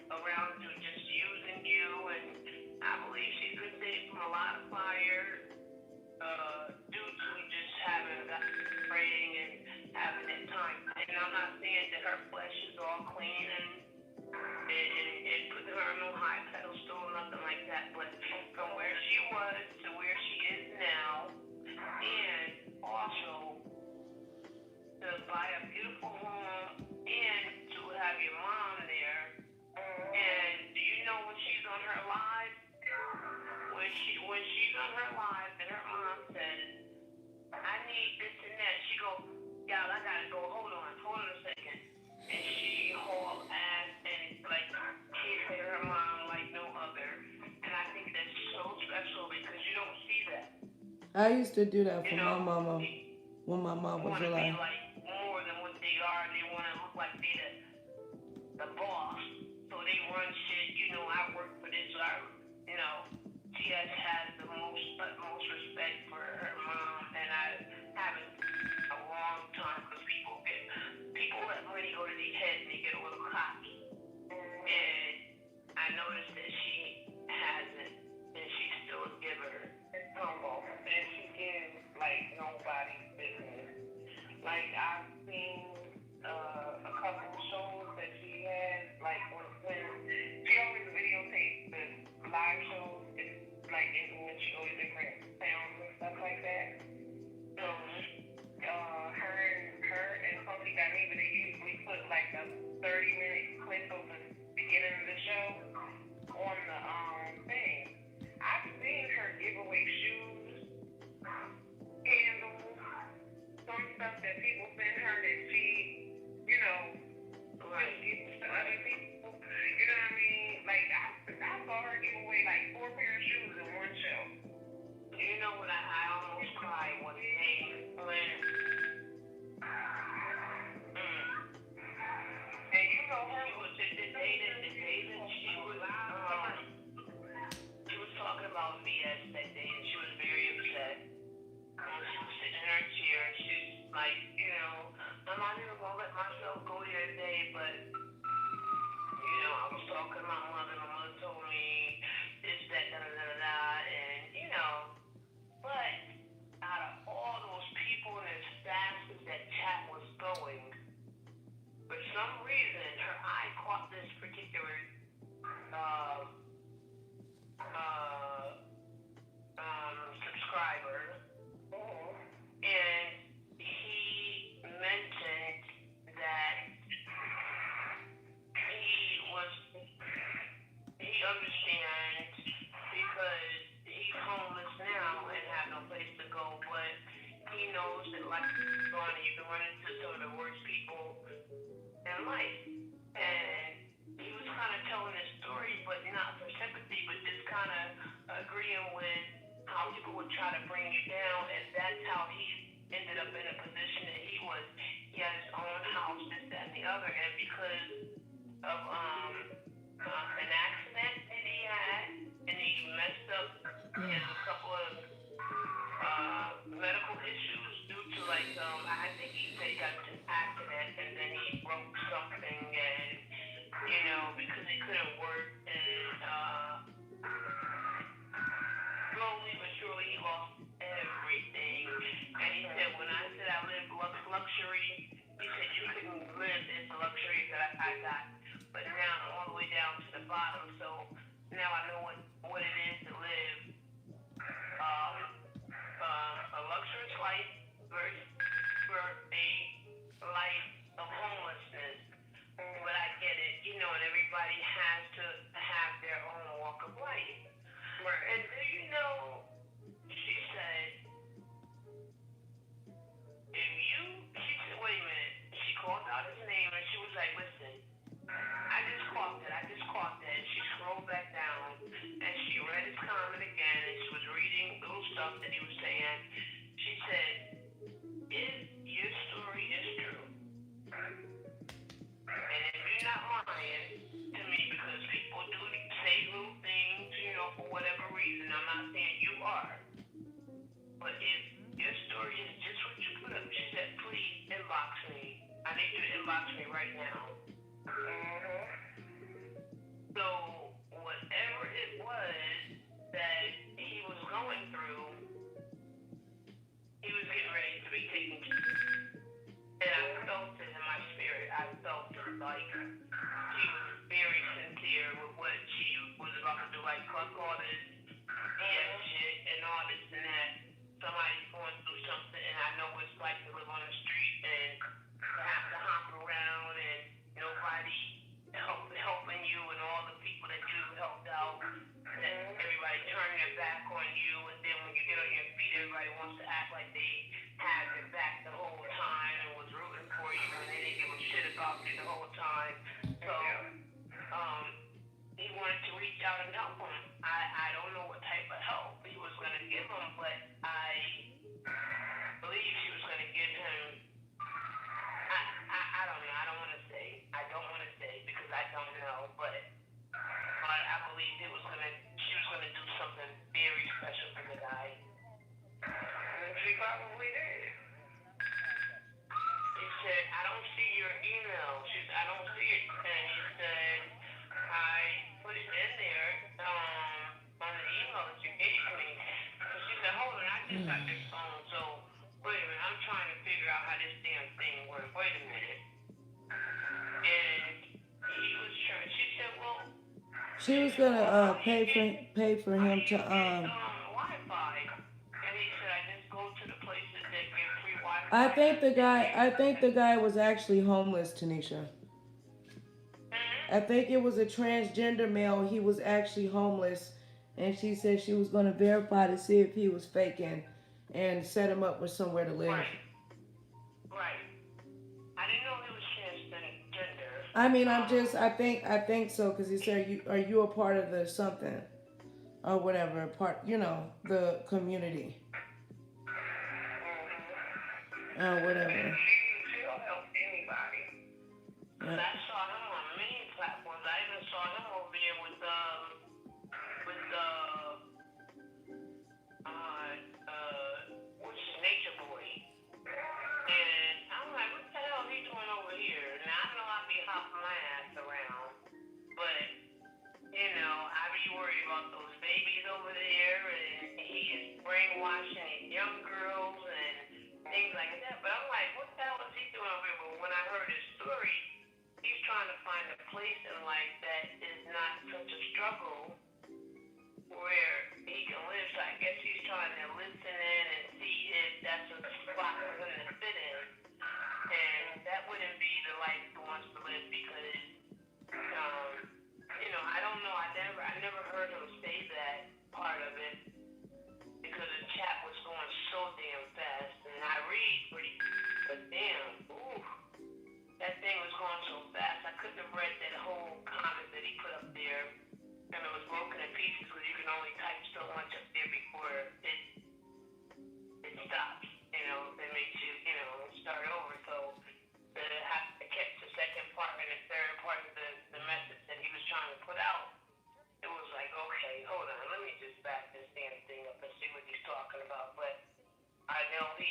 around you just using you, and I believe she's been saved from a lot of fire due to just having God praying and having that time. And I'm not saying that her flesh is all clean and putting her on no high pedestal or nothing like that, but from where she was to where she is now, and also to buy a beautiful home and to have your mom there. And do you know when she's on her live? When she's on her live and her mom says, I need this and that, she goes, y'all, I gotta go, hold on a second. And she hauled ass and like cared her mom like no other. And I think that's so special because you don't see that. I used to do that for my mama when my mom was alive. Be like more than what they are. They want to look like they're the boss. So they run shit. You know, I work for this. T.S. has the utmost respect for her mom, and I haven't a long time because people let money go to their head and they get a little cocky. And I noticed that she hasn't, and she's still a giver. It's humble. some reason, her eye caught this particular subscriber, and he mentioned that he understands because he's homeless now and have no place to go, but he knows that life is gone and you can run into some of the worst people in life. And he was kind of telling his story, but not for sympathy, but just kind of agreeing with how people would try to bring you down, and that's how he ended up in a position that he was. He had his own house, this, that, and the other, and because of an accident that he had, and he messed up a couple of medical issues due to I think he said he got into an accident and then he broke something, and because he couldn't work, and slowly but surely he lost everything. And he said, when I said I lived luxury, he said you couldn't live this luxury that I got, but now I'm all the way down to the bottom. So now I know what it is to live a luxurious life versus a life of homelessness. But I get it, and everybody has to have their own walk of life. And do you know, she said, she said, wait a minute. She called out his name and she was like, listen, I just caught that. She scrolled back down and she read his comment again, and she was reading little stuff that he was saying. She said, if your story is true, and if you're not lying to me, because people do say little things, for whatever reason, I'm not saying you are, but if your story is just what you put up, she said, please inbox me. I need you to inbox me right now. So whatever it was that he was going through, he was getting ready to be taken care of. And I felt it in my spirit. I felt it like she was very sincere with what she was about to do, like fuck all this BS shit and all this and that. Somebody's going through something, and I know what it's like to live on the street and to have to hop around and nobody helping you, and all the people that you helped out, and everybody turning their back on you, and then when you get on your feet, everybody wants to act like they had your back the whole time and was rooting for you, and they didn't give a shit about you the whole time. So, he wanted to reach out and help him. I don't know what type of help he was going to give him, but I believe she was going to give him. I don't know. I don't want to say. I don't want to say because I don't know, but I believe she was going to do something very special for the guy. And she probably did. He said, I don't see your email. I don't see it. And he said, I put it in there on the email that you gave me. And she said, hold on, I just got this phone. So, wait a minute, I'm trying to figure out how this damn thing works. Wait a minute. And he was trying, she said, well, She was gonna pay for him to Wi-Fi. And he said, I just go to the places that give free Wi-Fi. I think the guy was actually homeless, Tanisha. I think it was a transgender male. He was actually homeless, and she said she was going to verify to see if he was faking and set him up with somewhere to live. Right. I didn't know he was transgender. I mean, I think so, because he said, are you a part of the something or whatever, the community or whatever. She'll help anybody. Yeah. I saw him on many platforms. I even saw him over there with what's his Nature Boy. And I'm like, what the hell is he doing over here? Now I know I be hopping my ass around, but I be worried about those babies over there, and he is brainwashing young girls and things like that. But I'm like, what the hell is he doing over here? But when I heard his story, trying to find a place in life that is not such a struggle where he can live. So I guess he's trying to listen in and see if that's a spot for him to fit in. And that wouldn't be the life he wants to live because, I don't know. I never heard him say that part of it because the chat was going so damn fast. And I read pretty, but damn, ooh, that thing was going so fast. I couldn't have read that whole comment that he put up there. And it was broken in pieces because you can only type so much up there before it stops. It makes you, start over. So to catch the second part and the third part of the message that he was trying to put out, it was like, okay, hold on, let me just back this damn thing up and see what he's talking about. But I know he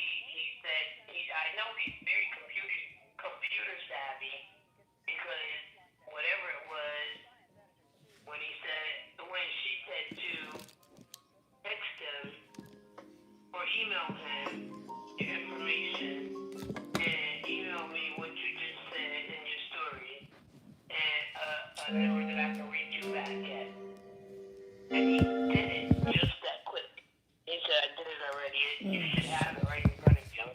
said I know he's very computer savvy because whatever it was when she said to text him or email him your information and email me what you just said in your story and a number that I can reach you back at. And he did it just that quick. He said, I did it already. You should have it right in front of you.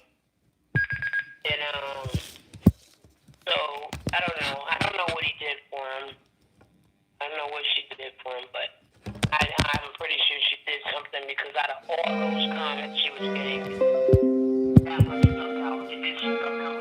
And so I don't know. I don't know what he did for him. I don't know what she did for him, but I'm pretty sure she did something because out of all those comments she was getting, that one stuck out. It did stuck out.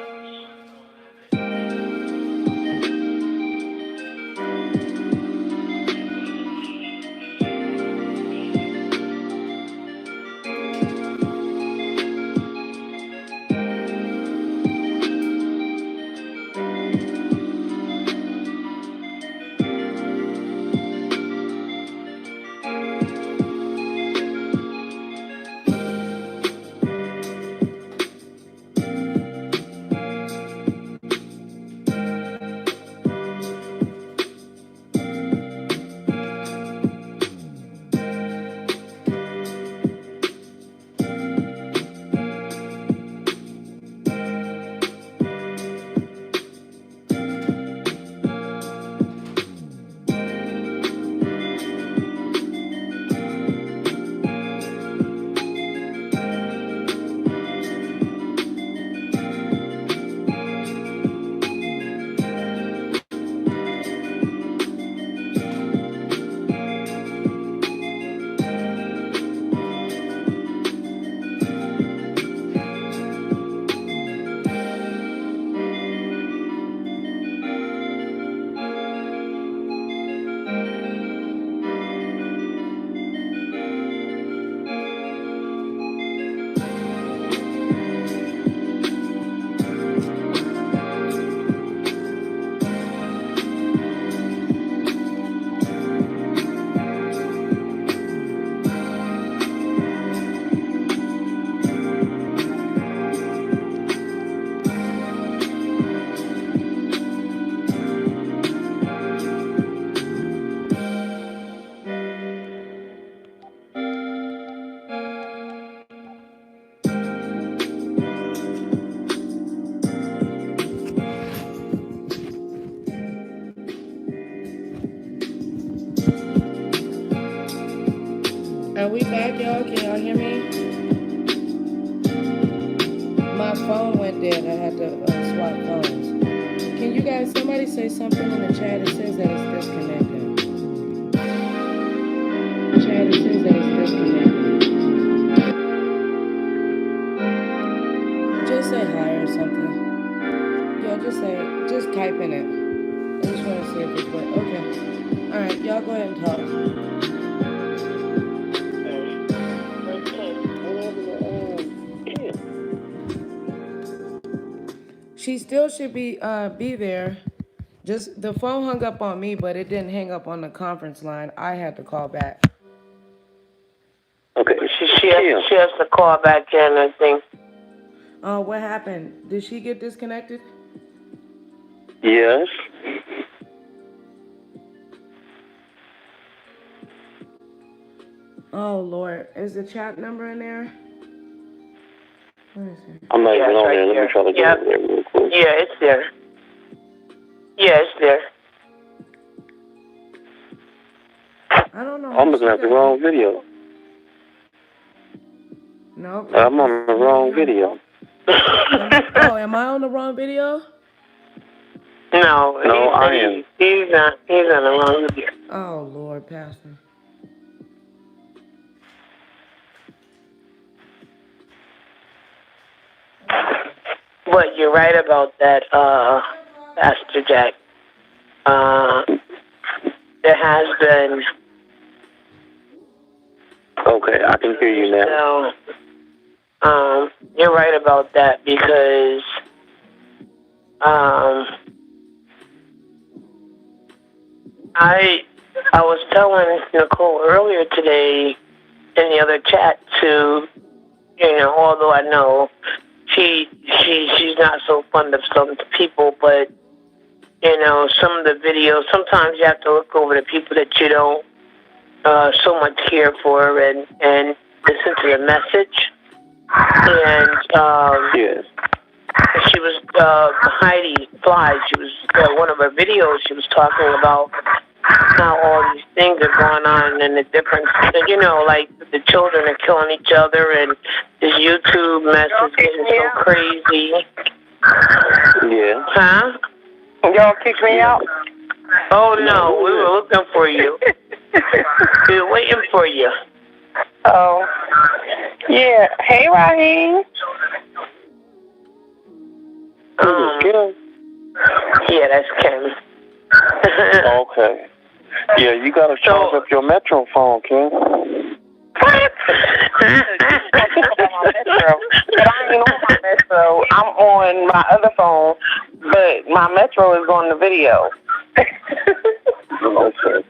Are we back, y'all? Can y'all hear me? My phone went dead. I had to swap phones. Can you guys, somebody say something in the chat? It says that it's disconnected. Chat, it says that it's disconnected. Just say hi or something. Yo, just type in it. I just want to see if it's working. Okay. All right, y'all go ahead and talk. She still should be there. Just the phone hung up on me, but it didn't hang up on the conference line. I had to call back. Okay. She has to call back in, I think. What happened? Did she get disconnected? Yes. Oh Lord, is the chat number in there? Let me see. I'm not even on there. Let me try to get over there real quick. Yeah, it's there. Yeah, Yeah, it's there. I don't know. I'm looking at the wrong video. No. I'm on the wrong video. Am I on the wrong video? No, I am. He's on the wrong video. Oh, Lord, Pastor. But you're right about that, Pastor Jack. There has been. Okay, I can hear you now. You're right about that because I was telling Nicole earlier today in the other chat to, although I know she's not so fond of some people, but some of the videos, sometimes you have to look over the people that you don't so much care for and listen to the message. And yes. She was Heidi Fly. She was one of her videos. She was talking about how all these things are going on and the difference. Like the children are killing each other, and this YouTube mess is getting so crazy. Yeah. Huh? Y'all kicked me out? Oh no, we were looking for you. We were waiting for you. Oh. Yeah. Hey, Raheem. Kim? Yeah, that's Kim. Okay. Yeah, you gotta charge up your Metro phone, Kim. What? But I ain't on my Metro. I'm on my other phone, but my Metro is on the video. Okay.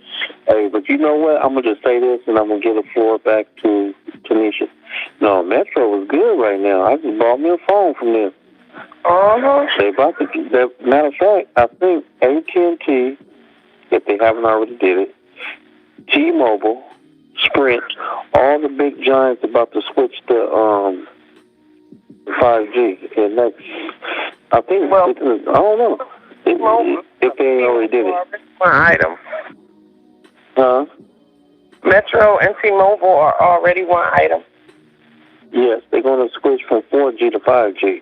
Hey, but you know what? I'm gonna just say this, and I'm gonna give the floor back to Tanisha. No, Metro is good right now. I just bought me a phone from them. They about to. Matter of fact, I think AT&T, if they haven't already did it, T-Mobile, Sprint, all the big giants about to switch to 5G, and that's. I think. I don't know if they already did it. One item. Huh? Metro and T-Mobile are already one item. Yes, they're going to switch from 4G to 5G.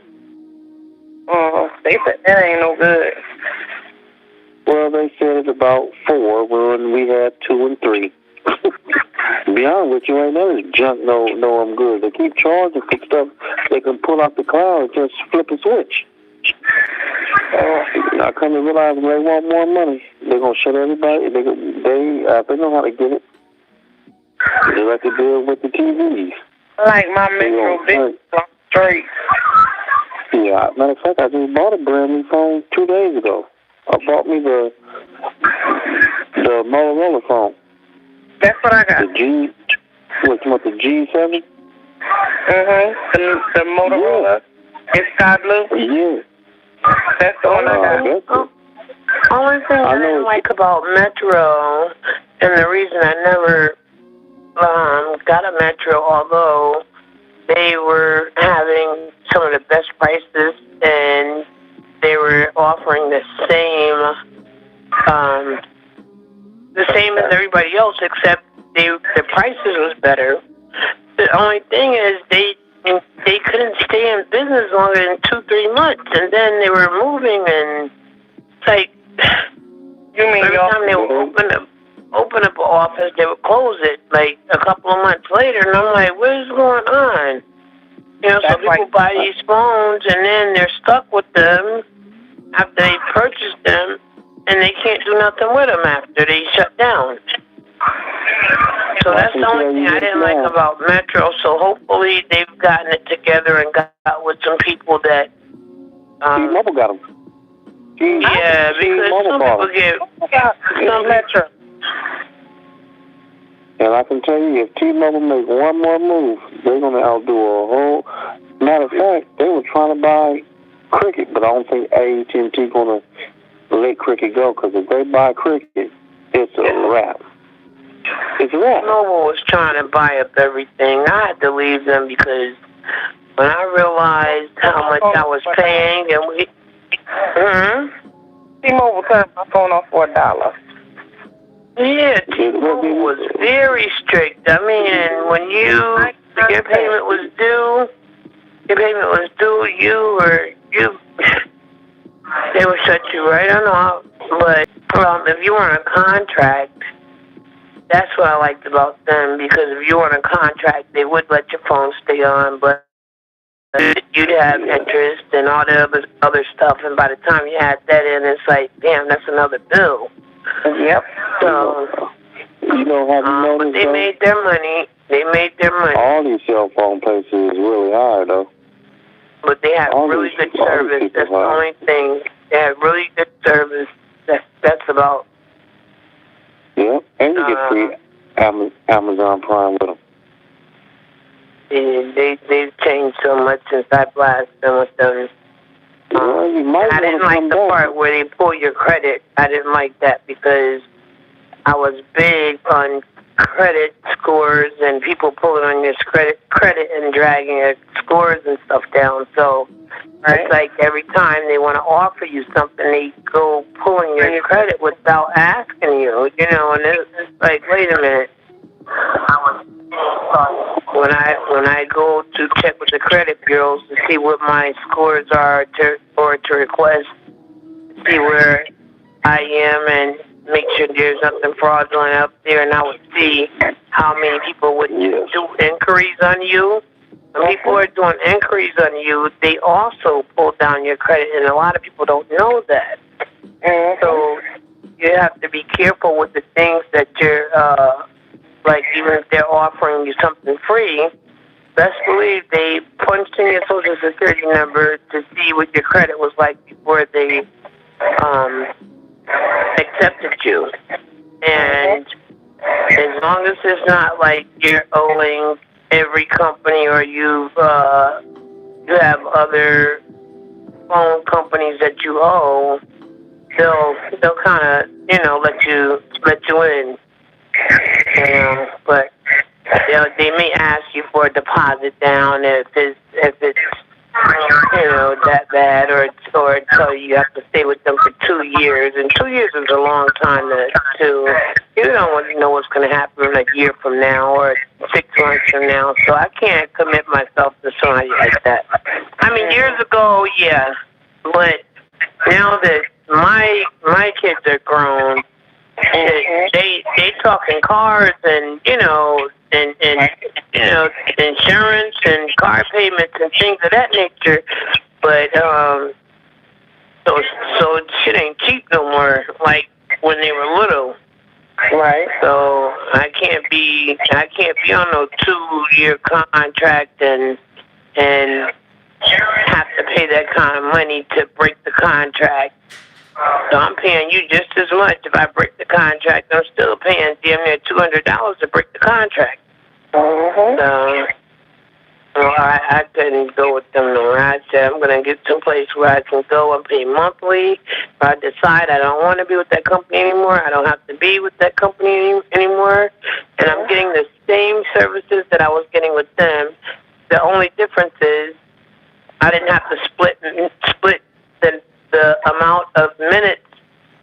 They said that ain't no good. Well, they said it's about 4 when we had 2 and 3. To be honest with you, right now, this junk no, I'm good. They keep charging for stuff they can pull out the cloud and just flip a switch. I come to realize when they want more money, they're going to shut everybody. They know how to get it. They like to deal with the TVs. Like my Metro big straight. Yeah, matter of fact, I just bought a brand new phone 2 days ago. I bought me the Motorola phone. That's what I got. The G7? The Motorola. It's sky blue. Yeah. That's the one I got. Only thing I didn't like about Metro, and the reason I never got a Metro, although they were having some of the best prices and they were offering the same as everybody else, except the prices was better. The only thing is they couldn't stay in business longer than 2-3 months, and then they were moving, and it's like every time they would open up an office, they would close it like a couple of months later, and I'm like, what is going on? So people buy these phones, and then they're stuck with them after they purchase them, and they can't do nothing with them after they shut down. So that's the only thing I didn't like about Metro. So hopefully they've gotten it together and got with some people that. T-Mobile got them. Yeah, because some people get some Metro. And I can tell you, if T-Mobile make one more move, they're going to outdo a whole. Matter of fact, they were trying to buy Cricket, but I don't think AT&T going to let Cricket go, because if they buy Cricket, it's a wrap. It's a wrap. T-Mobile was trying to buy up everything. I had to leave them because when I realized how much I was paying, and T-Mobile turned my phone off for $1. Yeah, T-Mobile was very strict. I mean, when your payment was due, they would shut you right on off. But if you were on a contract, that's what I liked about them, because if you were on a contract, they would let your phone stay on, but you'd have interest and all the other stuff, and by the time you had that in, it's like, damn, that's another bill. Yep. So, have you noticed, but they made their money. All these cell phone places is really high, though. But they have really good service. That's the only thing. They have really good service. That's about. Yeah, and you get free Amazon Prime with them. They've changed so much since I blasted them with them. I didn't like the part where they pull your credit. I didn't like that, because I was big on credit scores and people pulling on your credit and dragging your scores and stuff down. So it's like every time they want to offer you something, they go pulling your credit without asking you, and it's like, wait a minute. When I go to check with the credit bureaus to see what my scores are to request, see where I am and make sure there's nothing fraudulent up there, and I would see how many people would do inquiries on you. When people are doing inquiries on you, they also pull down your credit, and a lot of people don't know that. So you have to be careful with the things that you're, like, even if they're offering you something free, best believe they punched in your social security number to see what your credit was like before they accepted you. And as long as it's not like you're owing every company, or you have other phone companies that you owe, they'll kind of let you in. But they may ask you for a deposit down if it's that bad, or tell you have to stay with them for 2 years, and 2 years is a long time to you don't want to know what's going to happen a year from now or 6 months from now. So I can't commit myself to somebody like that. I mean, years ago, yeah, but now that my kids are grown, they talking cars and insurance and car payments and things of that nature, but so shit ain't cheap no more like when they were little. Right. So I can't be on no 2-year contract and have to pay that kind of money to break the contract. So I'm paying you just as much if I break the contract. I'm still paying damn near $200 to break the contract. So I couldn't go with them no more. I said I'm going to get someplace where I can go and pay monthly. If I decide I don't want to be with that company anymore, I don't have to be with that company anymore. And I'm getting the same services that I was getting with them. The only difference is I didn't have to split the amount of minutes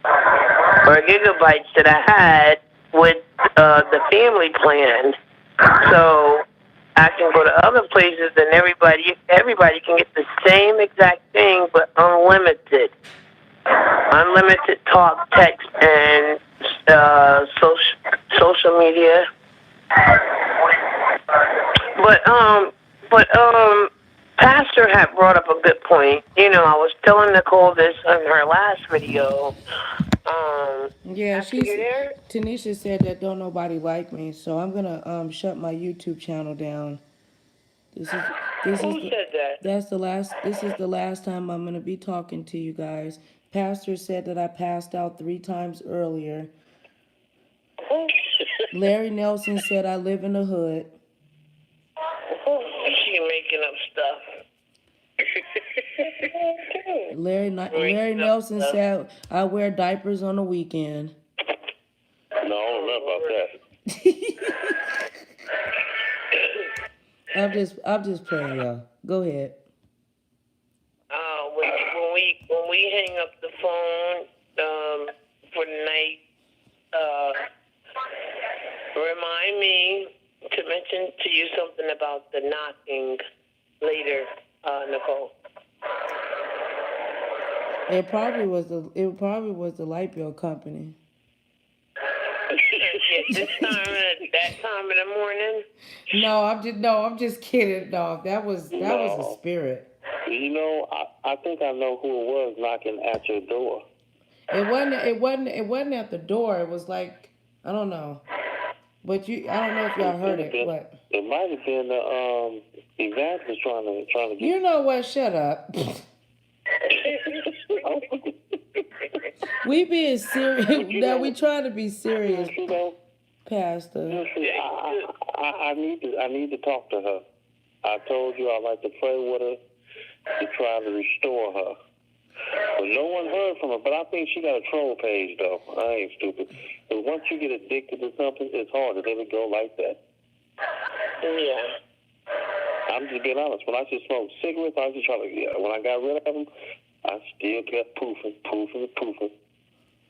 or gigabytes that I had with the family plan. So I can go to other places and everybody can get the same exact thing, but unlimited. Unlimited talk, text, and social media. But Pastor had brought up a good point. I was telling Nicole this on her last video. Yeah, Tanisha said that don't nobody like me, so I'm gonna shut my YouTube channel down. Who said that? This is the last time I'm gonna be talking to you guys. Pastor said that I passed out 3 times earlier. Larry Nelson said I live in the hood. She making up stuff. Larry Nelson said I wear diapers on the weekend. No, I don't remember about that. I'm just playing, y'all. Go ahead. When we hang up the phone, you something about the knocking later, Nicole? It probably was the light bill company. This time at that time in the morning? I'm just kidding. No, that was a spirit. You know, I think I know who it was knocking at your door. It wasn't at the door. It was like, I don't know. But I don't know if y'all heard it, but it might have been the evangelist trying to get. You know what? Shut up. We being serious. Now we trying to be serious, Pastor. I need to talk to her. I told you I like to pray with her to try to restore her. But no one heard from her. But I think she got a troll page, though. I ain't stupid. But once you get addicted to something, it's hard to let it go like that. Yeah. I'm just being honest. When I just smoked cigarettes, I was just trying to. Yeah, when I got rid of them, I still kept poofing.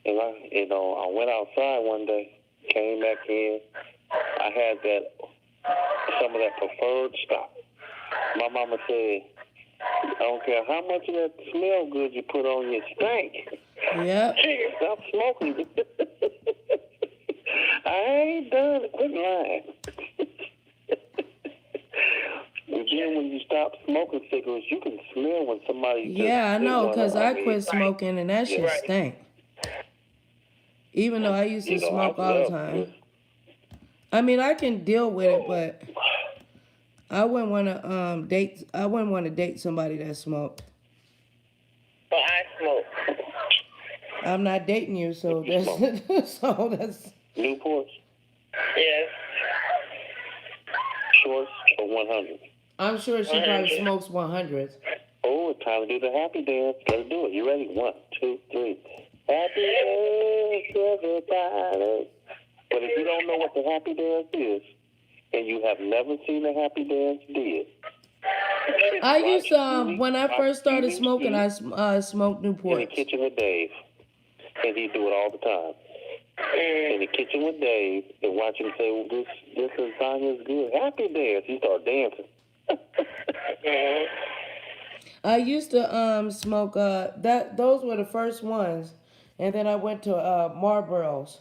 And I went outside one day, came back in. I had some of that preferred stock. My mama said, I don't care how much of that smell good you put on your stank. Yep. Stop smoking. I ain't done it. Quit lying. And then when you stop smoking cigarettes, you can smell when somebody. Yeah, I know, because I quit smoking and that shit stank. Even though I used to smoke all the time. I mean, I can deal with it, but I wouldn't want to date. I wouldn't want to date somebody that smoked. Well, I smoke. I'm not dating you, so that's Newports. Yes. Shorts or 100. I'm sure she probably smokes 100s. Oh, it's time to do the happy dance. Let's do it. You ready? 1, 2, 3. Happy dance, everybody. But if you don't know what the happy dance is, and you have never seen a happy dance did, I used to, when I first started smoking, I smoked Newports. In the kitchen with Dave. And he'd do it all the time. In the kitchen with Dave, and watch him say, well, this lasagna's good. Happy dance. He started dancing. I used to smoke those were the first ones, and then I went to Marlboros.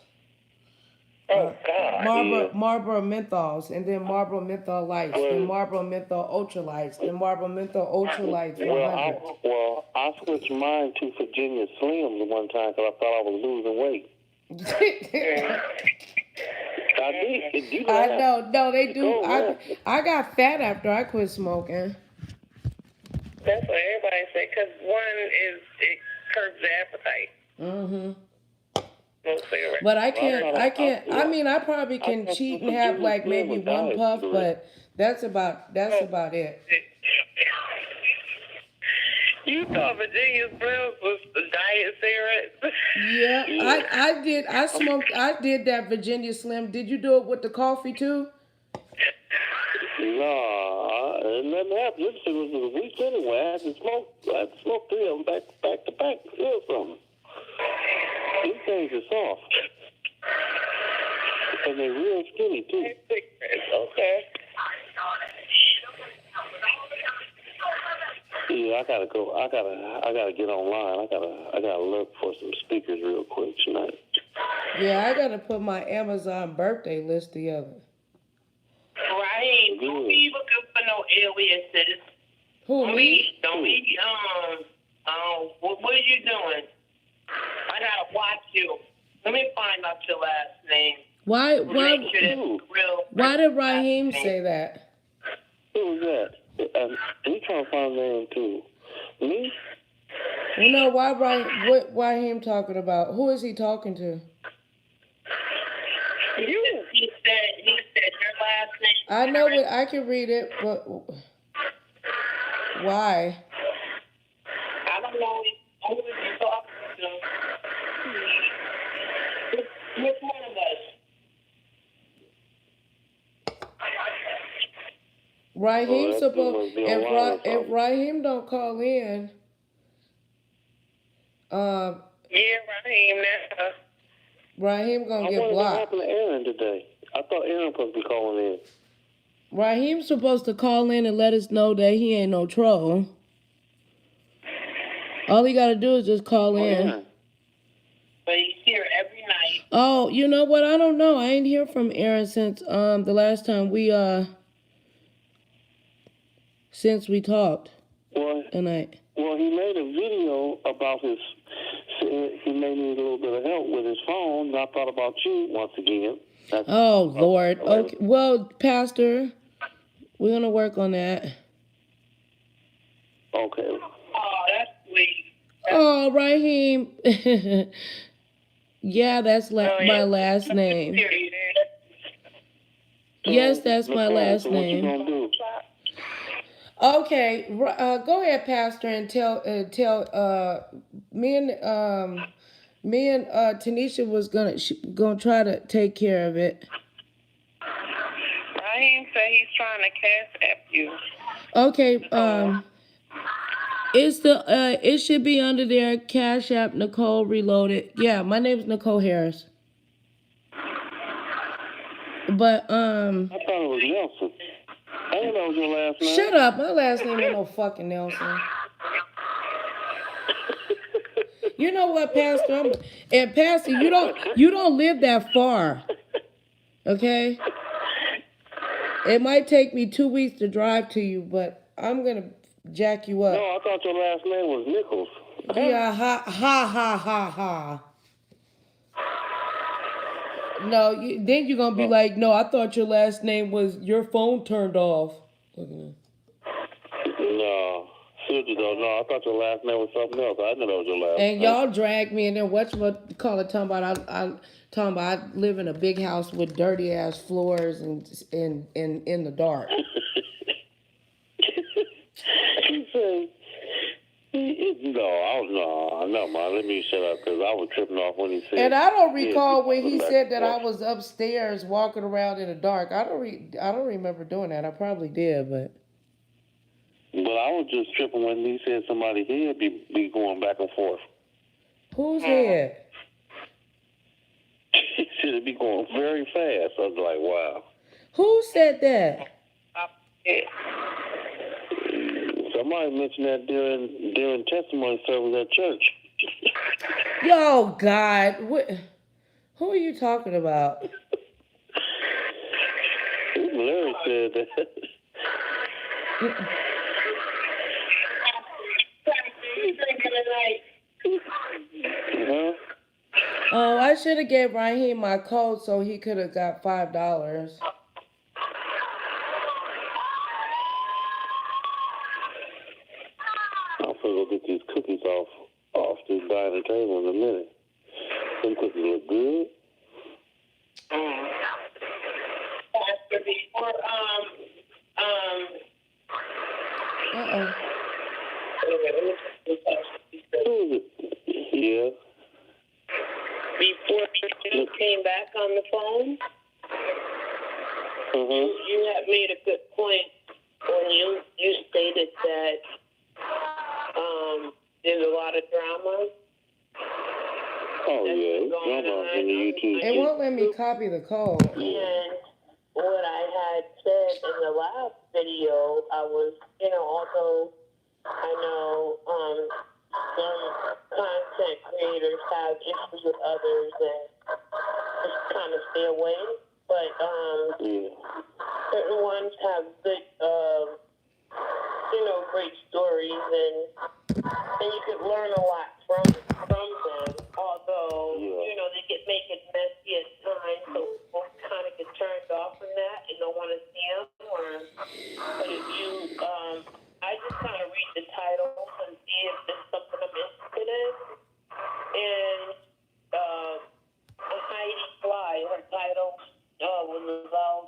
Oh God! Marlboro menthols, and then Marlboro menthol lights, then Marlboro menthol ultra lights, then Marlboro menthol ultra lights. I switched mine to Virginia Slims one time because I thought I was losing weight. I did. I know. No, they do. I got fat after I quit smoking. That's what everybody say, because it curbs the appetite. Mm-hmm. No cigarettes. But I can't. I mean, I probably can cheat and have like maybe one puff, but that's about it. You thought Virginia Slims was the diet cigarette? Yeah, I did. I did that Virginia Slim. Did you do it with the coffee too? No, nothing happened. This was a week anyway. I had to smoke 3 of them back to back. Feel something. These things are soft. And they're real skinny too. Okay. Yeah, I gotta go. I gotta get online. I gotta look for some speakers real quick tonight. Yeah, I gotta put my Amazon birthday list together. Right. Don't be looking for no aliases. Who, me? Don't be what are you doing? I gotta watch you. Let me find out your last name. Why did Raheem name. say that? Who was that? He's trying to find a name too. Me? You know what Raheem talking about? Who is he talking to? You. He said your last name. I know it. I can read it, but why? I don't know who is he talking to. Which one of us? Raheem if Raheem don't call in, Raheem now. Raheem gonna get blocked. What happened blocked. to Aaron today? I thought Aaron was supposed to be calling in. Raheem's supposed to call in and let us know that he ain't no troll. All he gotta do is just call in. Yeah. But he's here every night. Oh, you know what? I don't know. I ain't hear from Aaron since the last time we talked tonight. Well, he made a video about his. He may need a little bit of help with his phone. And I thought about you once again. Oh Lord. Okay. Well, Pastor, we're gonna work on that. Okay. Oh, that's sweet. Oh, Raheem. Yeah, that's my last name. Yes, that's my last name. What you gonna do? Okay, go ahead, Pastor, and tell me and Tanisha was gonna try to take care of it. Raheem said he's trying to cash app you. Okay, it should be under there. Cash App Nicole Reloaded. Yeah, my name's Nicole Harris. But I thought it was Nelson. I didn't know it was your last name. Shut up! My last name ain't no fucking Nelson. You know what, Pastor? Pastor, you don't live that far. Okay? It might take me 2 weeks to drive to you, but I'm gonna jack you up. No, I thought your last name was Nichols. Yeah, ha ha ha ha ha. No, then you're gonna be like, no, I thought your last name was your phone turned off. No, seriously though, no, I thought your last name was something else. I didn't know it was your last name. And y'all dragged me, and then whatchamacallit talking about I live in a big house with dirty ass floors and in the dark. He said, no, man. Let me shut up because I was tripping off when he said. And I don't recall when he said that I was upstairs walking around in the dark. I don't remember doing that. I probably did, but. But I was just tripping when he said somebody here be going back and forth. Whose head? He said it'd be going very fast. I was like, wow. Who said that? Somebody mentioned that during testimony service at church. Yo, God, who are you talking about? Larry said that. Oh, I should have gave Raheem my code so he could have got $5. I'm gonna go get these cookies off this dining table in a minute. Them cookies look good. Before Uh-oh. Yeah. Before you came back on the phone, you had made a good point when you stated that there's a lot of drama. Oh yeah, drama in the YouTube. It won't let me copy the code. And what I had said in the last video, I was, although I know some content creators have issues with others and just kind of stay away, but certain ones have good, great stories, and you could learn a lot from them. Although they make it messy at times, so people kind of get turned off from that and don't want to see them. But if you, I just kind of read the title and see if it's something I'm interested in. And Heidi Fly, her title was about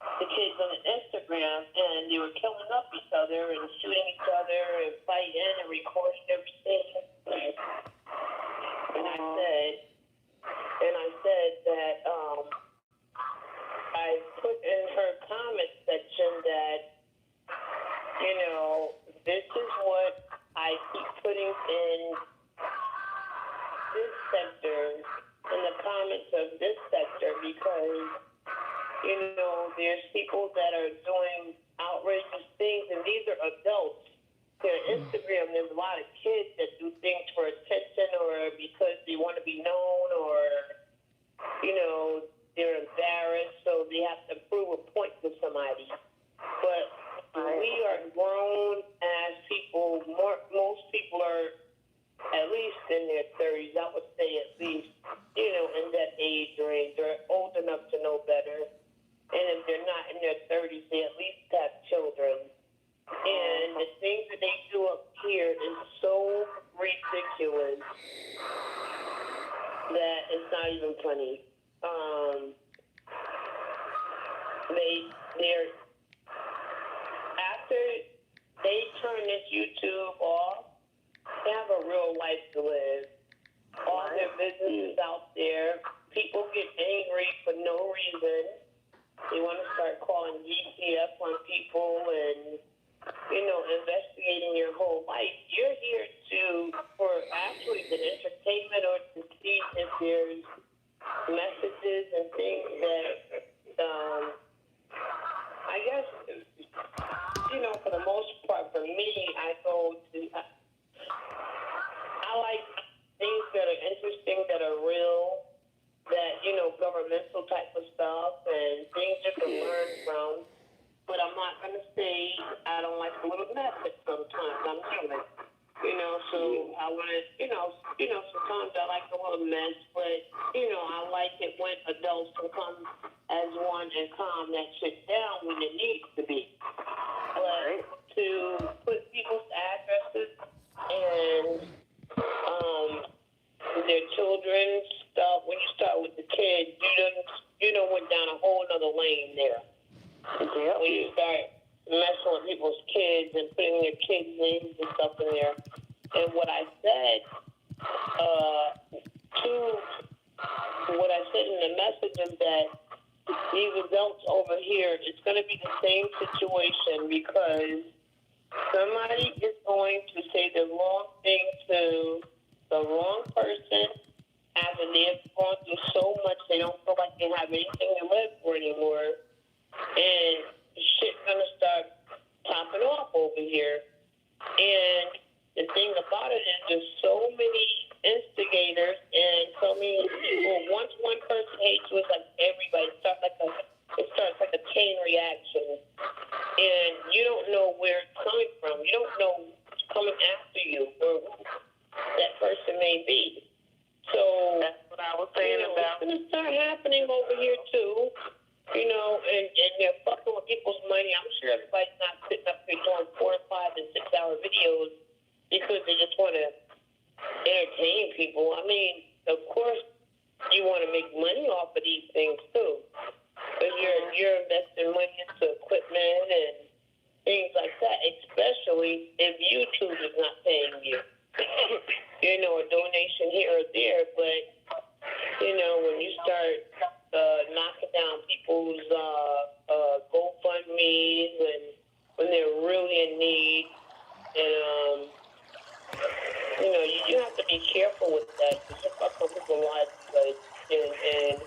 the kids on Instagram, and they were killing up each other and shooting each other and fighting and recording everything. And I said that I put in her comment section that, this is what I keep putting in this sector, in the comments of this sector, because You know, there's people that are doing outrageous things, and these are adults. On Instagram, there's a lot of kids that do things for attention or because they want to be known or, you know, they're embarrassed, so they have to prove a point to somebody. But we are grown as people. Most people are at least in their 30s. I would say at least, you know, in that age range. They're old enough to know better. And if they're not in their 30s, they at least have children. And the things that they do up here is so ridiculous that it's not even funny. They're after they turn this YouTube off, they have a real life to live. All their businesses out there, people get angry for no reason. They want to start calling GTF on people and, you know, investigating your whole life. You're here for actually the entertainment or to see if there's messages and things that, I guess, you know, for the most part, for me, I like things that are interesting, that are real, that, you know, governmental type of stuff and things you can learn from. But I'm not going to say I don't like a little message sometimes. I'm human. You know, so I want to, you know, sometimes I like a little mess, but, you know, I like it when adults can come as one and calm that shit down when it needs to be. But to put people's addresses and their children's stuff, when you start with the kids, you done went down a whole other lane there. Yeah. When you start messing with people's kids and putting their kids' names and stuff in there. And what I said what I said in the message is that these adults over here, it's going to be the same situation because somebody is going to say the wrong thing to the wrong person after they've gone through so much they don't feel like they have anything to live for anymore. And shit's gonna start popping off over here. And the thing about it is there's so many instigators and so many people. Once one person hates you, it's like everybody it starts like a chain reaction. And you don't know where it's coming from. You don't know who's coming after you or who that person may be. So that's what I was saying about. It's gonna start happening over here too. You know, and they're fucking with people's money. I'm sure everybody's not sitting up here doing 4, 5, and 6 hour videos because they just want to entertain people. I mean, of course, you want to make money off of these things too. But you're investing money into equipment and things like that, especially if YouTube is not paying you. You know, a donation here or there, but, you know, when you start knocking down people's GoFundMes and when they're really in need. And, you know, you have to be careful with that because you're fucking people's lives. And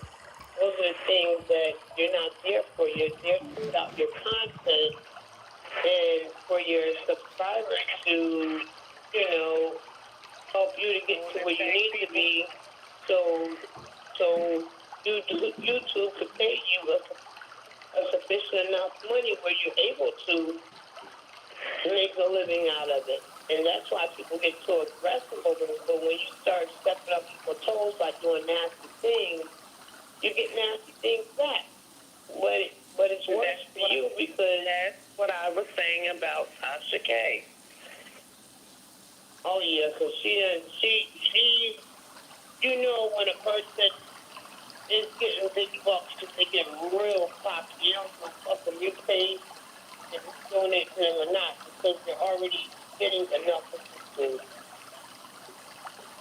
those are the things that you're not there for. You're there to put out your content and for your subscribers to, you know, help you to get to where you need to be. So YouTube could pay you a sufficient enough money where you're able to make a living out of it. And that's why people get so aggressive over it. But when you start stepping up people's toes by doing nasty things, you get nasty things back. But it's worse for you because that's what I was saying about Tasha K. Oh yeah, because she, you know, when a person is getting big bucks because they get real popular. You don't know fucking you pay and donate to them or not because they're already getting enough of this.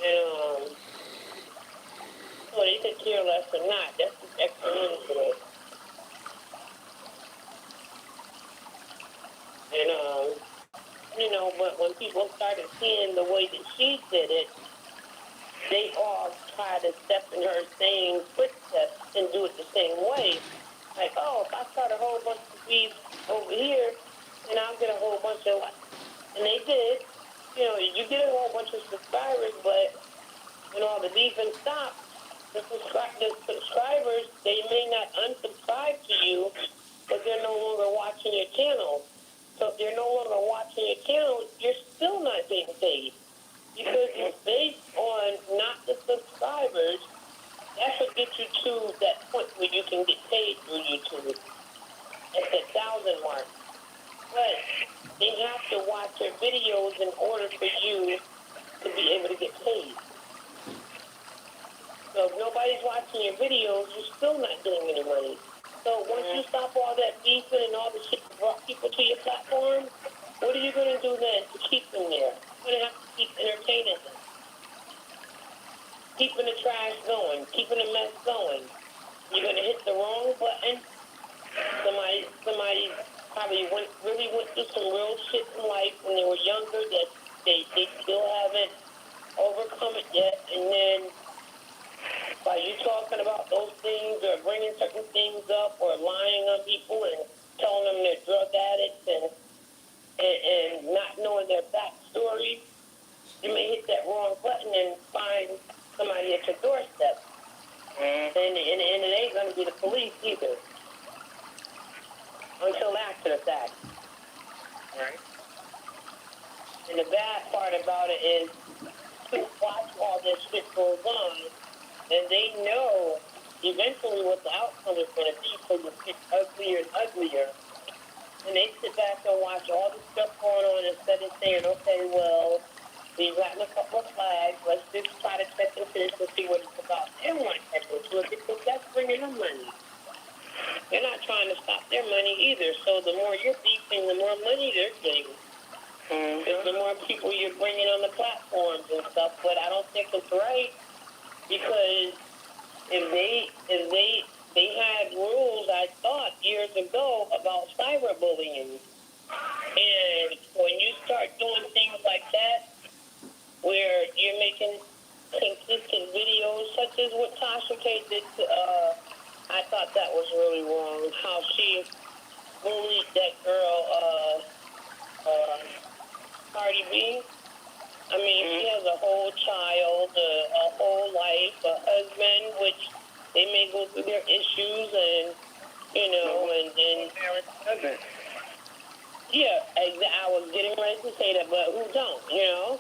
And so they could care less or not. That's just extra influence. And you know, but when people started seeing the way that she did it, they all try to step in her same footsteps and do it the same way. Like, oh, if I start a whole bunch of beef over here, then I'll get a whole bunch of, and they did. You know, you get a whole bunch of subscribers, but when all the beefing stops, the subscribers, they may not unsubscribe to you, but they're no longer watching your channel. So if they're no longer watching your channel, you're still not getting paid. Because it's based on not the subscribers. That's what gets you to that point where you can get paid through YouTube at the 1,000 mark. But they have to watch your videos in order for you to be able to get paid. So if nobody's watching your videos, you're still not getting any money. So once you stop all that beefing and all the shit that brought people to your platform, what are you going to do then to keep them there? You're going to have to keep entertaining them. Keeping the trash going, keeping the mess going. You're going to hit the wrong button. Somebody probably really went through some real shit in life when they were younger that they still haven't overcome it yet. And then by you talking about those things or bringing certain things up or lying on people and telling them they're drug addicts and not knowing their backstory, you may hit that wrong button and find somebody at your doorstep. And it ain't going to be the police either until after the fact. Right? And the bad part about it is to watch all this shit goes on, and they know eventually what the outcome is going to be, so it gets uglier and uglier. And they sit back and watch all this stuff going on instead of saying, okay, well, we've gotten a couple of flags. Let's just try to check into this and see what it's about. They don't want to check into it because that's bringing them money. They're not trying to stop their money either. So the more you're beefing, the more money they're getting. The more people you're bringing on the platforms and stuff. But I don't think it's right because if they had rules, I thought, years ago about cyberbullying. And when you start doing things like that, where you're making consistent videos, such as what Tasha K did to, I thought that was really wrong, how she bullied that girl, Cardi B. I mean, she has a whole child, a whole life, a husband, which they may go through their issues and, you know, and yeah, I was getting ready to say that, but who don't, you know?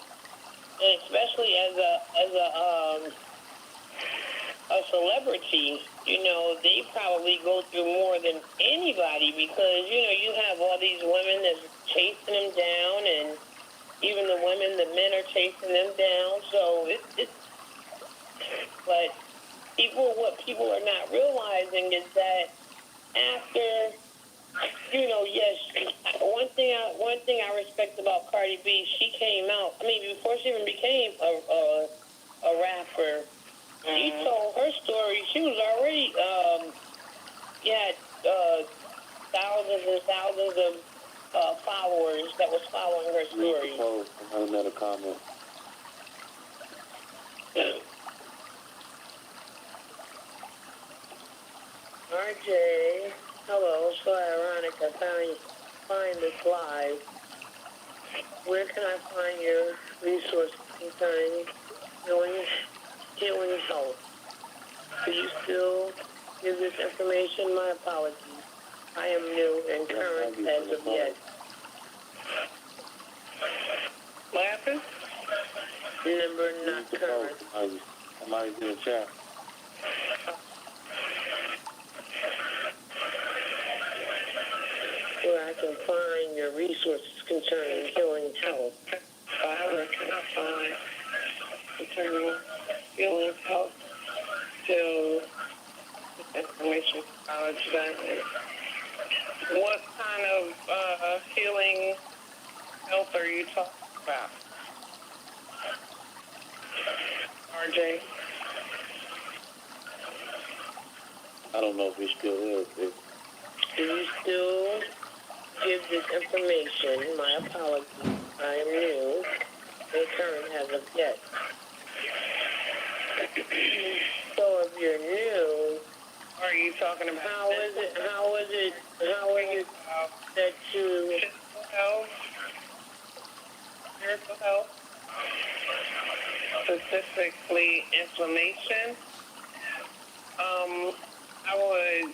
And especially as a celebrity, you know, they probably go through more than anybody because, you know, you have all these women that's chasing them down, and even the women, the men are chasing them down. So it's but what people are not realizing is that after, you know, yes, one thing I respect about Cardi B, she came out. I mean, before she even became a rapper, she told her story. She was already had thousands and thousands of followers that was following her story. Another comment. RJ, hello. So ironic. I find this live. Where can I find your resources concerning healing health? Do you still give this information? My apologies. I am new and current as of yet. What happened? Number not current. Somebody's in the chat. Where I can find your resources concerning healing health. Where can I find concerning healing health? To information college that. What kind of healing health are you talking about? RJ? I don't know if he still is. Do you still give this information? My apologies. I am new and current as of yet. So if you're new, are you talking about? How is it? How is it? How are you that you mental health, specifically inflammation? I would.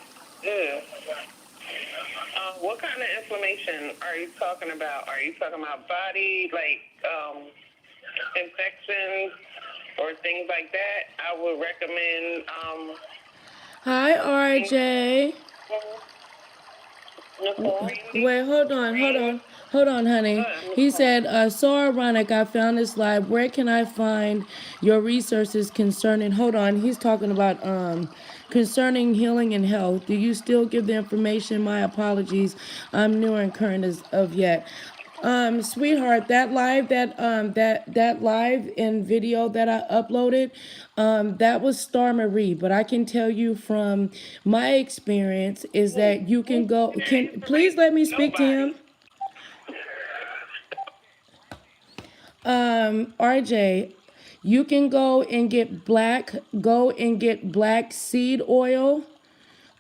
What kind of inflammation are you talking about? Are you talking about body, like infections or things like that? I would recommend. Hi, RJ. Nicole. Wait, hold on, honey. He said, so ironic, I found this live. Where can I find your resources concerning, hold on, he's talking about, concerning healing and health. Do you still give the information? My apologies. I'm new and current as of yet. Sweetheart, that live in video that I uploaded, that was Star Marie. But I can tell you from my experience is that you can go. Can please let me speak to him? RJ, you can go and get black seed oil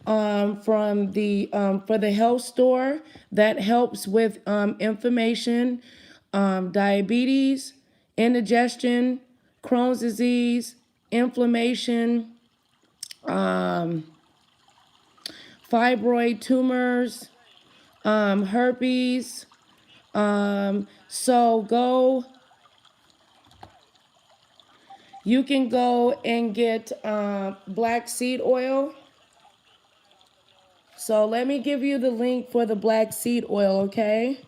from the for the health store that helps with inflammation, diabetes, indigestion, Crohn's disease, inflammation, fibroid tumors, herpes. So go. You can go and get black seed oil. So let me give you the link for the black seed oil, okay?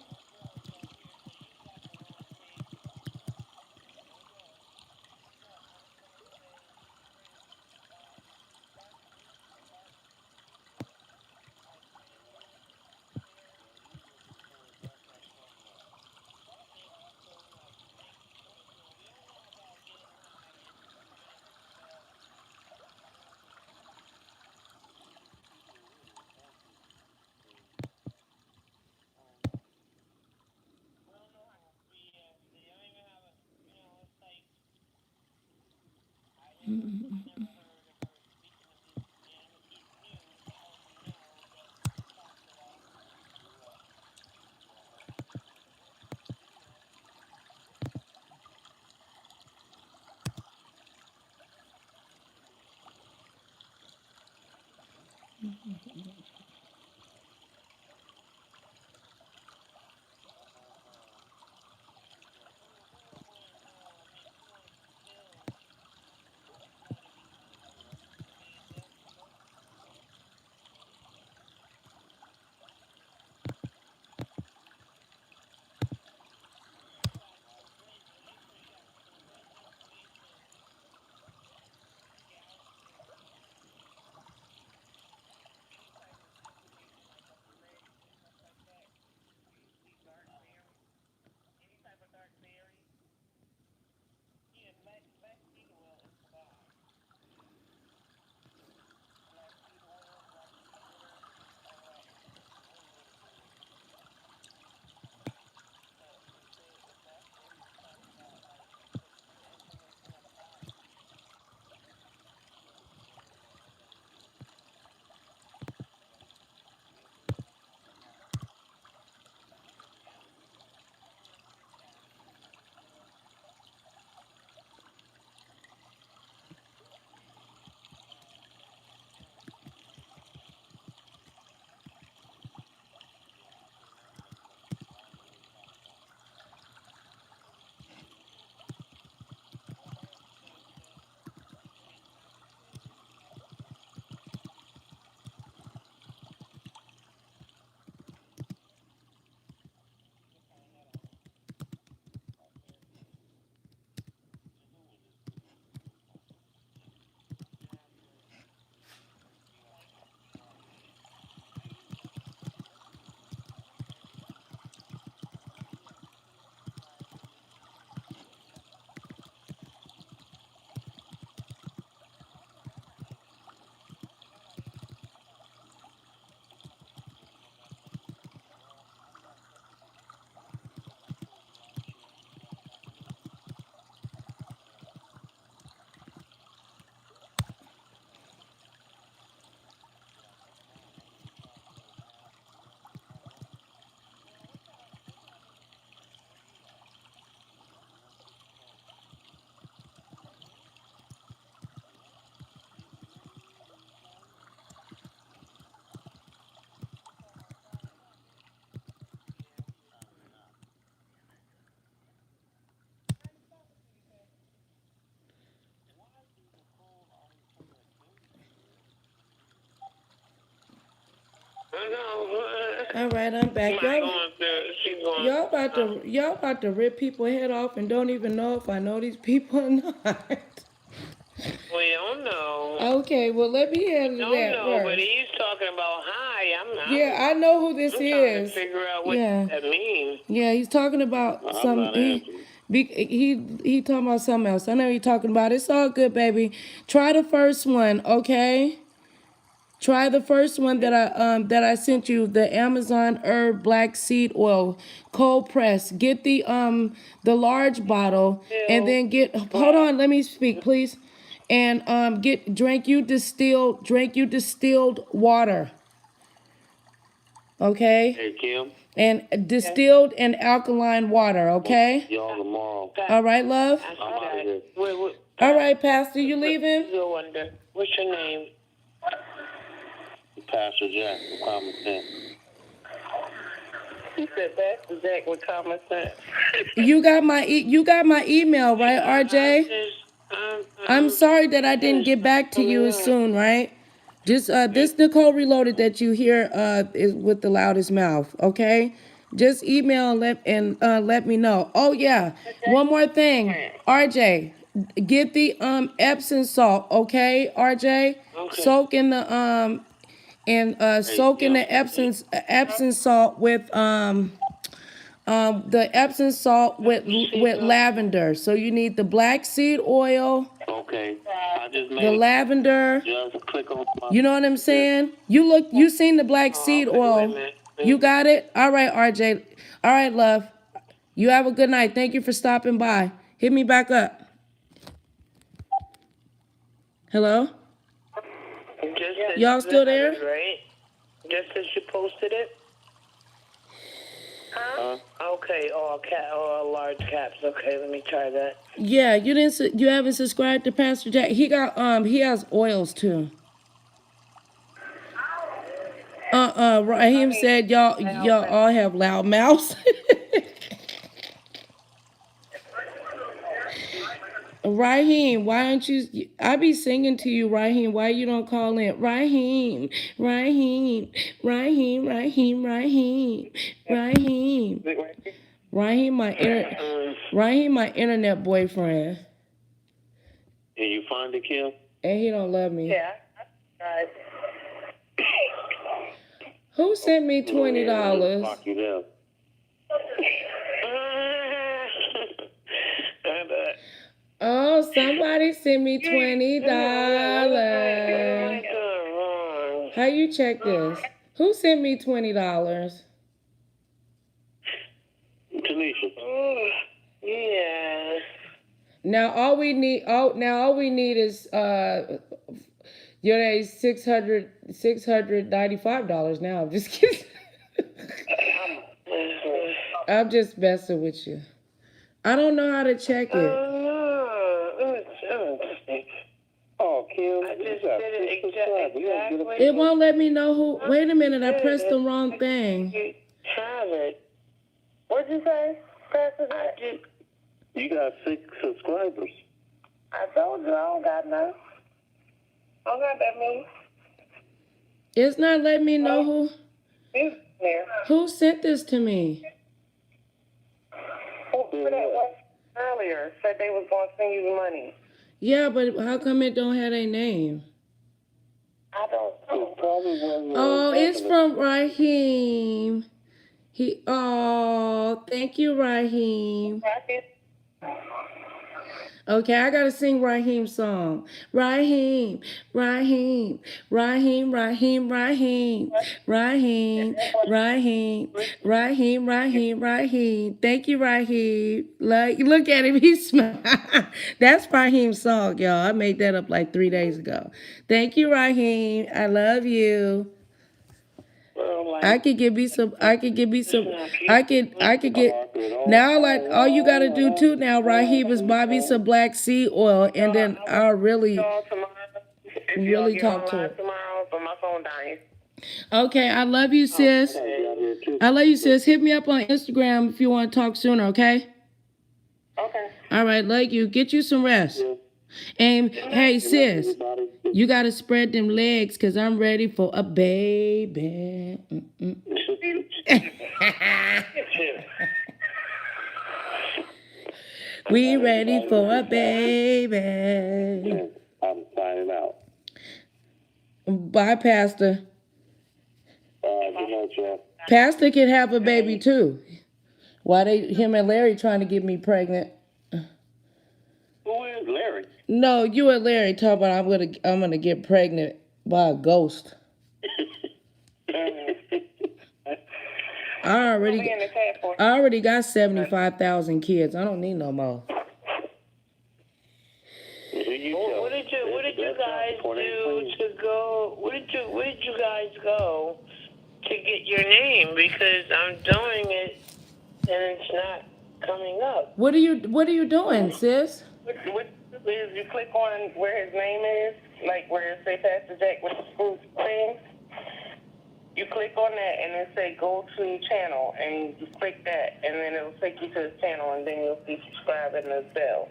All right, I'm back. Y'all about to rip people head off and don't even know if I know these people or not. We don't know. Okay, well let me handle that first. But he's talking about hi. Yeah, I know who this I'm is. trying to figure out what that means. Yeah, he's talking about some. He talking about something else. I know he's talking about. It's all good, baby. Try the first one, okay? Try the first one that I sent you, the Amazon herb black seed oil, cold press. Get the large bottle and then hold on, let me speak, please. And drink you distilled water. Okay? Hey, Kim. And distilled and alkaline water, okay? Y'all tomorrow. All right, love? I'm out of here. All right, Pastor, you leaving? What's your name? Pastor Jack with Common Sense. He said Pastor Jack with Common Sense. You got my email, right, RJ? I'm sorry that I didn't get back to you as soon, right? Just this Nicole Reloaded that you hear is with the loudest mouth, okay? Just email and let me know. Oh yeah, one more thing, RJ, get the Epsom salt, okay, RJ? Soak in the soak in the Epsom salt with the Epsom salt with lavender. So you need the black seed oil. Okay. I just made the lavender. Just click on my. You know what I'm saying? You seen the black seed oil. You got it? All right, RJ. All right, love. You have a good night. Thank you for stopping by. Hit me back up. Hello? Y'all still there? Right? Just as you posted it? Huh? Okay, all large caps. Okay, let me try that. Yeah, you haven't subscribed to Pastor Jack. He has oils too. Raheem said y'all all have loud mouths. Raheem, why don't you? I be singing to you, Raheem. Why you don't call in? Raheem, Raheem, Raheem, Raheem, Raheem, Raheem. Raheem, my internet boyfriend. Can you find it, Kim? And he don't love me. Yeah. Who sent me $20? Lock you down. Oh, somebody sent me $20. How you check this? Who sent me $20? Tanisha. Yeah. Now all we need is your name $695 now. I'm just kidding. I'm just messing with you. I don't know how to check it. Oh, Kim, I just did it exactly. It won't let me know who. Wait a minute, I pressed the wrong thing. Have it. What'd you say, Pastor? You got 6 subscribers. I told you I don't got none. I don't got that many. It's not letting me know who. Who sent this to me? Who that was earlier said they was going to send you money. Yeah, but how come it don't have a name? I don't know. Oh, it's from Raheem. Thank you, Raheem. Okay, I gotta sing Raheem's song. Raheem, Raheem, Raheem, Raheem, Raheem, Raheem, Raheem, Raheem, Raheem, Raheem. Thank you, Raheem. Look at him, he's smiling. That's Raheem's song, y'all. I made that up like 3 days ago. Thank you, Raheem. I love you. I could get. Now, like, all you gotta do too now, Raheem, is buy me some black seed oil, and then I'll really talk to her. Okay, I love you, sis. I love you, sis. Hit me up on Instagram if you want to talk sooner, okay? Okay. All right, love you. Get you some rest. And hey, sis. You gotta spread them legs, cause I'm ready for a baby. We ready for a baby. I'm signing out. Bye, Pastor. Good night, Jeff. Pastor can have a baby too. Why him and Larry trying to get me pregnant? Who is Larry? No, you and Larry talking about I'm gonna get pregnant by a ghost. I already got 75,000 kids. I don't need no more. What did you guys do to go? Where did you guys go to get your name? Because I'm doing it and it's not coming up. What are you doing, sis? You click on where his name is, like where it say Pastor Jack with the school thing. You click on that and it say go to channel, and you click that, and then it'll take you to the channel, and then you'll see subscribe and the bell.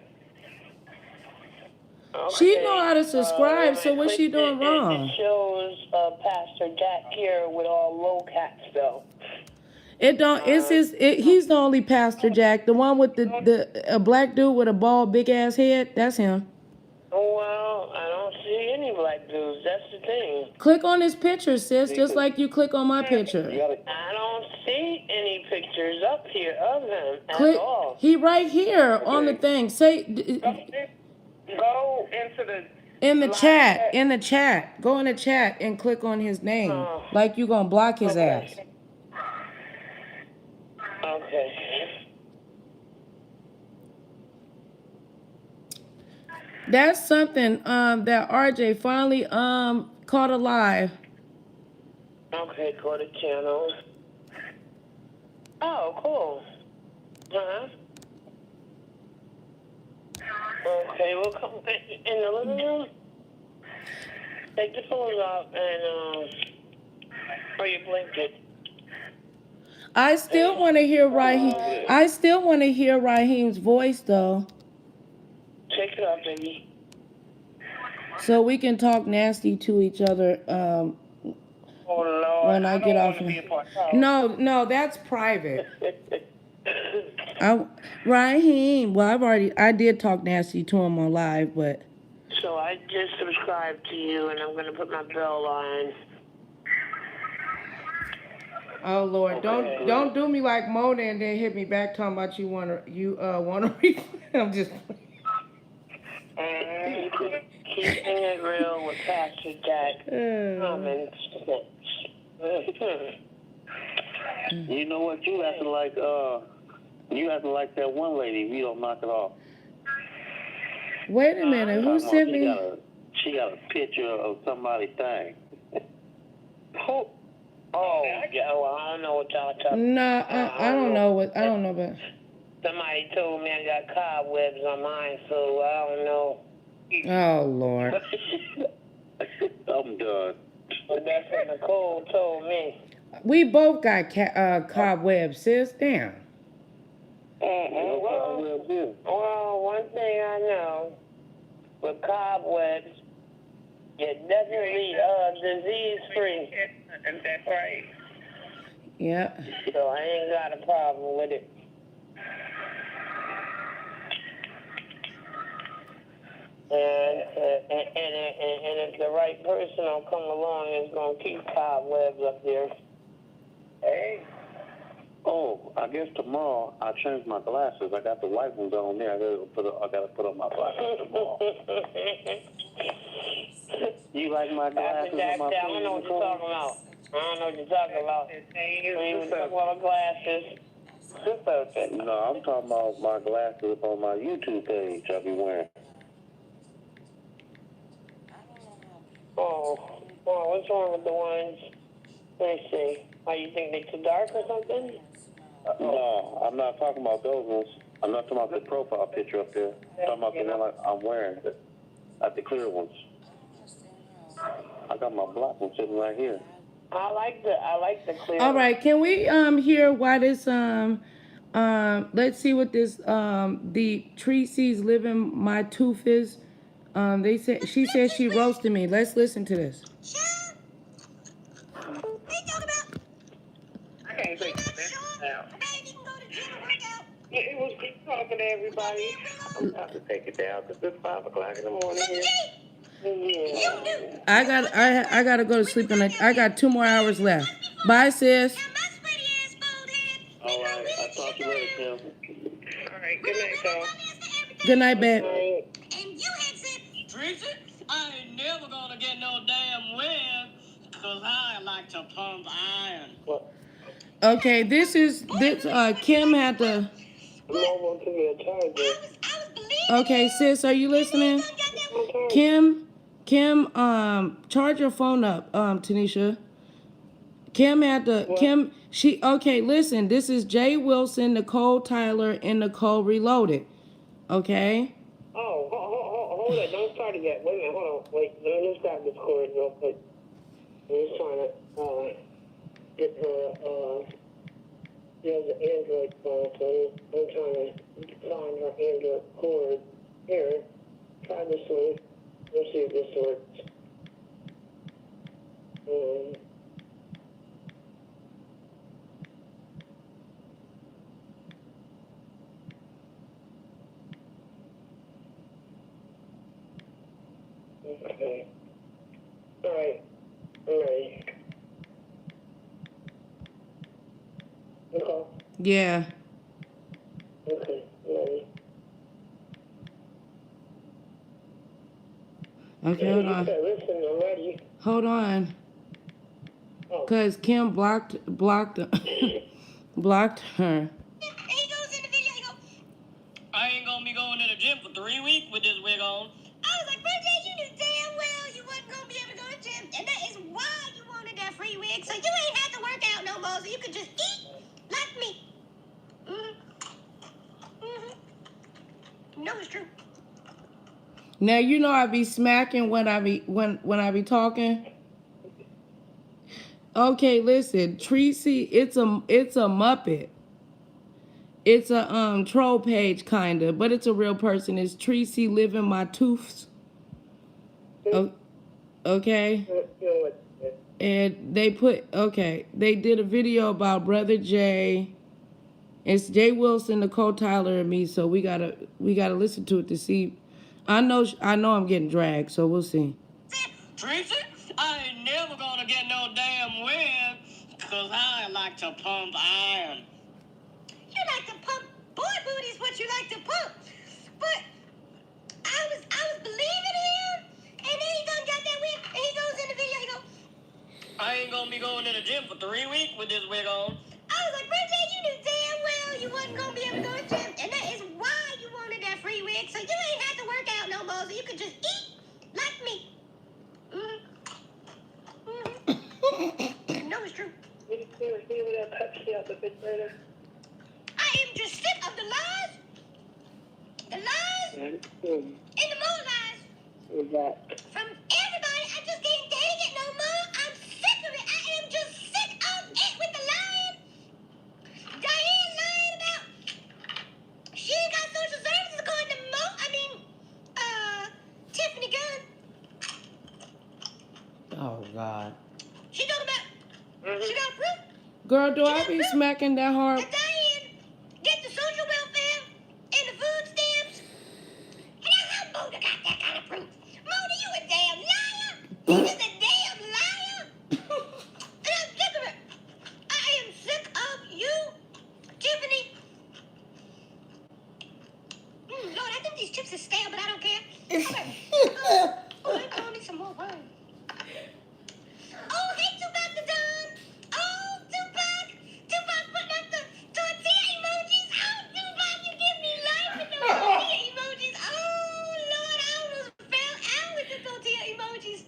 Okay. She know how to subscribe, so what's she doing wrong? It shows Pastor Jack here with all low cats though. It don't. He's the only Pastor Jack. The one with a black dude with a bald big ass head. That's him. Well, I don't see any black dudes. That's the thing. Click on his picture, sis, just like you click on my picture. I don't see any pictures up here of him Click. at all. He right here on the thing. Say. Go into the. In the chat. In the chat. Go in the chat and click on his name. Like you gonna block his ass. Okay. That's something that RJ finally caught alive. Okay, go to channel. Oh, cool. Huh? Okay, we'll come in the living room. Take the phones out and or your blanket. I still want to hear Raheem. I still want to hear Raheem's voice though. Check it out, baby. So we can talk nasty to each other when I get off. No, that's private. Raheem, well, I did talk nasty to him on live, but. So I just subscribed to you, and I'm gonna put my bell on. Oh Lord, don't do me like Mona and then hit me back talking about you wanna I'm just. Keeping it real with Pastor Jack. Comments. You know what? You acting like that one lady. If you don't knock it off. Wait a minute. Who sent me? She got a picture of somebody's thing. Who? Oh, yeah. Well, I don't know what y'all talking about. No, I don't know about. Somebody told me I got cobwebs on mine, so I don't know. Oh Lord. I'm done. But that's what Nicole told me. We both got cobwebs, sis. Damn. Well, one thing I know, with cobwebs, you're definitely disease-free. That's right. Yeah. So I ain't got a problem with it. And if the right person will come along, it's going to keep cobwebs up there. Hey. Oh, I guess tomorrow I'll change my glasses. I got the white ones on there. I gotta put on my glasses tomorrow. You like my glasses? I don't know what you're talking about. I don't know what you're talking about. You talking about glasses. No, I'm talking about my glasses on my YouTube page I'll be wearing. Oh, what's wrong with the ones? Let me see. Oh, you think they're too dark or something? No, I'm not talking about those ones. I'm not talking about the profile picture up there. I'm talking about the one I'm wearing, not the clear ones. I got my black one sitting right here. I like the clear. All right, can we hear why this let's see what this the tree sees living my tooth is She said she roasted me. Let's listen to this. I can't take this now. It was keep talking to everybody. I'm about to take it down because it's 5 o'clock in the morning here. Yeah. I gotta go to sleep and I got 2 more hours left. Bye, sis. All right. I'll talk to you later, Tim. All right. Good night, y'all. Good night, babe. Tracy, I ain't never gonna get no damn win because I like to pump iron. What? Okay, this Kim had to. Mobile to your charger. Okay, sis, are you listening? Kim, charge your phone up, Tanisha. Kim had to. What? Okay, listen, this is Jay Wilson, Nicole Tyler, and Nicole Reloaded. Okay? Oh, hold it. Don't start it yet. Wait a minute. Hold on. Wait. Let me just grab this cord real quick. I'm just trying to get her. She has an Android phone, so I'm trying to find her Android cord. Here. Try this one. Let's see if this works. Okay. All right. All right. Nicole? Yeah. Okay. Ready. Okay, hold on. Okay, listen, I'm ready. Hold on. Cause Kim blocked blocked her. I ain't gonna be going to the gym for 3 weeks with this wig on. I was like, Birthday, you knew damn well you wasn't gonna be able to go to the gym, and that is why you wanted that free wig, so you ain't have to work out no more, so you could just eat like me. No, it's true. Now you know I be smacking when I be talking. Okay, listen, Tracy, it's a Muppet. It's a troll page kinda, but it's a real person. It's Tracy living my tooths. Okay. And they did a video about Brother Jay. It's Jay Wilson, Nicole Tyler, and me. So we gotta listen to it to see. I know I'm getting dragged, so we'll see. Tracy, I ain't never gonna get no damn win because I like to pump iron. You like to pump boy booties, what you like to pump. But I was believing him, and then he done got that wig, and he goes in the video, he goes, I ain't gonna be going to the gym for 3 weeks with this wig on. I was like, Birthday, you knew damn well you wasn't gonna be able to go to the gym, and that is why you wanted that free wig, so you ain't have to work out no more, so you could just eat like me. No, it's true. I am just sick of the lies, and the more lies from everybody. I just can't take it no more. I'm sick of it. I am just sick of it with the lying. Diane lying about she ain't got social services according to Tiffany Gunn. Oh God. She talking about she got proof. Girl, do I be smacking that hard? Diane get the social welfare and the food stamps. And how Moda got that kind of proof? Moda, you a damn liar. You just a damn liar. And I'm sick of it. I am sick of you, Tiffany. Lord, I think these chips are stale, but I don't care. Okay. They call me some more wine. Oh, hey, Tupac the Don. Oh, Tupac. Tupac putting up the tortilla emojis. Oh, Tupac, you give me life with the tortilla emojis. Oh, Lord, I almost fell out with the tortilla emojis.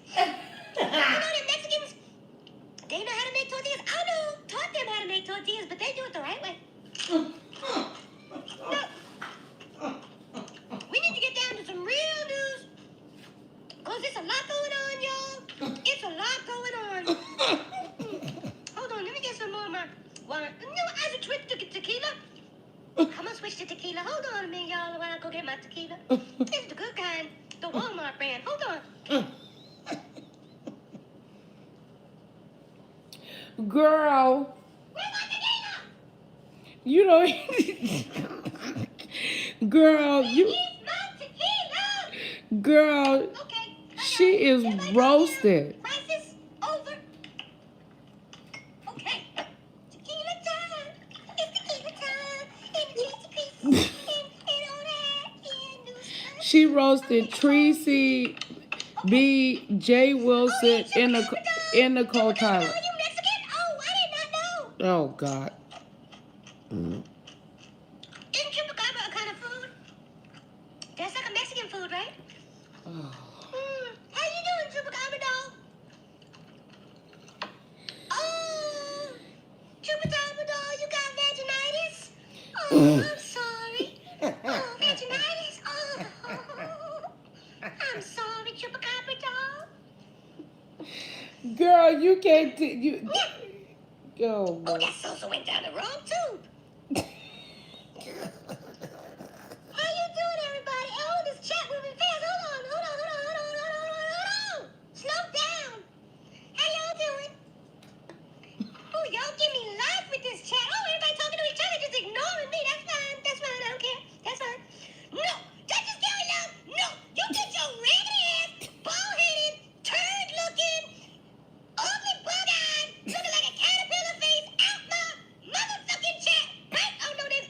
Girl, you know, girl, girl, she is roasted. Crisis over. Okay. Tequila time. It's tequila time. And cheesy pieces. And all that. She roasted Tracy B. J. Wilson and Nicole Tyler. You Mexican? Oh, I did not know. Oh God. Isn't chupacabra a kind of food? That's like a Mexican food, right? Oh. How you doing, chupacabra doll? Oh, chupacabra doll, you got vaginitis? Oh, I'm sorry. Oh, vaginitis? Oh, I'm sorry, chupacabra doll. Girl, you can't. You. Oh, Oh, that salsa went down the wrong tube. How you doing, everybody? Oh, this chat moving fast. Hold on. Slow down. How y'all doing? Oh, y'all give me life with this chat. Oh, everybody talking to each other, just ignoring me. That's fine. I don't care. That's fine. No, that just get love. No, you get your raggedy ass, bald-headed, turd-looking, ugly bug-eyed, looking like a caterpillar face out my motherfucking chat. Right? Oh, no, you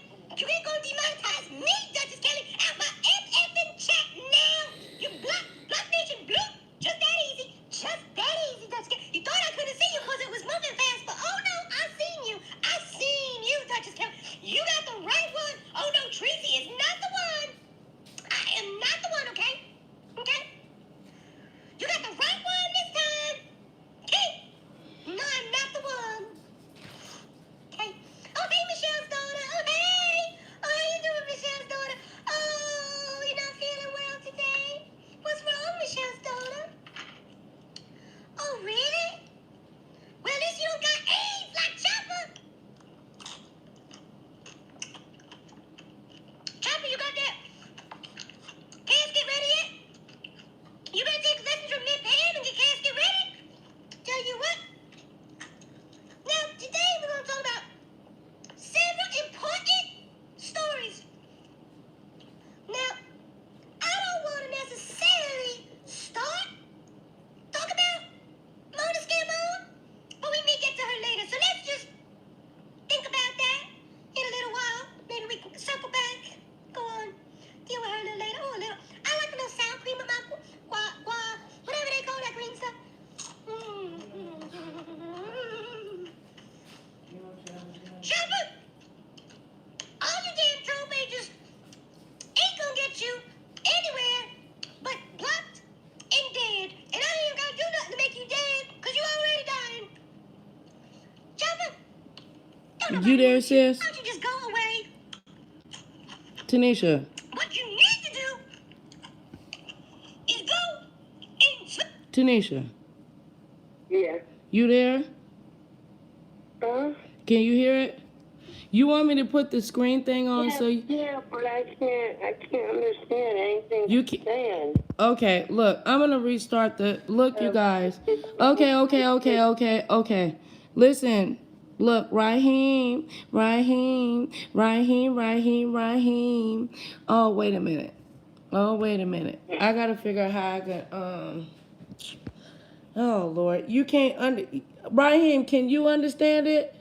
ain't gonna demonetize me, Duchess Kelly, out my effing chat now. You block nation blue. Just that easy. Just that easy, Duchess Kelly. You thought I couldn't see you because it was moving fast, but oh no, I seen you. I seen you, Duchess Kelly. You got the right one. Oh no, Tracy is not the one. I am not the one, okay? Okay? You got the right one this time. Okay? No, I'm not the one. Okay? Oh, hey, Michelle's daughter. Oh, hey. Oh, how you doing, Michelle's daughter? Oh, you're not feeling well today? What's wrong, Michelle's daughter? Oh, really? Well, at least you don't got AIDS like Chopper. Chopper, you got that casket ready yet? You better take lessons from Miss Pam and get casket ready. Tell you what. Now, today we're going to talk about several important stories. Now, I don't want to necessarily start talk about Mona Skidmore, but we may get to her later. So let's just think about that in a little while. Maybe we can circle back, go on, deal with her a little later. Oh, a little. I like a little sour cream with my whatever they call that green stuff. Shepherd, all you damn trollbagers ain't gonna get you anywhere but blocked and dead. And I ain't even gotta do nothing to make you dead, because you already dying. Shepherd, You there, sis? why don't you just go away? Tanisha. What you need to do is go and... Tanisha. Yeah. You there? Huh? Can you hear it? You want me to put the screen thing on so you... Yeah, but I can't understand anything You you're saying. Okay, look, I'm gonna restart the... Look, you guys. Okay. Listen. Look, Raheem. Oh, wait a minute. I gotta figure out how I can, Oh, Lord. You can't Raheem, can you understand it?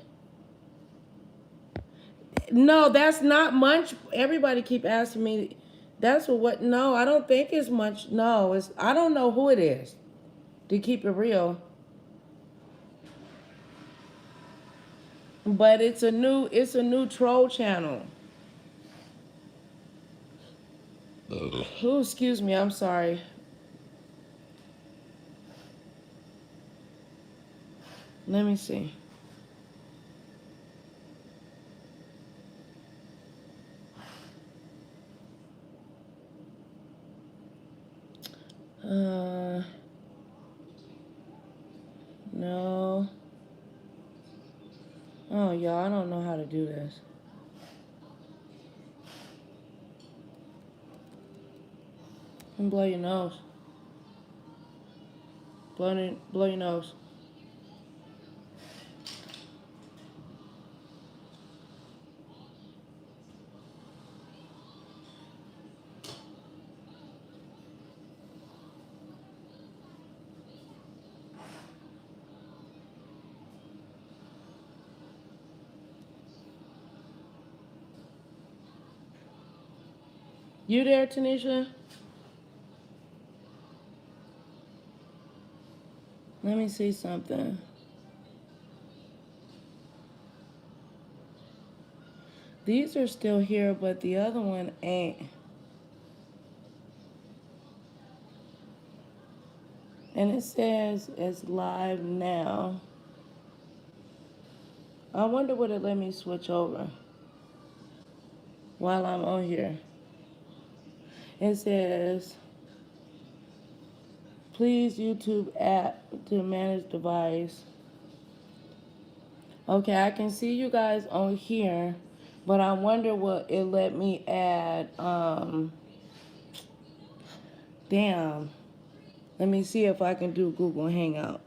No, that's not much. Everybody keep asking me. That's what? No, I don't think it's much. No, it's. I don't know who it is. To keep it real. But it's a new troll channel. Oh, excuse me. I'm sorry. Let me see. No. Oh, y'all, I don't know how to do this. And blow your nose. Blow your nose. You there, Tanisha? Let me see something. These are still here, but the other one ain't. And it says it's live now. I wonder would it let me switch over while I'm on here. It says, please YouTube app to manage device. Okay, I can see you guys on here, but I wonder what it let me add. Damn. Let me see if I can do Google Hangout.